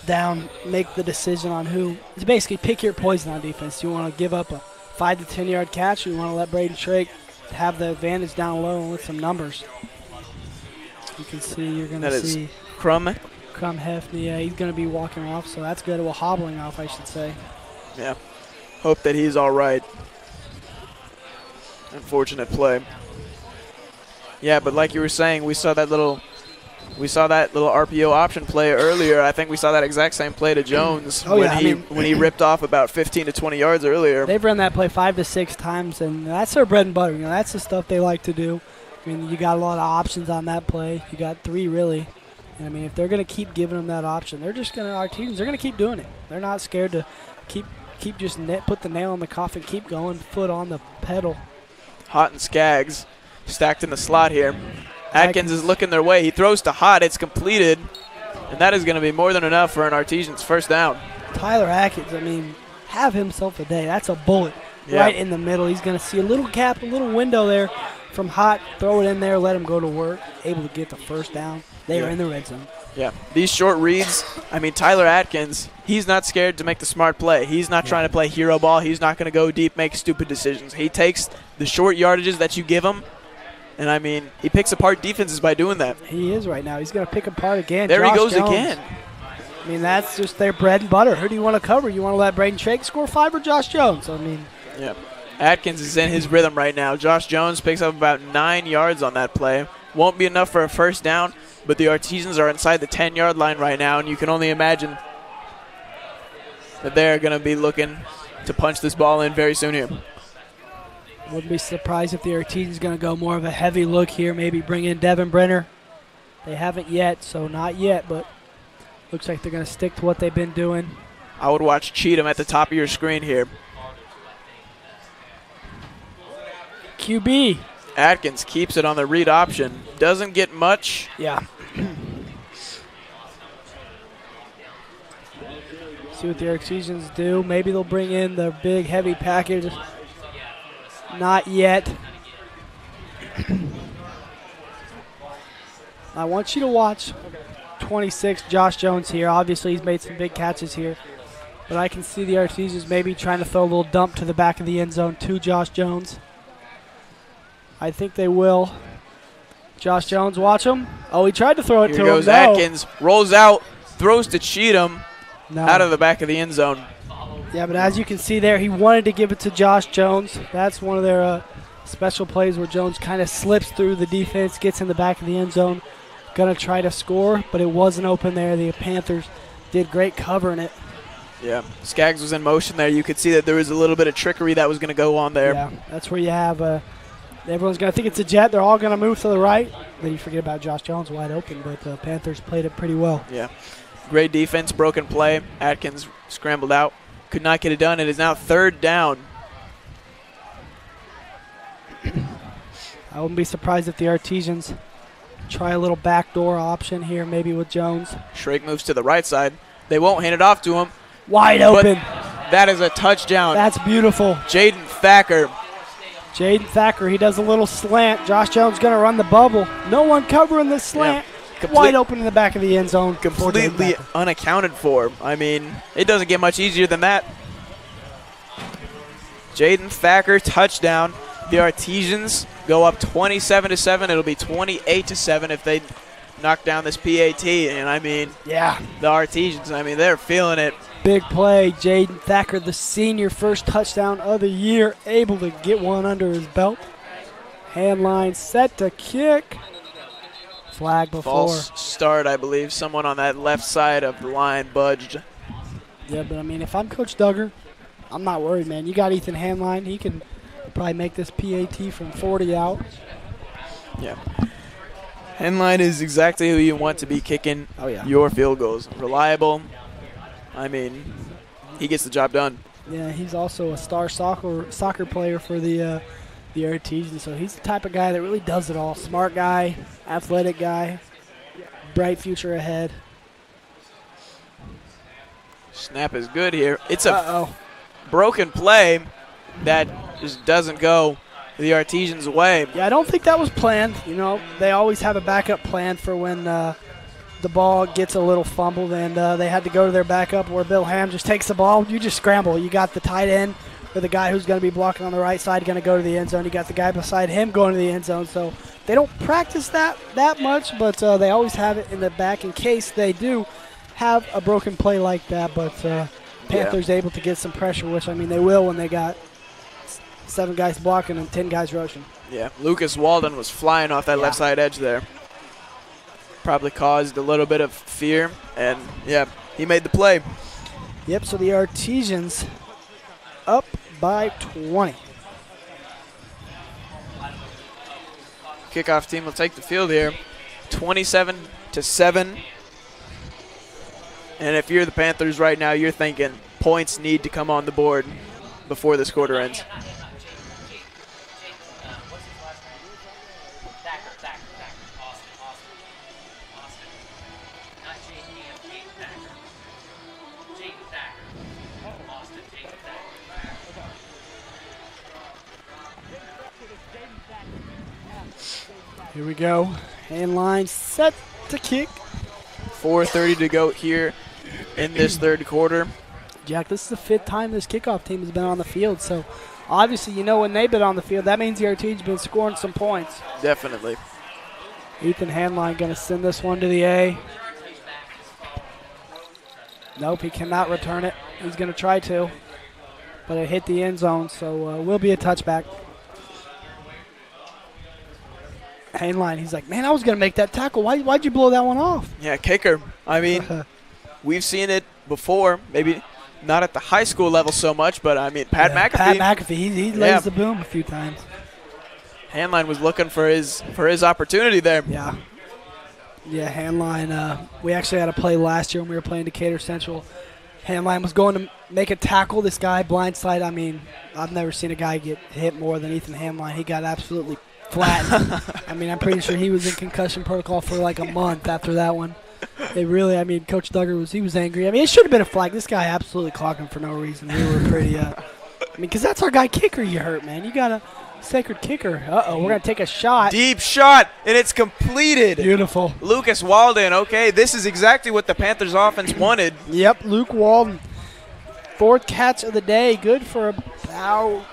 down make the decision on who. It's basically pick your poison on defense. You want to give up a 5 to 10 yard catch, or you want to let Braden Shrake have the advantage down low and with some numbers. You can see you're going to see Crum Hefney. Yeah, he's going to be walking off, so that's good. Well, hobbling off, I should say. Yeah. Hope that he's all right. Unfortunate play. Yeah, but like you were saying, we saw that little RPO option play earlier. I think we saw that exact same play to Jones when he ripped off about 15 to 20 yards earlier. They've run that play 5 to 6 times, and that's their bread and butter. You know, that's the stuff they like to do. I mean, you got a lot of options on that play. You got 3 really. And I mean, if they're going to keep giving them that option, they're going to keep doing it. They're not scared to keep just put the nail in the coffin, keep going, foot on the pedal. Hott and Skaggs stacked in the slot here. Atkins is looking their way. He throws to Hott. It's completed, and that is going to be more than enough for an Artesians first down. Tyler Atkins, I mean, have himself a day. That's a bullet right in the middle. He's going to see a little gap, a little window there from Hott. Throw it in there, let him go to work, able to get the first down. They are in the red zone. Yeah, these short reads, I mean, Tyler Atkins, he's not scared to make the smart play. He's not trying to play hero ball. He's not going to go deep, make stupid decisions. He takes the short yardages that you give him, and, I mean, he picks apart defenses by doing that. He is right now. He's going to pick apart again. There Josh he goes Jones. again. I mean, that's just their bread and butter. Who do you want to cover? You want to let Braden Shrake score 5 or Josh Jones? I mean, yeah. Atkins is in his rhythm right now. Josh Jones picks up about 9 yards on that play. Won't be enough for a first down, but the Artesians are inside the 10-yard line right now, and you can only imagine that they're going to be looking to punch this ball in very soon here. Wouldn't be surprised if the Artesians going to go more of a heavy look here, maybe bring in Devin Brenner. They haven't yet, so not yet, but looks like they're going to stick to what they've been doing. I would watch Cheatham at the top of your screen here. QB. Atkins keeps it on the read option. Doesn't get much. Yeah. See what the Artesians do. Maybe they'll bring in the big, heavy package. Not yet. I want you to watch 26, Josh Jones here. Obviously, he's made some big catches here. But I can see the Artesians maybe trying to throw a little dump to the back of the end zone to Josh Jones. I think they will. Josh Jones, watch him. Oh, he tried to throw it to him. Here goes Atkins. Rolls out. Throws to Cheatham. Out of the back of the end zone. Yeah, but as you can see there, he wanted to give it to Josh Jones. That's one of their special plays where Jones kind of slips through the defense, gets in the back of the end zone. Going to try to score, but it wasn't open there. The Panthers did great covering it. Yeah, Skaggs was in motion there. You could see that there was a little bit of trickery that was going to go on there. Yeah, that's where you have everyone's going to think it's a jet. They're all going to move to the right. Then you forget about Josh Jones wide open, but the Panthers played it pretty well. Yeah, great defense, broken play. Atkins scrambled out. Could not get it done. It is now third down. I wouldn't be surprised if the Artesians Try a little backdoor option here, maybe with Jones. Shrake moves to the right side. They won't hand it off to him. Wide open. That is a touchdown. That's beautiful. Jaden Thacker. Jaden Thacker, he does a little slant. Josh Jones going to run the bubble. No one covering this slant. Yeah. Wide open in the back of the end zone. Completely unaccounted for. I mean, it doesn't get much easier than that. Jaden Thacker, touchdown. The Artesians go up 27-7. It'll be 28-7 if they knock down this PAT. And, I mean, yeah, the Artesians, I mean, they're feeling it. Big play. Jaden Thacker, the senior, first touchdown of the year, able to get one under his belt. Hand line set to kick. Flag before. False start, I believe. Someone on that left side of the line budged. Yeah, but, I mean, if I'm Coach Duggar, I'm not worried, man. You got Ethan Handline. He can probably make this PAT from 40 out. Yeah. Handline is exactly who you want to be kicking your field goals. Reliable. I mean, he gets the job done. Yeah, he's also a star soccer player for the Artesians, so he's the type of guy that really does it all. Smart guy, athletic guy, bright future ahead. Snap is good here. It's a broken play that just doesn't go the Artesians' way. Yeah, I don't think that was planned. You know, they always have a backup plan for when the ball gets a little fumbled, and they had to go to their backup where Bill Ham just takes the ball. You just scramble. You got the tight end or the guy who's going to be blocking on the right side going to go to the end zone. You got the guy beside him going to the end zone. So they don't practice that much, but they always have it in the back in case they do have a broken play like that. But Panthers able to get some pressure, which, I mean, they will when they got 7 guys blocking and 10 guys rushing. Yeah, Lucas Walden was flying off that left side edge there. Probably caused a little bit of fear, and, yeah, he made the play. Yep, so the Artesians up by 20. Kickoff team will take the field here, 27-7. And if you're the Panthers right now, you're thinking points need to come on the board before this quarter ends. Here we go. Hand line set to kick. 4:30 to go here in this third quarter. Jack, this is the 5th time this kickoff team has been on the field, so obviously, you know, when they've been on the field, that means the Artesians been scoring some points. Definitely. Ethan Handline going to send this one to the A. Nope, he cannot return it. He's going to try to, but it hit the end zone, so will be a touchback. Handline, he's like, man, I was going to make that tackle. Why'd you blow that one off? Yeah, kicker. I mean, we've seen it before, maybe not at the high school level so much, but, I mean, Pat McAfee. Pat McAfee, he lays the boom a few times. Handline was looking for his opportunity there. Yeah. Yeah, Handline, we actually had a play last year when we were playing Decatur Central. Handline was going to make a tackle. This guy, blindside, I mean, I've never seen a guy get hit more than Ethan Handline. He got absolutely flattened. I mean, I'm pretty sure he was in concussion protocol for like a month after that one. It really, I mean, Coach Duggar was angry. I mean, it should have been a flag. This guy absolutely clocked him for no reason. We were pretty, I mean, because that's our guy kicker you hurt, man. You got a sacred kicker. Uh-oh, we're going to take a shot. Deep shot, and it's completed. Beautiful. Lucas Walden, okay, this is exactly what the Panthers offense wanted. Yep, Luke Walden. 4th catch of the day, good for about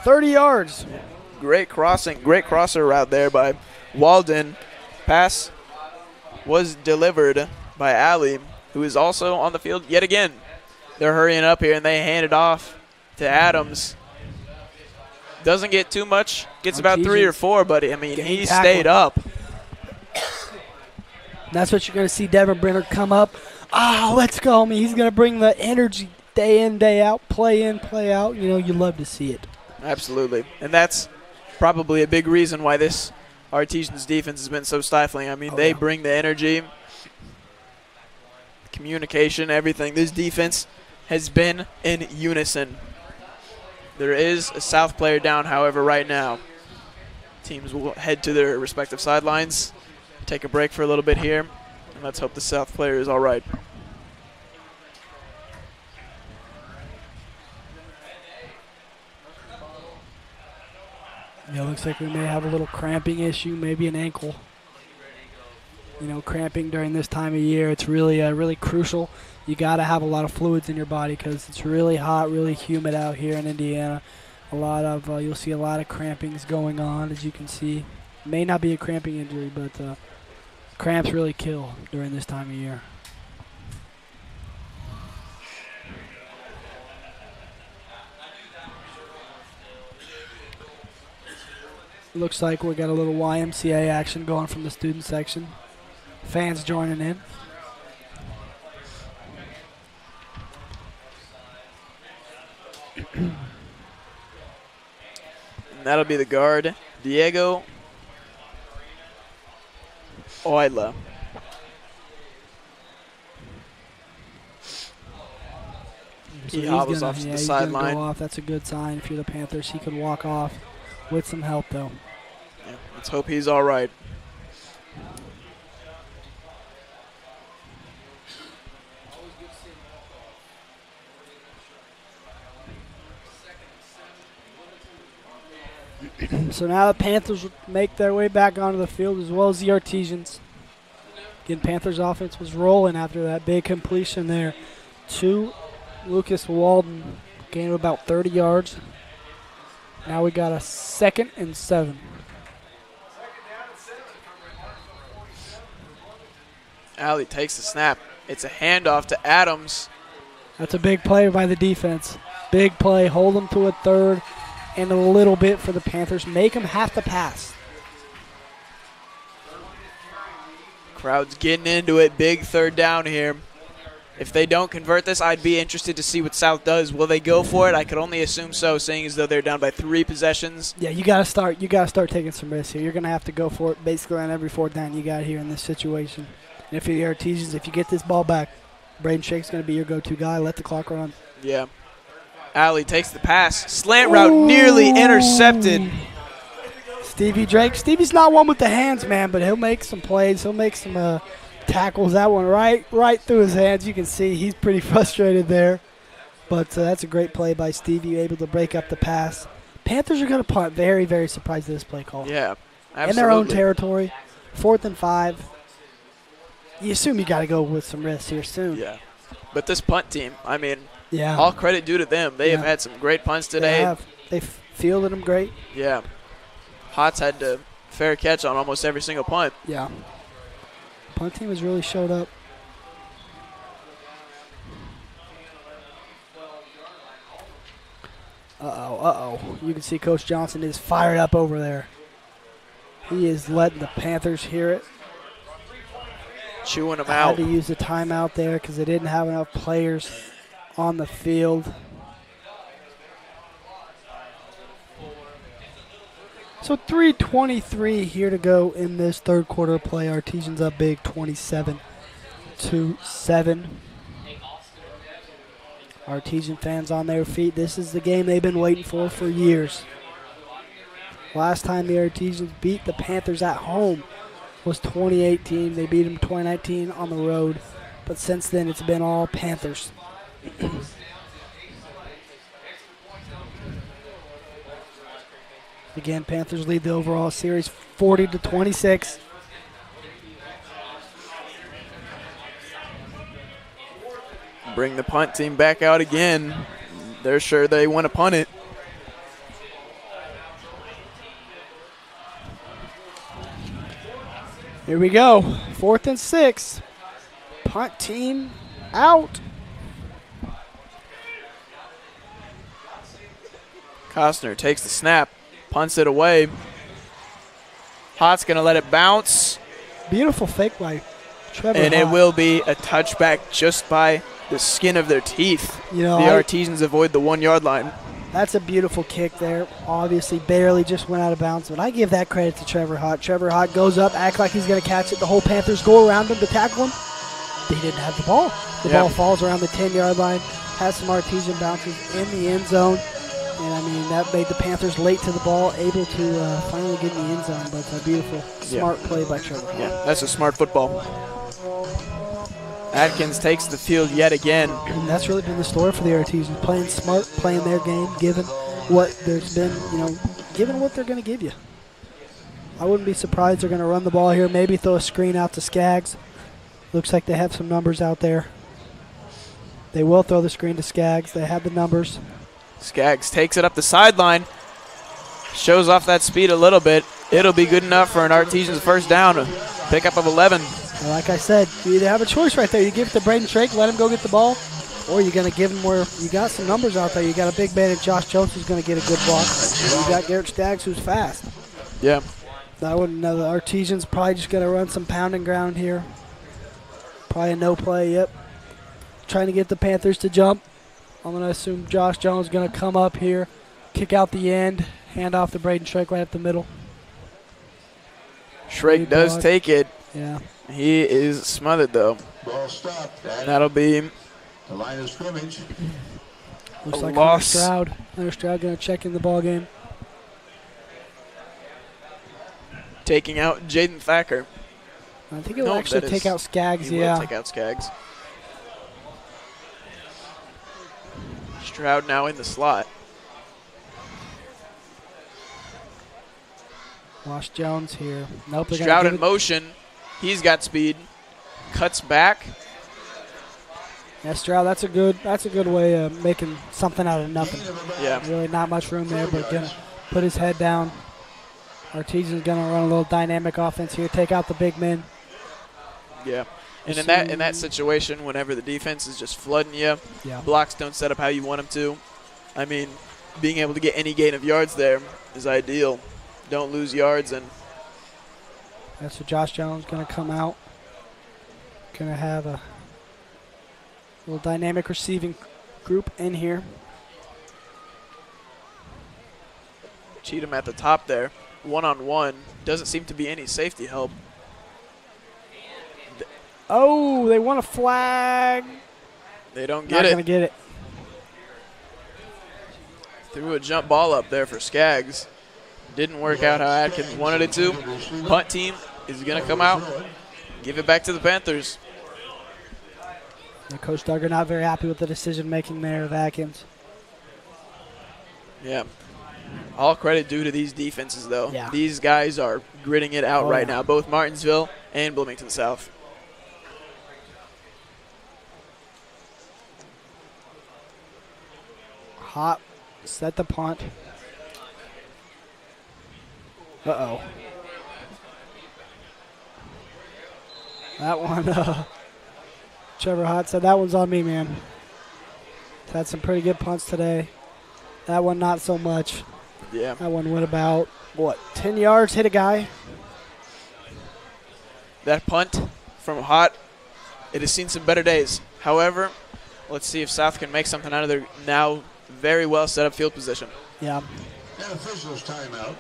30 yards. Great crosser route there by Walden. Pass was delivered by Alley, who is also on the field yet again. They're hurrying up here, and they hand it off to Adams. Doesn't get too much. Gets about 3 or 4, but, I mean, he stayed up. That's what you're going to see Devin Brenner come up. Let's go. I mean, he's going to bring the energy day in, day out, play in, play out. You know, you love to see it. Absolutely. And that's probably a big reason why this Artesians defense has been so stifling. I mean, they bring the energy, communication, everything. This defense has been in unison. There is a South player down, however, right now. Teams will head to their respective sidelines, take a break for a little bit here, and let's hope the South player is all right. Yeah, looks like we may have a little cramping issue, maybe an ankle. Cramping during this time of year, it's really crucial. You got to have a lot of fluids in your body because it's really hot, really humid out here in Indiana. You'll see a lot of crampings going on, as you can see. May not be a cramping injury, but cramps really kill during this time of year. Looks like we got a little YMCA action going from the student section. Fans joining in. And that'll be the guard, Diego Oila. He hobbles off to the sideline. Go off. That's a good sign if you're the Panthers. He could walk off with some help, though. Yeah, let's hope he's all right. So now the Panthers will make their way back onto the field as well as the Artesians. Again, Panthers offense was rolling after that big completion there to Lucas Walden. Gain of about 30 yards. Now we got a 2nd and 7. Alley takes the snap. It's a handoff to Adams. That's a big play by the defense. Big play. Hold them to a 3rd and a little bit for the Panthers. Make them have to pass. Crowd's getting into it. Big 3rd down here. If they don't convert this, I'd be interested to see what South does. Will they go for it? I could only assume so, seeing as though they're down by 3 possessions. Yeah, you got to start. You got to start taking some risks here. You're going to have to go for it basically on every 4th down you got here in this situation. And if you're the Artesians, if you get this ball back, Braden Shake's going to be your go-to guy. Let the clock run. Yeah. Alley takes the pass. Slant route nearly intercepted. Stevie Drake. Stevie's not one with the hands, man, but he'll make some plays. He'll make some tackles. That one right through his hands. You can see he's pretty frustrated there. But that's a great play by Stevie, able to break up the pass. Panthers are going to punt. Very, very surprised at this play call. Yeah, absolutely. In their own territory. 4th and 5. You assume you got to go with some risks here soon. Yeah. But this punt team, I mean, yeah, all credit due to them. They have had some great punts today. They fielded them great. Yeah. Hots had to fair catch on almost every single punt. Yeah. Punt team has really showed up. Uh-oh. You can see Coach Johnson is fired up over there. He is letting the Panthers hear it. Chewing them out. Had to use the timeout there because they didn't have enough players on the field. So 3:23 here to go in this 3rd quarter play. Artesians up big, 27-7. Artesian fans on their feet. This is the game they've been waiting for years. Last time the Artesians beat the Panthers at home was 2018. They beat them 2019 on the road. But since then, it's been all Panthers. Again, Panthers lead the overall series 40-26. Bring the punt team back out again. They're sure they want to punt it. Here we go. 4th and 6. Punt team out. Costner takes the snap, punts it away. Hott's going to let it bounce. Beautiful fake by Trevor And Hott. it will be a touchback just by the skin of their teeth. You know, the Artesians avoid the 1 yard line. That's a beautiful kick there. Obviously, barely just went out of bounds, but I give that credit to Trevor Hott. Trevor Hott goes up, acts like he's going to catch it. The whole Panthers go around him to tackle him. He didn't have the ball. The ball falls around the 10-yard line, has some Artesian bounces in the end zone. And, I mean, that made the Panthers late to the ball, able to finally get in the end zone. But a beautiful, smart play by Trevor. Yeah, that's a smart football. Atkins takes the field yet again. And that's really been the story for the Artesians. Playing smart, playing their game, given what there's been, given what they're going to give you. I wouldn't be surprised they're going to run the ball here, maybe throw a screen out to Skaggs. Looks like they have some numbers out there. They will throw the screen to Skaggs. They have the numbers. Skaggs takes it up the sideline. Shows off that speed a little bit. It'll be good enough for an Artesians first down. A pickup of 11. And like I said, you either have a choice right there. You give it to Braden Drake, let him go get the ball, or you're going to give him where you got some numbers out there. You got a big man in Josh Jones who's going to get a good block. You got Garrett Skaggs who's fast. Yeah. I wouldn't know. The Artesians probably just going to run some pounding ground here. Probably a no play, yep. Trying to get the Panthers to jump. I'm going to assume Josh Jones is going to come up here, kick out the end, hand off to Braden Shrake right up the middle. Shrake does take it. Yeah. He is smothered, though. Ball stopped. And that'll be the line of scrimmage. Looks like loss. Hunter Stroud going to check in the ball game. Taking out Jaden Thacker. I think he'll actually take out Skaggs, He will take out Skaggs. Stroud now in the slot. Josh Jones here. Nope. Stroud in motion. He's got speed. Cuts back. Yeah, Stroud, that's a good way of making something out of nothing. Yeah. Really not much room there, but gonna put his head down. Artesian's gonna run a little dynamic offense here, take out the big men. Yeah. And in that situation, whenever the defense is just flooding you, blocks don't set up how you want them to. I mean, being able to get any gain of yards there is ideal. Don't lose yards. And that's what Josh Jones going to come out. Going to have a little dynamic receiving group in here. Cheatham at the top there, one-on-one. Doesn't seem to be any safety help. Oh, they want a flag. They don't get it. Not going to get it. Threw a jump ball up there for Skaggs. Didn't work out how Atkins wanted it to. Punt team is going to come out, give it back to the Panthers. And Coach Duggar not very happy with the decision-making there of Atkins. Yeah. All credit due to these defenses, though. Yeah. These guys are gritting it out right now, both Martinsville and Bloomington South. Hot, set the punt. Uh-oh. That one, Trevor Hott said, that one's on me, man. Had some pretty good punts today. That one, not so much. Yeah. That one went about, 10 yards, hit a guy. That punt from Hott, it has seen some better days. However, let's see if South can make something out of their now very well set up field position. Yeah. And officials timeout.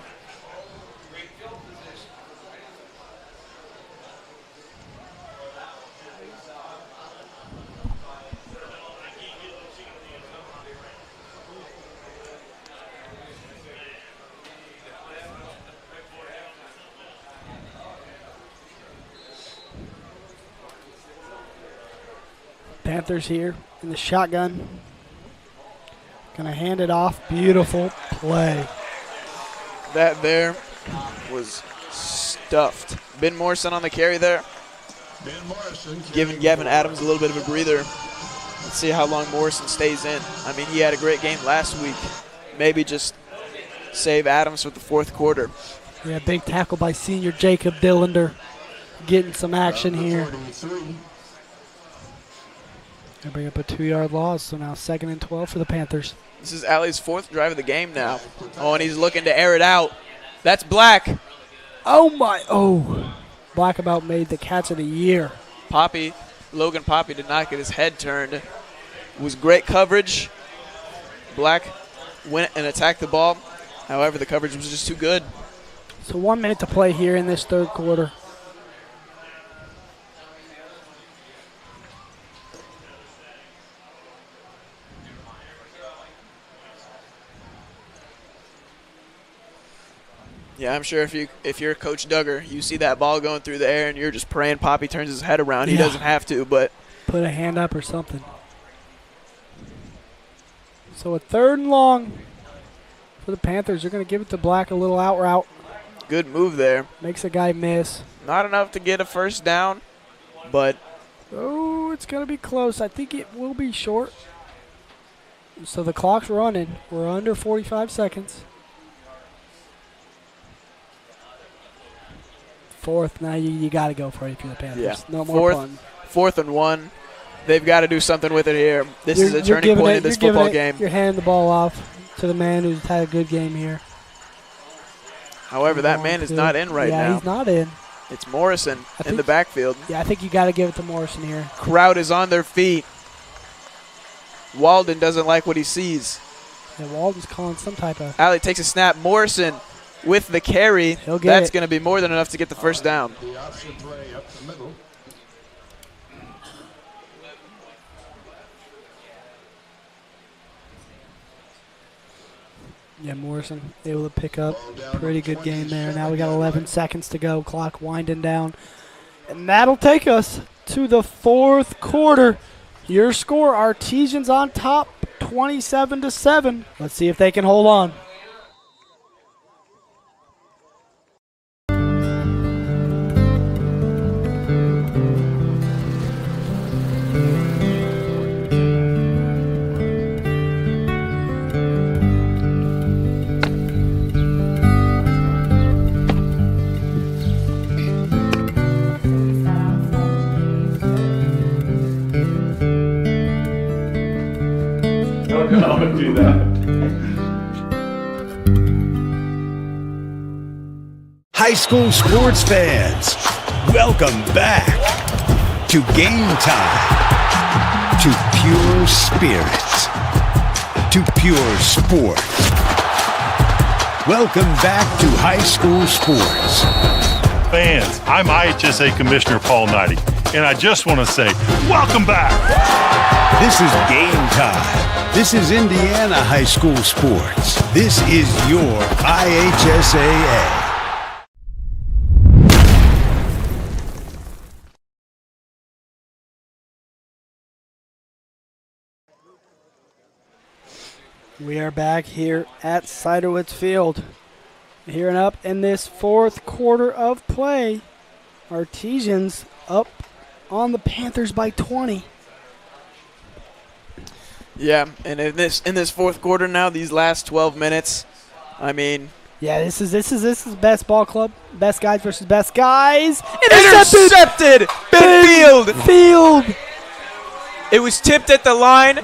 Panthers here in the shotgun. Gonna hand it off. Beautiful play. That there was stuffed. Ben Morrison on the carry there. Ben Morrison giving Gavin Adams a little bit of a breather. Let's see how long Morrison stays in. I mean, he had a great game last week. Maybe just save Adams for the fourth quarter. Yeah, big tackle by senior Jacob Dillander. Getting some action here. They bring up a 2-yard loss, so now 2nd and 12 for the Panthers. This is Alley's fourth drive of the game now. Oh, and he's looking to air it out. That's Black. Oh, my. Oh. Black about made the catch of the year. Logan Poppy did not get his head turned. It was great coverage. Black went and attacked the ball. However, the coverage was just too good. So 1 minute to play here in this third quarter. Yeah, I'm sure if you're Coach Duggar, you see that ball going through the air and you're just praying Poppy turns his head around. He doesn't have to, but put a hand up or something. So a 3rd and long for the Panthers. They're going to give it to Black, a little out route. good move there. Makes a guy miss. Not enough to get a first down, but oh, it's going to be close. I think it will be short. So the clock's running. We're under 45 seconds. 4th. Now you got to go for it if you're the Panthers. yeah, No more fun. 4th and 1. They've got to do something with it here. This is a turning point in this football game. You're handing the ball off to the man who's had a good game here. However, that man is not in right now. Yeah, he's not in. It's Morrison in the backfield. Yeah, I think you got to give it to Morrison here. Crowd is on their feet. Walden doesn't like what he sees. Yeah, Walden's calling some type of. Alley takes a snap. Morrison with the carry. That's going to be more than enough to get the first down. The option play up the middle. Yeah, Morrison able to pick up. Pretty good game there. Now we got 11 seconds to go. Clock winding down. And that'll take us to the 4th quarter. Your score, Artesians on top, 27-7. Let's see if they can hold on. Don't do that. High school sports fans, welcome back to Game Time, to pure spirits, to pure sport. Welcome back to high school sports. Fans, I'm IHSA Commissioner Paul Knighty, and I just want to say, welcome back. This is Game Time. This is Indiana high school sports. This is your IHSAA. We are back here at Siderwitz Field. Here and up in this 4th quarter of play. Artesians up on the Panthers by 20. Yeah, and in this 4th quarter now, these last 12 minutes, I mean, yeah, this is best ball club, best guys versus best guys. Intercepted! Big field. It was tipped at the line.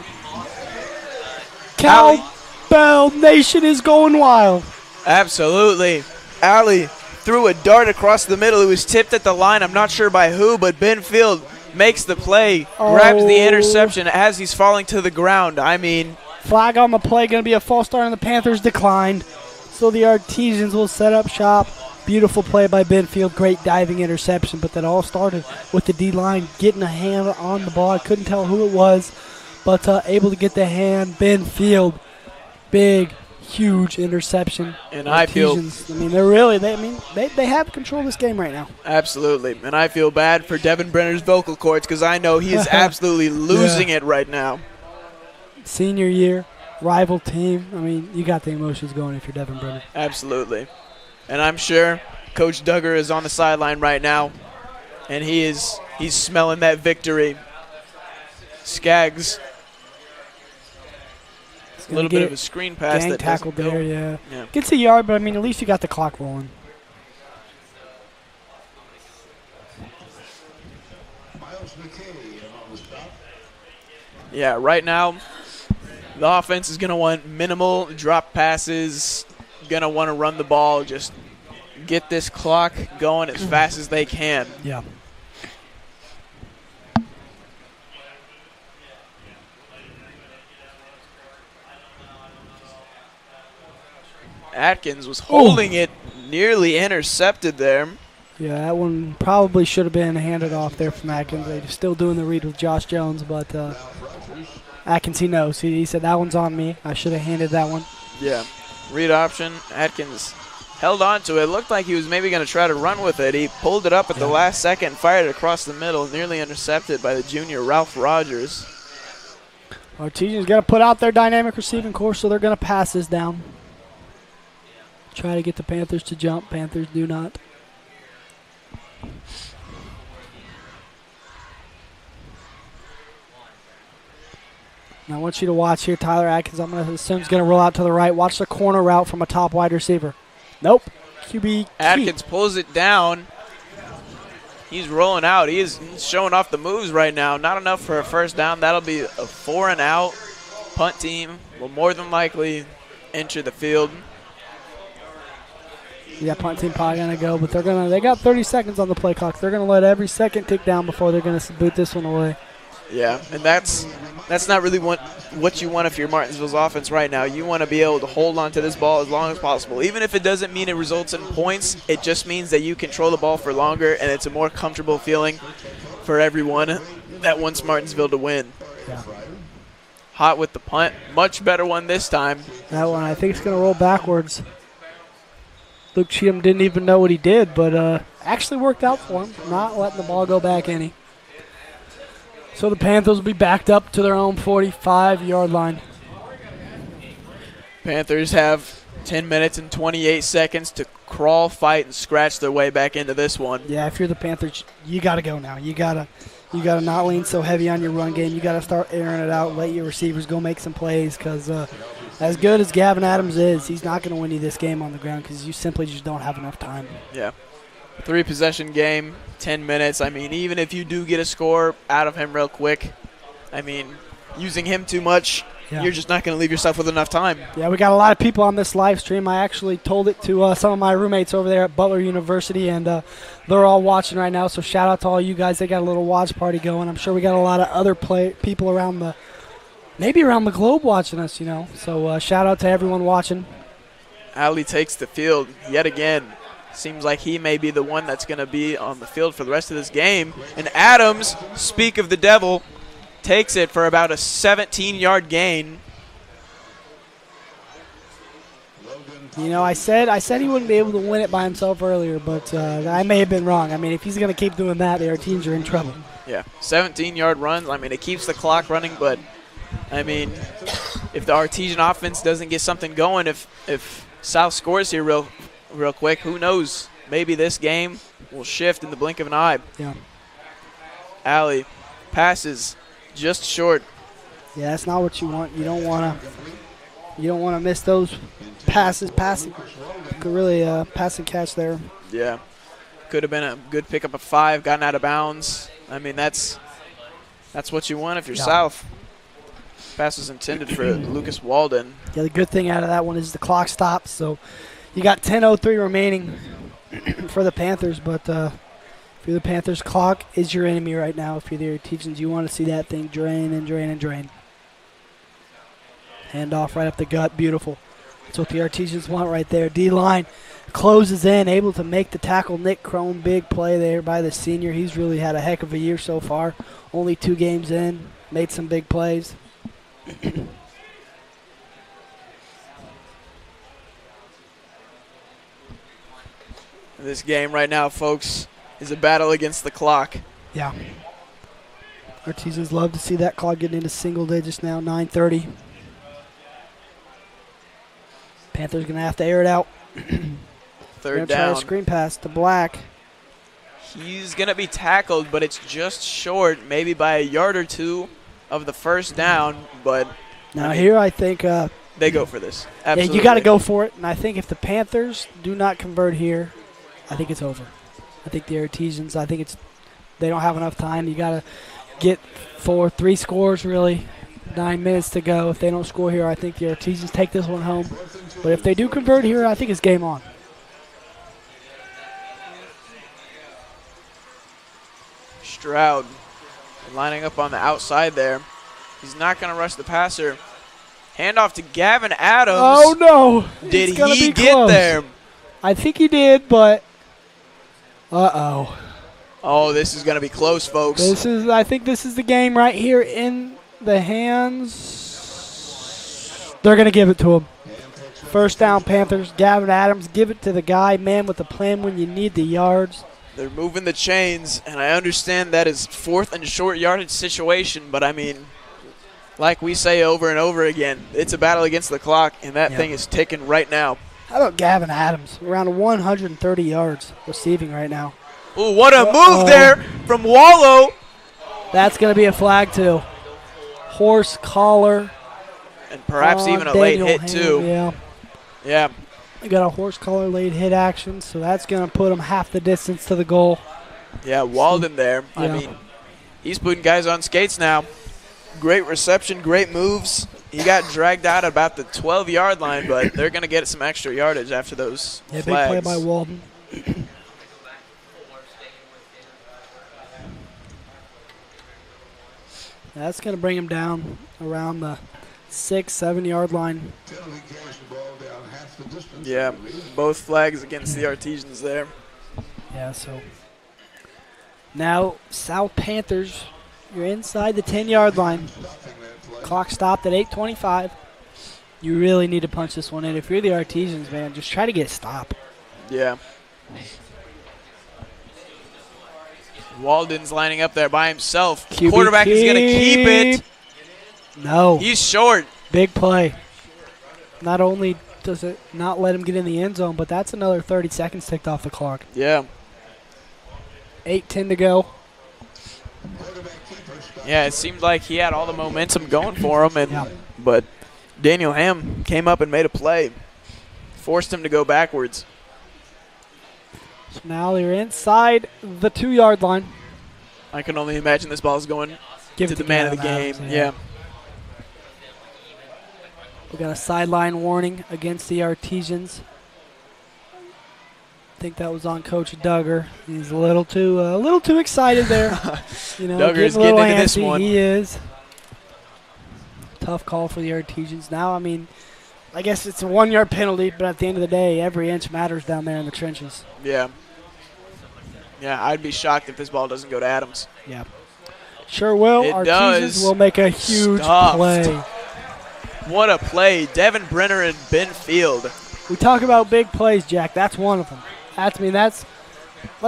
Cowbell Nation is going wild. Absolutely. Alley threw a dart across the middle. It was tipped at the line. I'm not sure by who, but Ben Field makes the play, grabs the interception as he's falling to the ground. I mean, flag on the play, going to be a false start, and the Panthers declined. So the Artesians will set up shop. Beautiful play by Ben Field, great diving interception, but that all started with the D-line getting a hand on the ball. I couldn't tell who it was, but able to get the hand. Ben Field, big, huge interception. And Artesians, I mean, they have control of this game right now. Absolutely. And I feel bad for Devin Brenner's vocal cords because I know he is absolutely losing it right now. Senior year, rival team. I mean, you got the emotions going if you're Devin Brenner. Absolutely. And I'm sure Coach Duggar is on the sideline right now, and he's smelling that victory. Skaggs. A little bit of a screen pass gang that tackle doesn't there, go. yeah. Gets a yard, but I mean, at least you got the clock rolling. Yeah, right now, the offense is going to want minimal drop passes, going to want to run the ball, just get this clock going as fast as they can. Yeah. Atkins was holding it, nearly intercepted there. Yeah, that one probably should have been handed off there from Atkins. They're still doing the read with Josh Jones, but Atkins, he knows. He said, that one's on me. I should have handed that one. Yeah, read option. Atkins held on to it. Looked like he was maybe going to try to run with it. He pulled it up at the last second, fired it across the middle, nearly intercepted by the junior Ralph Rogers. Artesian's got to put out their dynamic receiving course, so they're going to pass this down. Try to get the Panthers to jump. Panthers do not. Now I want you to watch here. Tyler Atkins, I'm going to assume, is going to roll out to the right. Watch the corner route from a top wide receiver. Nope. QB. Atkins pulls it down. He's rolling out. He is showing off the moves right now. Not enough for a first down. That'll be a 4-and-out. Punt team will more than likely enter the field. Yeah, punt team probably going to go, but they got 30 seconds on the play clock. They're going to let every second tick down before they're going to boot this one away. Yeah, and that's not really what you want if you're Martinsville's offense right now. You want to be able to hold on to this ball as long as possible. Even if it doesn't mean it results in points, it just means that you control the ball for longer, and it's a more comfortable feeling for everyone that wants Martinsville to win. Yeah. Hot with the punt. Much better one this time. That one, I think it's going to roll backwards. Luke Cheatham didn't even know what he did, but actually worked out for him, not letting the ball go back any. So the Panthers will be backed up to their own 45-yard line. Panthers have 10 minutes and 28 seconds to crawl, fight, and scratch their way back into this one. Yeah, if you're the Panthers, you got to go now. You gotta not lean so heavy on your run game. You got to start airing it out, let your receivers go make some plays, because as good as Gavin Adams is, he's not going to win you this game on the ground because you simply just don't have enough time. Yeah. 3-possession game, 10 minutes. I mean, even if you do get a score out of him real quick, I mean, using him too much, you're just not going to leave yourself with enough time. Yeah, we got a lot of people on this live stream. I actually told it to some of my roommates over there at Butler University, and they're all watching right now. So shout out to all you guys. They got a little watch party going. I'm sure we got a lot of other people around the globe watching us, you know. So shout out to everyone watching. Ali takes the field yet again. Seems like he may be the one that's going to be on the field for the rest of this game. And Adams, speak of the devil, takes it for about a 17-yard gain. You know, I said he wouldn't be able to win it by himself earlier, but I may have been wrong. I mean, if he's going to keep doing that, our teams are in trouble. Yeah, 17-yard runs. I mean, it keeps the clock running, but, I mean, if the Artesian offense doesn't get something going, if South scores here real quick, who knows? Maybe this game will shift in the blink of an eye. Yeah. Alley passes just short. Yeah, that's not what you want. You don't want to miss those passes. Passing could really pass and catch there. Yeah. Could have been a good pickup of 5, gotten out of bounds. I mean, that's what you want if you're South. Pass was intended for Lucas Walden. Yeah, the good thing out of that one is the clock stops, so you got 10:03 remaining for the Panthers, but if you're the Panthers, clock is your enemy right now. If you're the Artesians, you want to see that thing drain and drain and drain. Hand off right up the gut, beautiful. That's what the Artesians want right there. D-line closes in, able to make the tackle. Nick Crone, big play there by the senior. He's really had a heck of a year so far. Only 2 games in, made some big plays. This game right now, folks, is a battle against the clock. Yeah. Artesians love to see that clock getting into single digits now, 9:30. Panthers going to have to air it out. Third try down. a screen pass to Black. He's going to be tackled, but it's just short, maybe by a yard or 2 of the first down. But now here I think they go for this. Absolutely. Yeah, you got to go for it. And I think if the Panthers do not convert here, I think it's over. I think the Artesians, they don't have enough time. You got to get 3 scores, really. 9 minutes to go. If they don't score here, I think the Artesians take this one home. But if they do convert here, I think it's game on. Stroud lining up on the outside there. He's not going to rush the passer. Handoff to Gavin Adams. Oh, no. Did he get there? I think he did, but uh-oh. Oh, this is going to be close, folks. I think this is the game right here in the hands. They're going to give it to him. First down, Panthers. Gavin Adams, give it to the guy, man with the plan when you need the yards. They're moving the chains, and I understand that is 4th and short yardage situation, but I mean, like we say over and over again, it's a battle against the clock, and that thing is ticking right now. How about Gavin Adams? Around 130 yards receiving right now. Ooh, what a move there from Wallow. That's going to be a flag, too. Horse collar. And perhaps even a Daniel late hit, too. Yeah. We got a horse collar late hit action, so that's going to put him half the distance to the goal. Yeah, Walden there. Yeah. I mean, he's putting guys on skates now. Great reception, great moves. He got dragged out at about the 12-yard line, but they're going to get some extra yardage after those flags. Big play by Walden. That's going to bring him down around the 6-7 yard line. Yeah, both flags against the Artesians there. Yeah, so now South Panthers, you're inside the 10-yard line. Clock stopped at 8:25. You really need to punch this one in. If you're the Artesians, man, just try to get a stop. Yeah. Walden's lining up there by himself. QB Quarterback is going to keep it. No. He's short. Big play. Not only does it not let him get in the end zone, but that's another 30 seconds ticked off the clock. Yeah. 8:10 to go. Yeah, it seemed like he had all the momentum going for him, but Daniel Ham came up and made a play. Forced him to go backwards. So now they're inside the 2-yard line. I can only imagine this ball is going to the man of the game. Yeah. We got a sideline warning against the Artesians. I think that was on Coach Duggar. He's a little too excited there. Duggar's getting into this one. He is. Tough call for the Artesians. Now, I mean, I guess it's a 1-yard penalty, but at the end of the day, every inch matters down there in the trenches. Yeah. Yeah, I'd be shocked if this ball doesn't go to Adams. Yeah. Sure will. It Artesians does. will make a huge Stuffed. play. What a play. Devin Brenner and Ben Field. We talk about big plays, Jack. That's one of them. Let's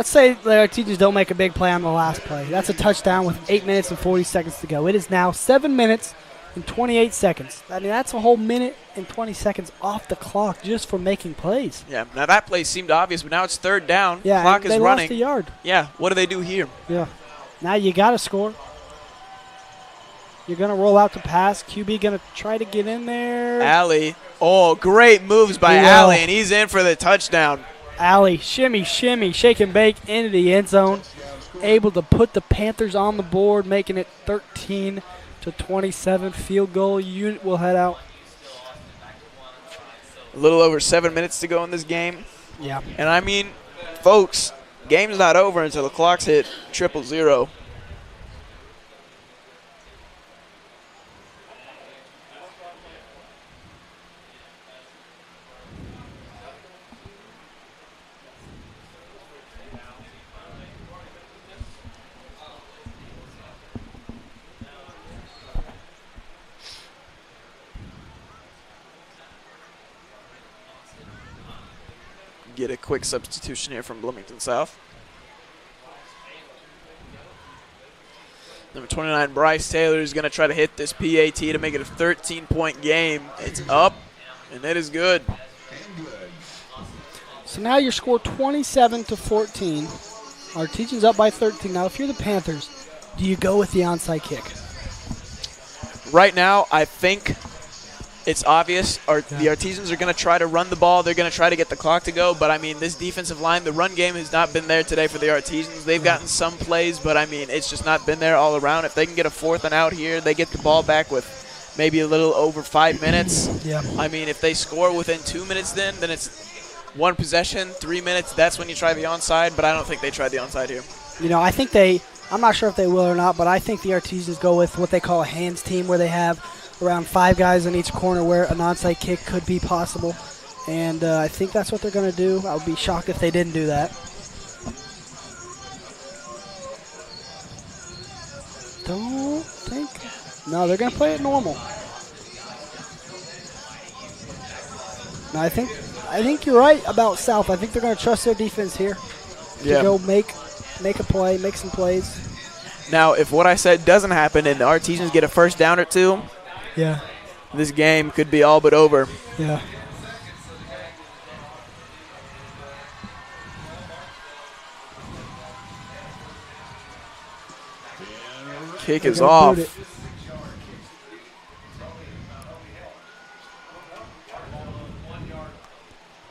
say the Artesians don't make a big play on the last play. That's a touchdown with 8 minutes and 40 seconds to go. It is now 7 minutes and 28 seconds. I mean, that's a whole minute and 20 seconds off the clock just for making plays. Yeah, now that play seemed obvious, but now it's 3rd down. Yeah, Clock is they running. lost a yard. Yeah, what do they do here? Yeah. Now you got to score. You're going to roll out to pass. QB going to try to get in there. Alley. Oh, great moves by Alley, and he's in for the touchdown. Alley, shimmy, shake and bake into the end zone. Able to put the Panthers on the board, making it 13-27. Field goal unit will head out. A little over 7 minutes to go in this game. Yeah. And I mean, folks, game's not over until the clock's hit 000. Get a quick substitution here from Bloomington South. Number 29, Bryce Taylor, is going to try to hit this PAT to make it a 13-point game. It's up, and it is good. So now your score 27-14. Artesians up by 13. Now, if you're the Panthers, do you go with the onside kick? Right now, I think it's obvious. The Artesians are going to try to run the ball. They're going to try to get the clock to go. But, I mean, this defensive line, the run game has not been there today for the Artesians. They've gotten some plays, but, I mean, it's just not been there all around. If they can get a 4th and out here, they get the ball back with maybe a little over 5 minutes. Yeah. I mean, if they score within 2 minutes then it's 1 possession, 3 minutes. That's when you try the onside, but I don't think they tried the onside here. You know, I think I'm not sure if they will or not, but I think the Artesians go with what they call a hands team, where they have around 5 guys in each corner where an onside kick could be possible. And I think that's what they're going to do. I would be shocked if they didn't do that. Don't think. No, they're going to play it normal. And I think you're right about South. I think they're going to trust their defense here to go make a play, make some plays. Now, if what I said doesn't happen and the Artesians get a first down or two, this game could be all but over. Yeah. Kick is off.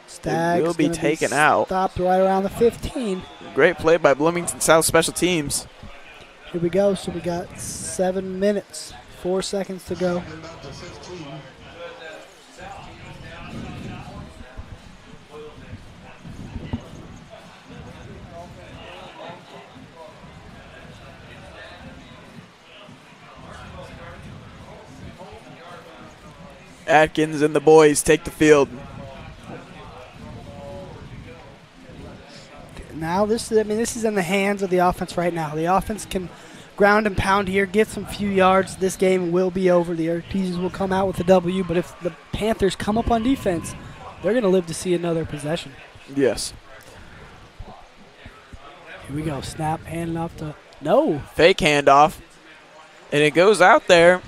Staggs will be taken out. Stopped right around the 15. Great play by Bloomington South Special Teams. Here we go. So we got 7 minutes, 4 seconds to go. Atkins and the boys take the field. Now this is in the hands of the offense right now. The offense can ground and pound here, get some few yards. This game will be over. The Artesians will come out with a W, but if the Panthers come up on defense, they're going to live to see another possession. Yes. Here we go. Snap, handing off to fake handoff, and it goes out there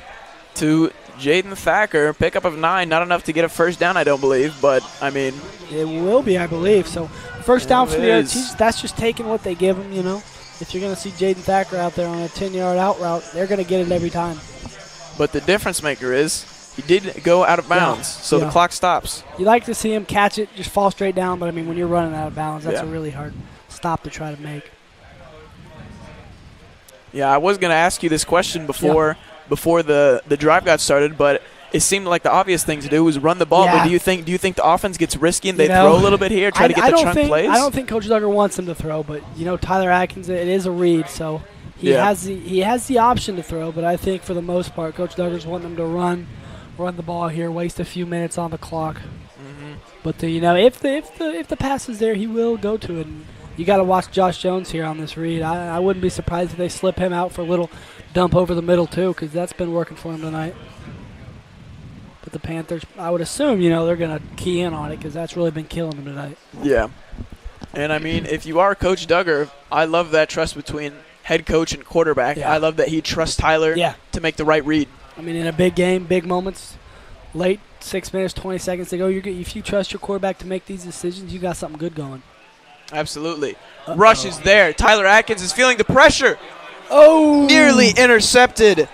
to Jaden Thacker. Pickup of 9, not enough to get a first down, I don't believe, but I mean, it will be, I believe. So first down for the Artesians. That's just taking what they give them, you know. If you're going to see Jaden Thacker out there on a 10-yard out route, they're going to get it every time. But the difference maker is he did go out of bounds, so the clock stops. You like to see him catch it, just fall straight down, but I mean, when you're running out of bounds, that's a really hard stop to try to make. Yeah, I was going to ask you this question before the drive got started, but it seemed like the obvious thing to do was run the ball. But do you think the offense gets risky and they throw a little bit here, try to get the chunk plays? I don't think Coach Duggar wants him to throw, but Tyler Atkins, it is a read, so he has the option to throw. But I think for the most part, Coach Duggar's wanting him to run the ball here, waste a few minutes on the clock. Mm-hmm. But if the pass is there, he will go to it. And you got to watch Josh Jones here on this read. I wouldn't be surprised if they slip him out for a little dump over the middle too, because that's been working for him tonight. But the Panthers, I would assume, they're going to key in on it because that's really been killing them tonight. Yeah. And, I mean, if you are Coach Duggar, I love that trust between head coach and quarterback. Yeah. I love that he trusts Tyler to make the right read. I mean, in a big game, big moments, late 6 minutes, 20 seconds to go, if you trust your quarterback to make these decisions, you got something good going. Absolutely. Rush is there. Tyler Atkins is feeling the pressure. Oh! Nearly intercepted.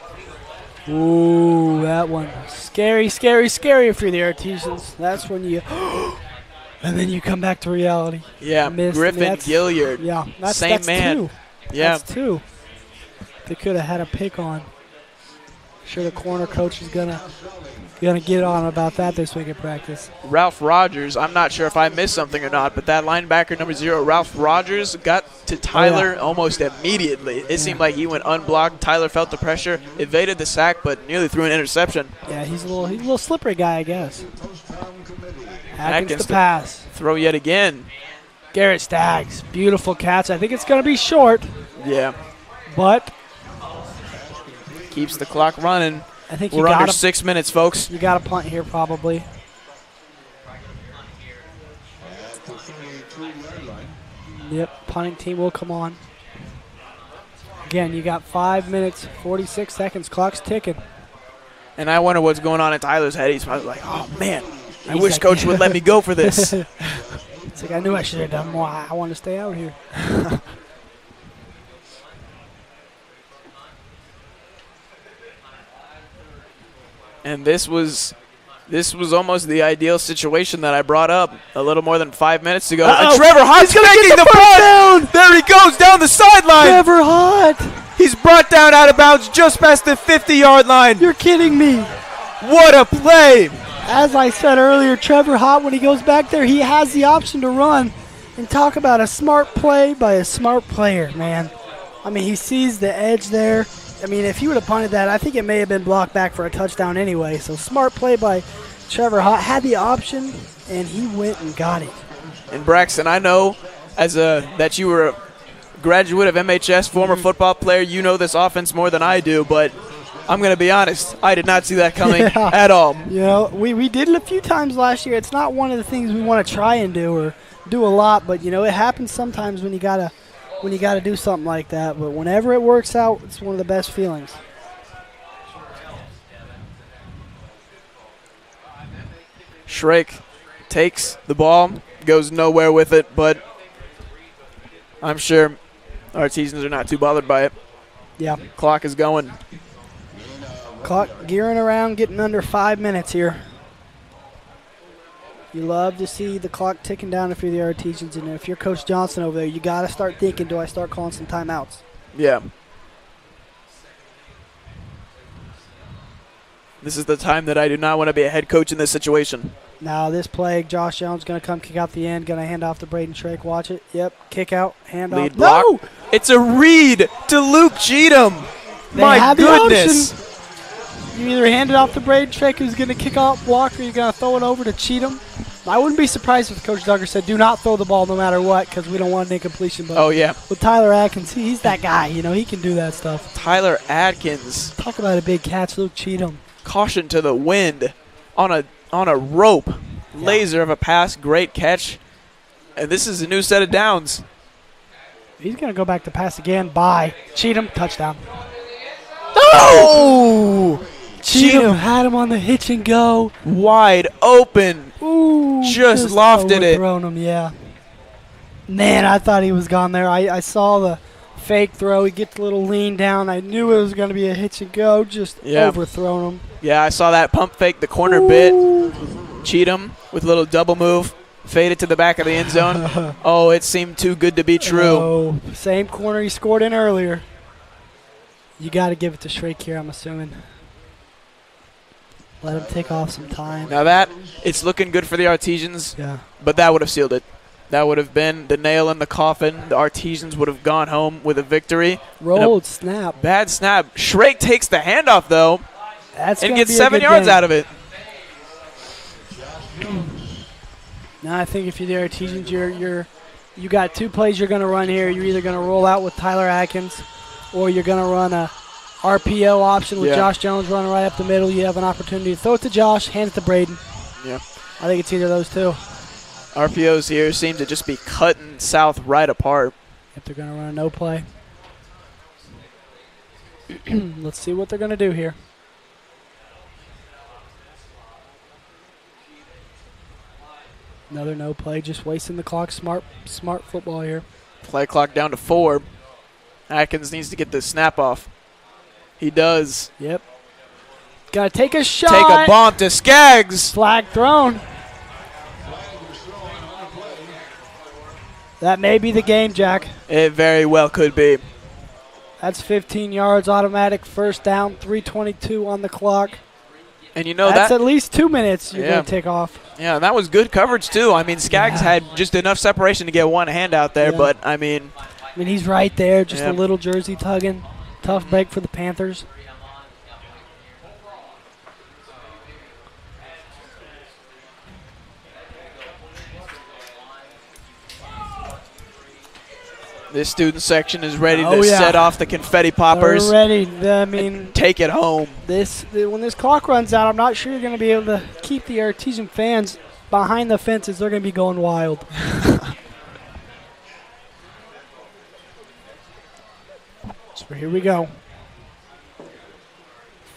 Ooh, that one. Scary, scary, scary if you're the Artesians. That's when you and then you come back to reality. Yeah, Griffin, Gilliard. Yeah, that's man. Two. Yeah. That's 2. They could have had a pick on. Sure, the corner coach is gonna get on about that this week at practice. Ralph Rogers, I'm not sure if I missed something or not, but that linebacker number 0, Ralph Rogers, got to Tyler almost immediately. It seemed like he went unblocked. Tyler felt the pressure, evaded the sack, but nearly threw an interception. Yeah, he's a little slippery guy, I guess. Atkins the pass. Throw yet again. Garrett Staggs, beautiful catch. I think it's going to be short. Yeah. But keeps the clock running. I think we're under 6 minutes, folks. You got a punt here, probably. Yep, punting team will come on. Again, you got 5 minutes, 46 seconds. Clock's ticking. And I wonder what's going on in Tyler's head. He's probably like, oh, man, I wish Coach would let me go for this. It's like, I knew I should have done more. I want to stay out here. And this was almost the ideal situation that I brought up a little more than 5 minutes ago. And Trevor Hott's making the punt. There he goes down the sideline. Trevor Hott. He's brought down out of bounds just past the 50-yard line. You're kidding me. What a play. As I said earlier, Trevor Hott, when he goes back there, he has the option to run. And talk about a smart play by a smart player, man. I mean, he sees the edge there. I mean, if he would have punted that, I think it may have been blocked back for a touchdown anyway. So smart play by Trevor Hott. Had the option, and he went and got it. And Braxton, I know that you were a graduate of MHS, former football player. You know this offense more than I do, but I'm going to be honest. I did not see that coming Yeah. at all. You know, we did it a few times last year. It's not one of the things we want to try and do or do a lot, but, you know, it happens sometimes when you gotta do something like that. But whenever it works out, it's one of the best feelings. Shrake takes the ball, goes nowhere with it, but I'm sure Artesians are not too bothered by it. Yeah. Clock is going. Clock gearing around, getting under 5 minutes here. You love to see the clock ticking down if you're the Artesians, and if you're Coach Johnson over there, you got to start thinking, do I start calling some timeouts? Yeah. This is the time that I do not want to be a head coach in this situation. Now this play, Josh Jones going to come kick out the end, going to hand off to Braden Shrake. Watch it. Yep, kick out, hand Lead off. block. No! It's a read to Luke Cheatham. They My had the goodness. option. You either hand it off to Braden Shrake, who's going to kick out block, or you're going to throw it over to Cheatham. I wouldn't be surprised if Coach Duggar said, do not throw the ball no matter what, because we don't want an incompletion. But Oh, yeah. with Tyler Atkins, he's that guy. You know, he can do that stuff. Tyler Atkins. Talk about a big catch, Luke Cheatham. Caution to the wind on a rope. Laser of a pass. Great catch. And this is a new set of downs. He's going to go back to pass again. Bye. Cheatham, touchdown. Oh! Cheatham had him on the hitch and go. Wide open. Ooh, Just lofted it. overthrown him, yeah. Man, I thought he was gone there. I saw the fake throw. He gets a little lean down. I knew it was going to be a hitch and go. Just overthrown him. Yeah, I saw that pump fake, the corner bit. Cheatham with a little double move. Faded to the back of the end zone. Oh, it seemed too good to be true. Oh, same corner he scored in earlier. You got to give it to Shrake here, I'm assuming. Let him take off some time. Now it's looking good for the Artesians, Yeah. but that would have sealed it. That would have been the nail in the coffin. The Artesians would have gone home with a victory. Rolled snap. Bad snap. Shrake takes the handoff, though, That's and gonna gets be a 7 good yards game. out of it. Now I think if you're the Artesians, you got two plays you're going to run here. You're either going to roll out with Tyler Atkins, or you're going to run a RPO option with Josh Jones running right up the middle. You have an opportunity to throw it to Josh, hand it to Braden. Yeah. I think it's either of those two. RPOs here seem to just be cutting South right apart. If they're going to run a no play. Let's see what they're going to do here. Another no play, just wasting the clock. Smart football here. Play clock down to 4. Atkins needs to get the snap off. He does. Yep. Got to take a shot. Take a bomb to Skaggs. Flag thrown. That may be the game, Jack. It very well could be. That's 15 yards, automatic first down, 3:22 on the clock. And you know that's that at least 2 minutes you're going to take off. Yeah, and that was good coverage too. I mean, Skaggs had just enough separation to get one hand out there, but I mean he's right there, just a little jersey tugging. Tough break for the Panthers. this student section is ready to set off the confetti poppers. They're ready. I mean, take it home. When this clock runs out, I'm not sure you're going to be able to keep the Artesian fans behind the fences. They're going to be going wild. So here we go.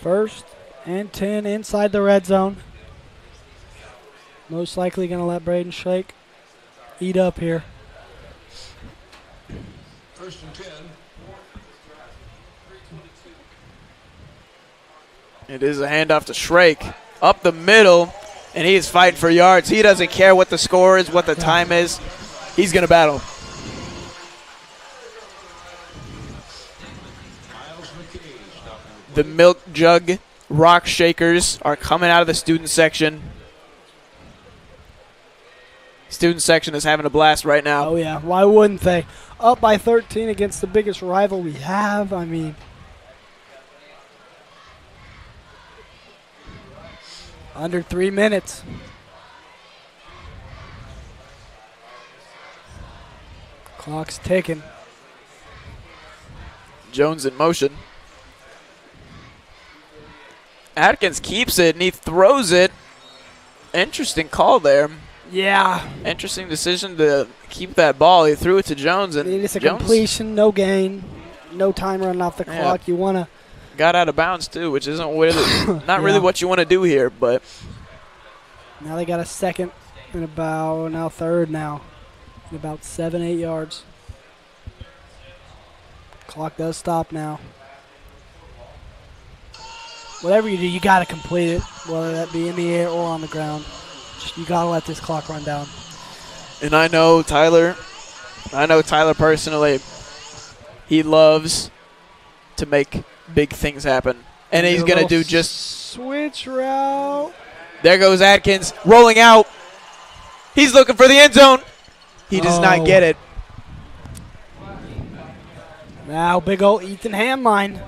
1st and 10 inside the red zone. Most likely going to let Braden Shrake eat up here. 1st and 10. It is a handoff to Shrake. Up the middle, and he is fighting for yards. He doesn't care what the score is, what the time is. He's going to battle. The milk jug rock shakers are coming out of the student section. Student section is having a blast right now. Oh, yeah. Why wouldn't they? Up by 13 against the biggest rival we have. I mean, under 3 minutes. Clock's ticking. Jones in motion. Atkins keeps it, and he throws it. Interesting call there. Yeah. Interesting decision to keep that ball. He threw it to Jones, and It's a Jones completion, no gain, no time running off the clock. You want to. got out of bounds too, which isn't really, not really what you want to do here. But now they got a second and now third now, in about 7-8 yards. Clock does stop now. Whatever you do, you got to complete it, whether that be in the air or on the ground. You got to let this clock run down. And I know Tyler personally. He loves to make big things happen. And he's going to do just... Switch route. There goes Atkins, rolling out. He's looking for the end zone. He does not get it. Now big old Ethan Hamline.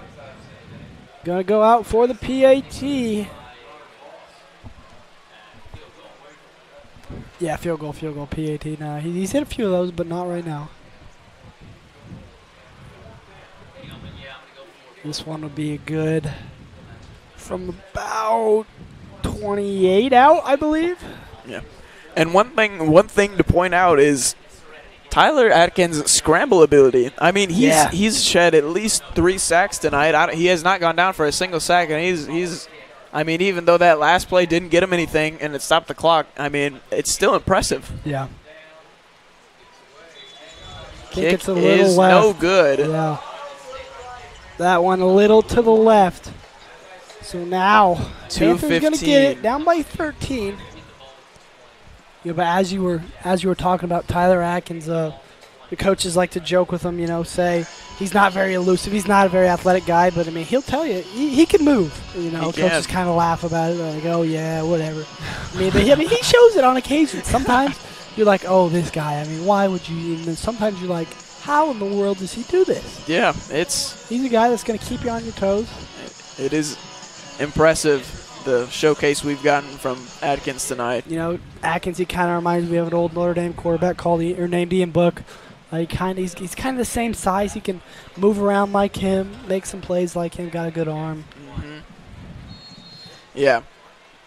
Going to go out for the PAT. Yeah, field goal, PAT now. He's hit a few of those, but not right now. This one will be good from about 28 out, I believe. Yeah. And one thing to point out is Tyler Atkins' scramble ability. I mean, he's shed at least 3 sacks tonight. He has not gone down for a single sack, and he's I mean, even though that last play didn't get him anything and it stopped the clock, I mean, it's still impressive. Yeah. Kick it's a little is left. no good. Yeah. That one a little to the left. So now Panthers going to get it down by 13. Yeah, but as you were talking about Tyler Atkins, the coaches like to joke with him, say he's not very elusive. He's not a very athletic guy, but, I mean, he'll tell you he can move. Coaches kind of laugh about it. They're like, oh, yeah, whatever. He shows it on occasion. Sometimes you're like, oh, this guy. I mean, why would you even? Sometimes you're like, how in the world does he do this? Yeah, he's a guy that's going to keep you on your toes. It is impressive, the showcase we've gotten from Atkins tonight. Atkins, he kind of reminds me of an old Notre Dame quarterback named Ian Book. He's kind of the same size. He can move around like him, make some plays like him, got a good arm. Mm-hmm. Yeah.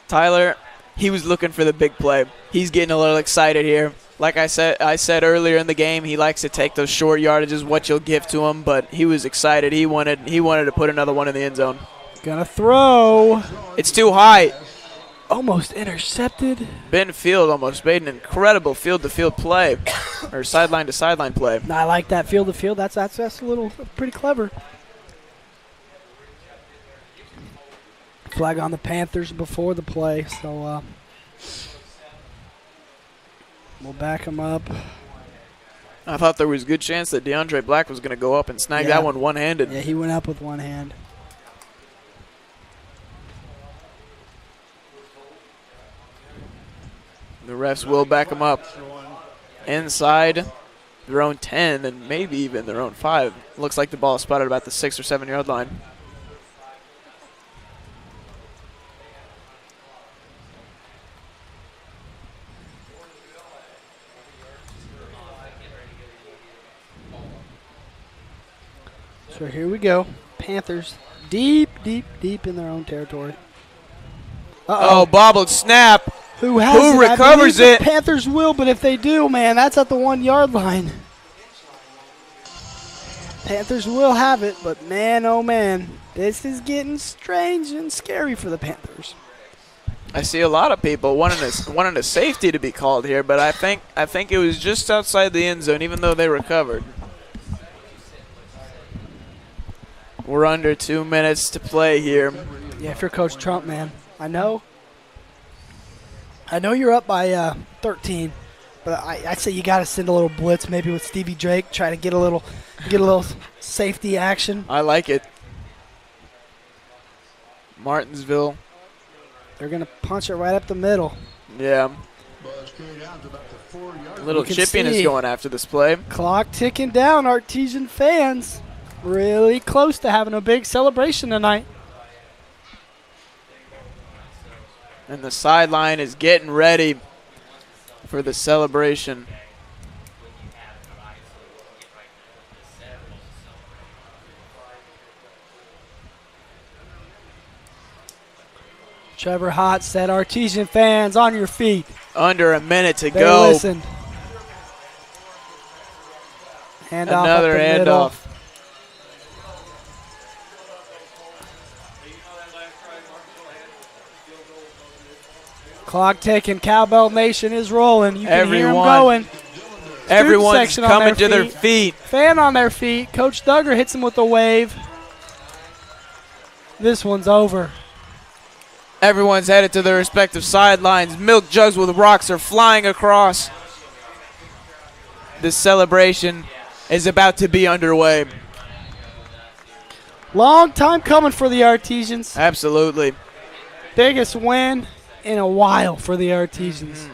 Tyler, he was looking for the big play. He's getting a little excited here. Like I said earlier in the game, he likes to take those short yardages, what you'll give to him, but he was excited. He wanted to put another one in the end zone. Gonna throw. It's too high. Almost intercepted. Ben Field almost made an incredible field-to-field play, or sideline-to-sideline play. I like that field-to-field. That's a little pretty clever. Flag on the Panthers before the play, so we'll back him up. I thought there was a good chance that DeAndre Black was going to go up and snag that one one-handed. Yeah, he went up with one hand. The refs will back him up inside their own 10 and maybe even their own 5. Looks like the ball is spotted about the 6 or 7 yard line. So here we go. Panthers deep in their own territory. Uh-oh. Bobbled snap. Who recovers it? The Panthers will, but if they do, man, that's at the 1 yard line. Panthers will have it, but man, oh man, this is getting strange and scary for the Panthers. I see a lot of people wanting a safety to be called here, but I think it was just outside the end zone, even though they recovered. We're under 2 minutes to play here. Yeah, if you're Coach Trump, man, I know you're up by 13, but I say you got to send a little blitz, maybe with Stevie Drake, try to get a little safety action. I like it. Martinsville. They're going to punch it right up the middle. Yeah. A little chippiness going after this play. Clock ticking down, Artesian fans. Really close to having a big celebration tonight. And the sideline is getting ready for the celebration. Trevor Hott said, Artesian fans, on your feet. Under a minute to They go. listened. Handoff Another up the middle. handoff. Clock ticking. Cowbell Nation is rolling. You can hear them Everyone. going. Everyone's section on coming their to their feet. feet. Fan on their feet. Coach Duggar hits him with a wave. This one's over. Everyone's headed to their respective sidelines. Milk jugs with rocks are flying across. This celebration is about to be underway. Long time coming for the Artesians. Absolutely. Biggest win in a while for the Artesians.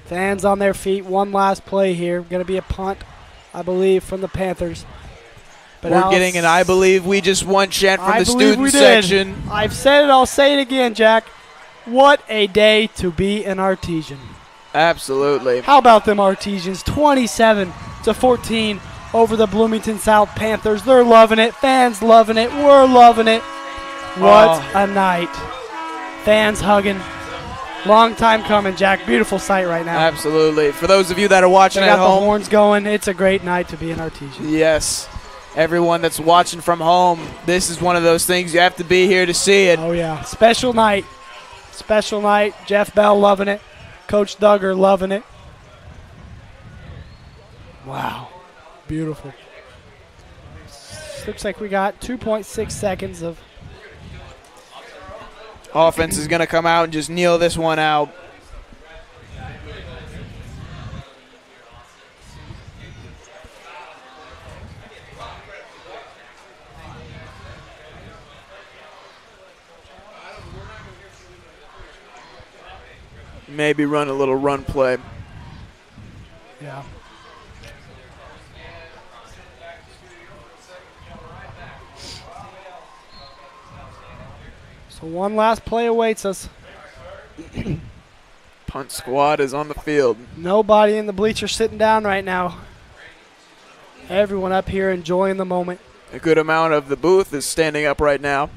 Fans on their feet. One last play here. Going to be a punt, I believe, from the Panthers. But We're getting an I believe we just won chant from I the believe student we did. section. I've said it. I'll say it again, Jack. What a day to be an Artesian. Absolutely. How about them Artesians? 27-14 over the Bloomington South Panthers. They're loving it. Fans loving it. We're loving it. What a night. Fans hugging. Long time coming, Jack. Beautiful sight right now. Absolutely. For those of you that are watching They at got the home, horns going. It's a great night to be an Artesian. yes. Everyone that's watching from home, this is one of those things you have to be here to see it. Oh, yeah. Special night. Special night. Jeff Bell loving it. Coach Duggar loving it. Wow. Beautiful. Looks like we got 2.6 seconds of Offense is going to come out and just kneel this one out. Maybe run a little run play. Yeah. So one last play awaits us. Punt squad is on the field. Nobody in the bleachers sitting down right now. Everyone up here enjoying the moment. A good amount of the booth is standing up right now.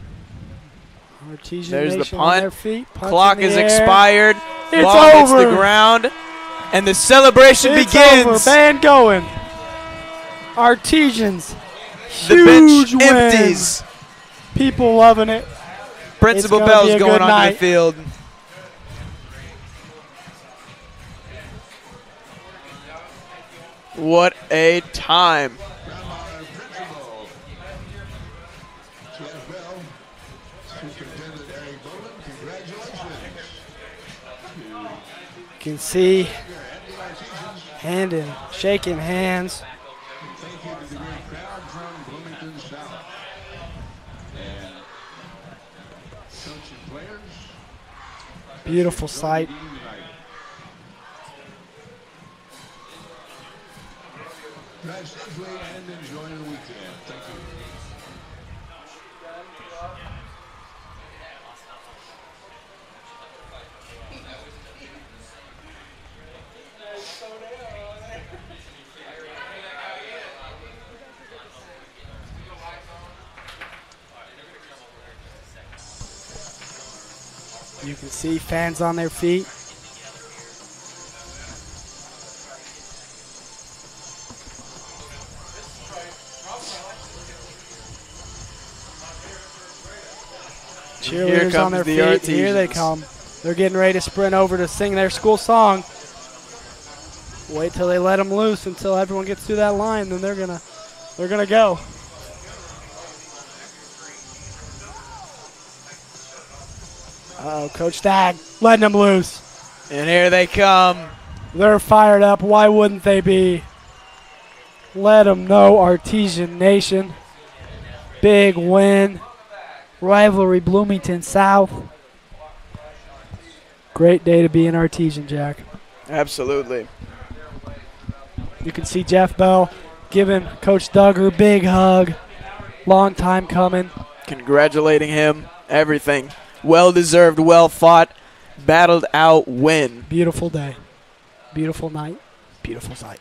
Artesian There's the Nation on their punt. feet. Punt Clock in the is air. expired. It's Ball hits over. the ground. And the celebration It's begins. over. Band going. Artesians. The Huge bench win. empties. People loving it. Principal It's gonna be Bell's a going good onto night. the field. What a time. You can see shaking hands. Thank you to the great crowd from Bloomington South. And coach and players. Beautiful sight. Drive safely and enjoy the weekend. Thank you. You can see fans on their feet. Cheerleaders on their feet. Here they come. They're getting ready to sprint over to sing their school song. Wait till they let them loose until everyone gets through that line, then they're gonna go. Uh-oh, Coach Stagg letting them loose. And here they come. They're fired up. Why wouldn't they be? Let them know, Artesian Nation. Big win. Rivalry Bloomington South. Great day to be an Artesian, Jack. Absolutely. You can see Jeff Bell giving Coach Duggar a big hug. Long time coming. Congratulating him. Everything. Well-deserved, well-fought, battled-out win. Beautiful day. Beautiful night. Beautiful sight.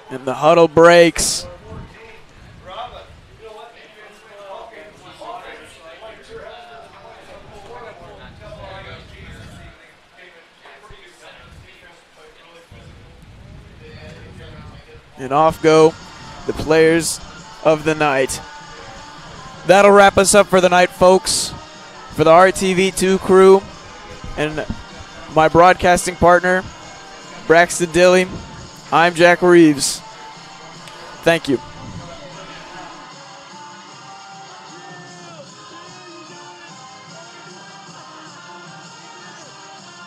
And the huddle breaks. And off go the players of the night. That'll wrap us up for the night, folks. For the RTV2 crew and my broadcasting partner, Braxton Dilly, I'm Jack Reeves. Thank you.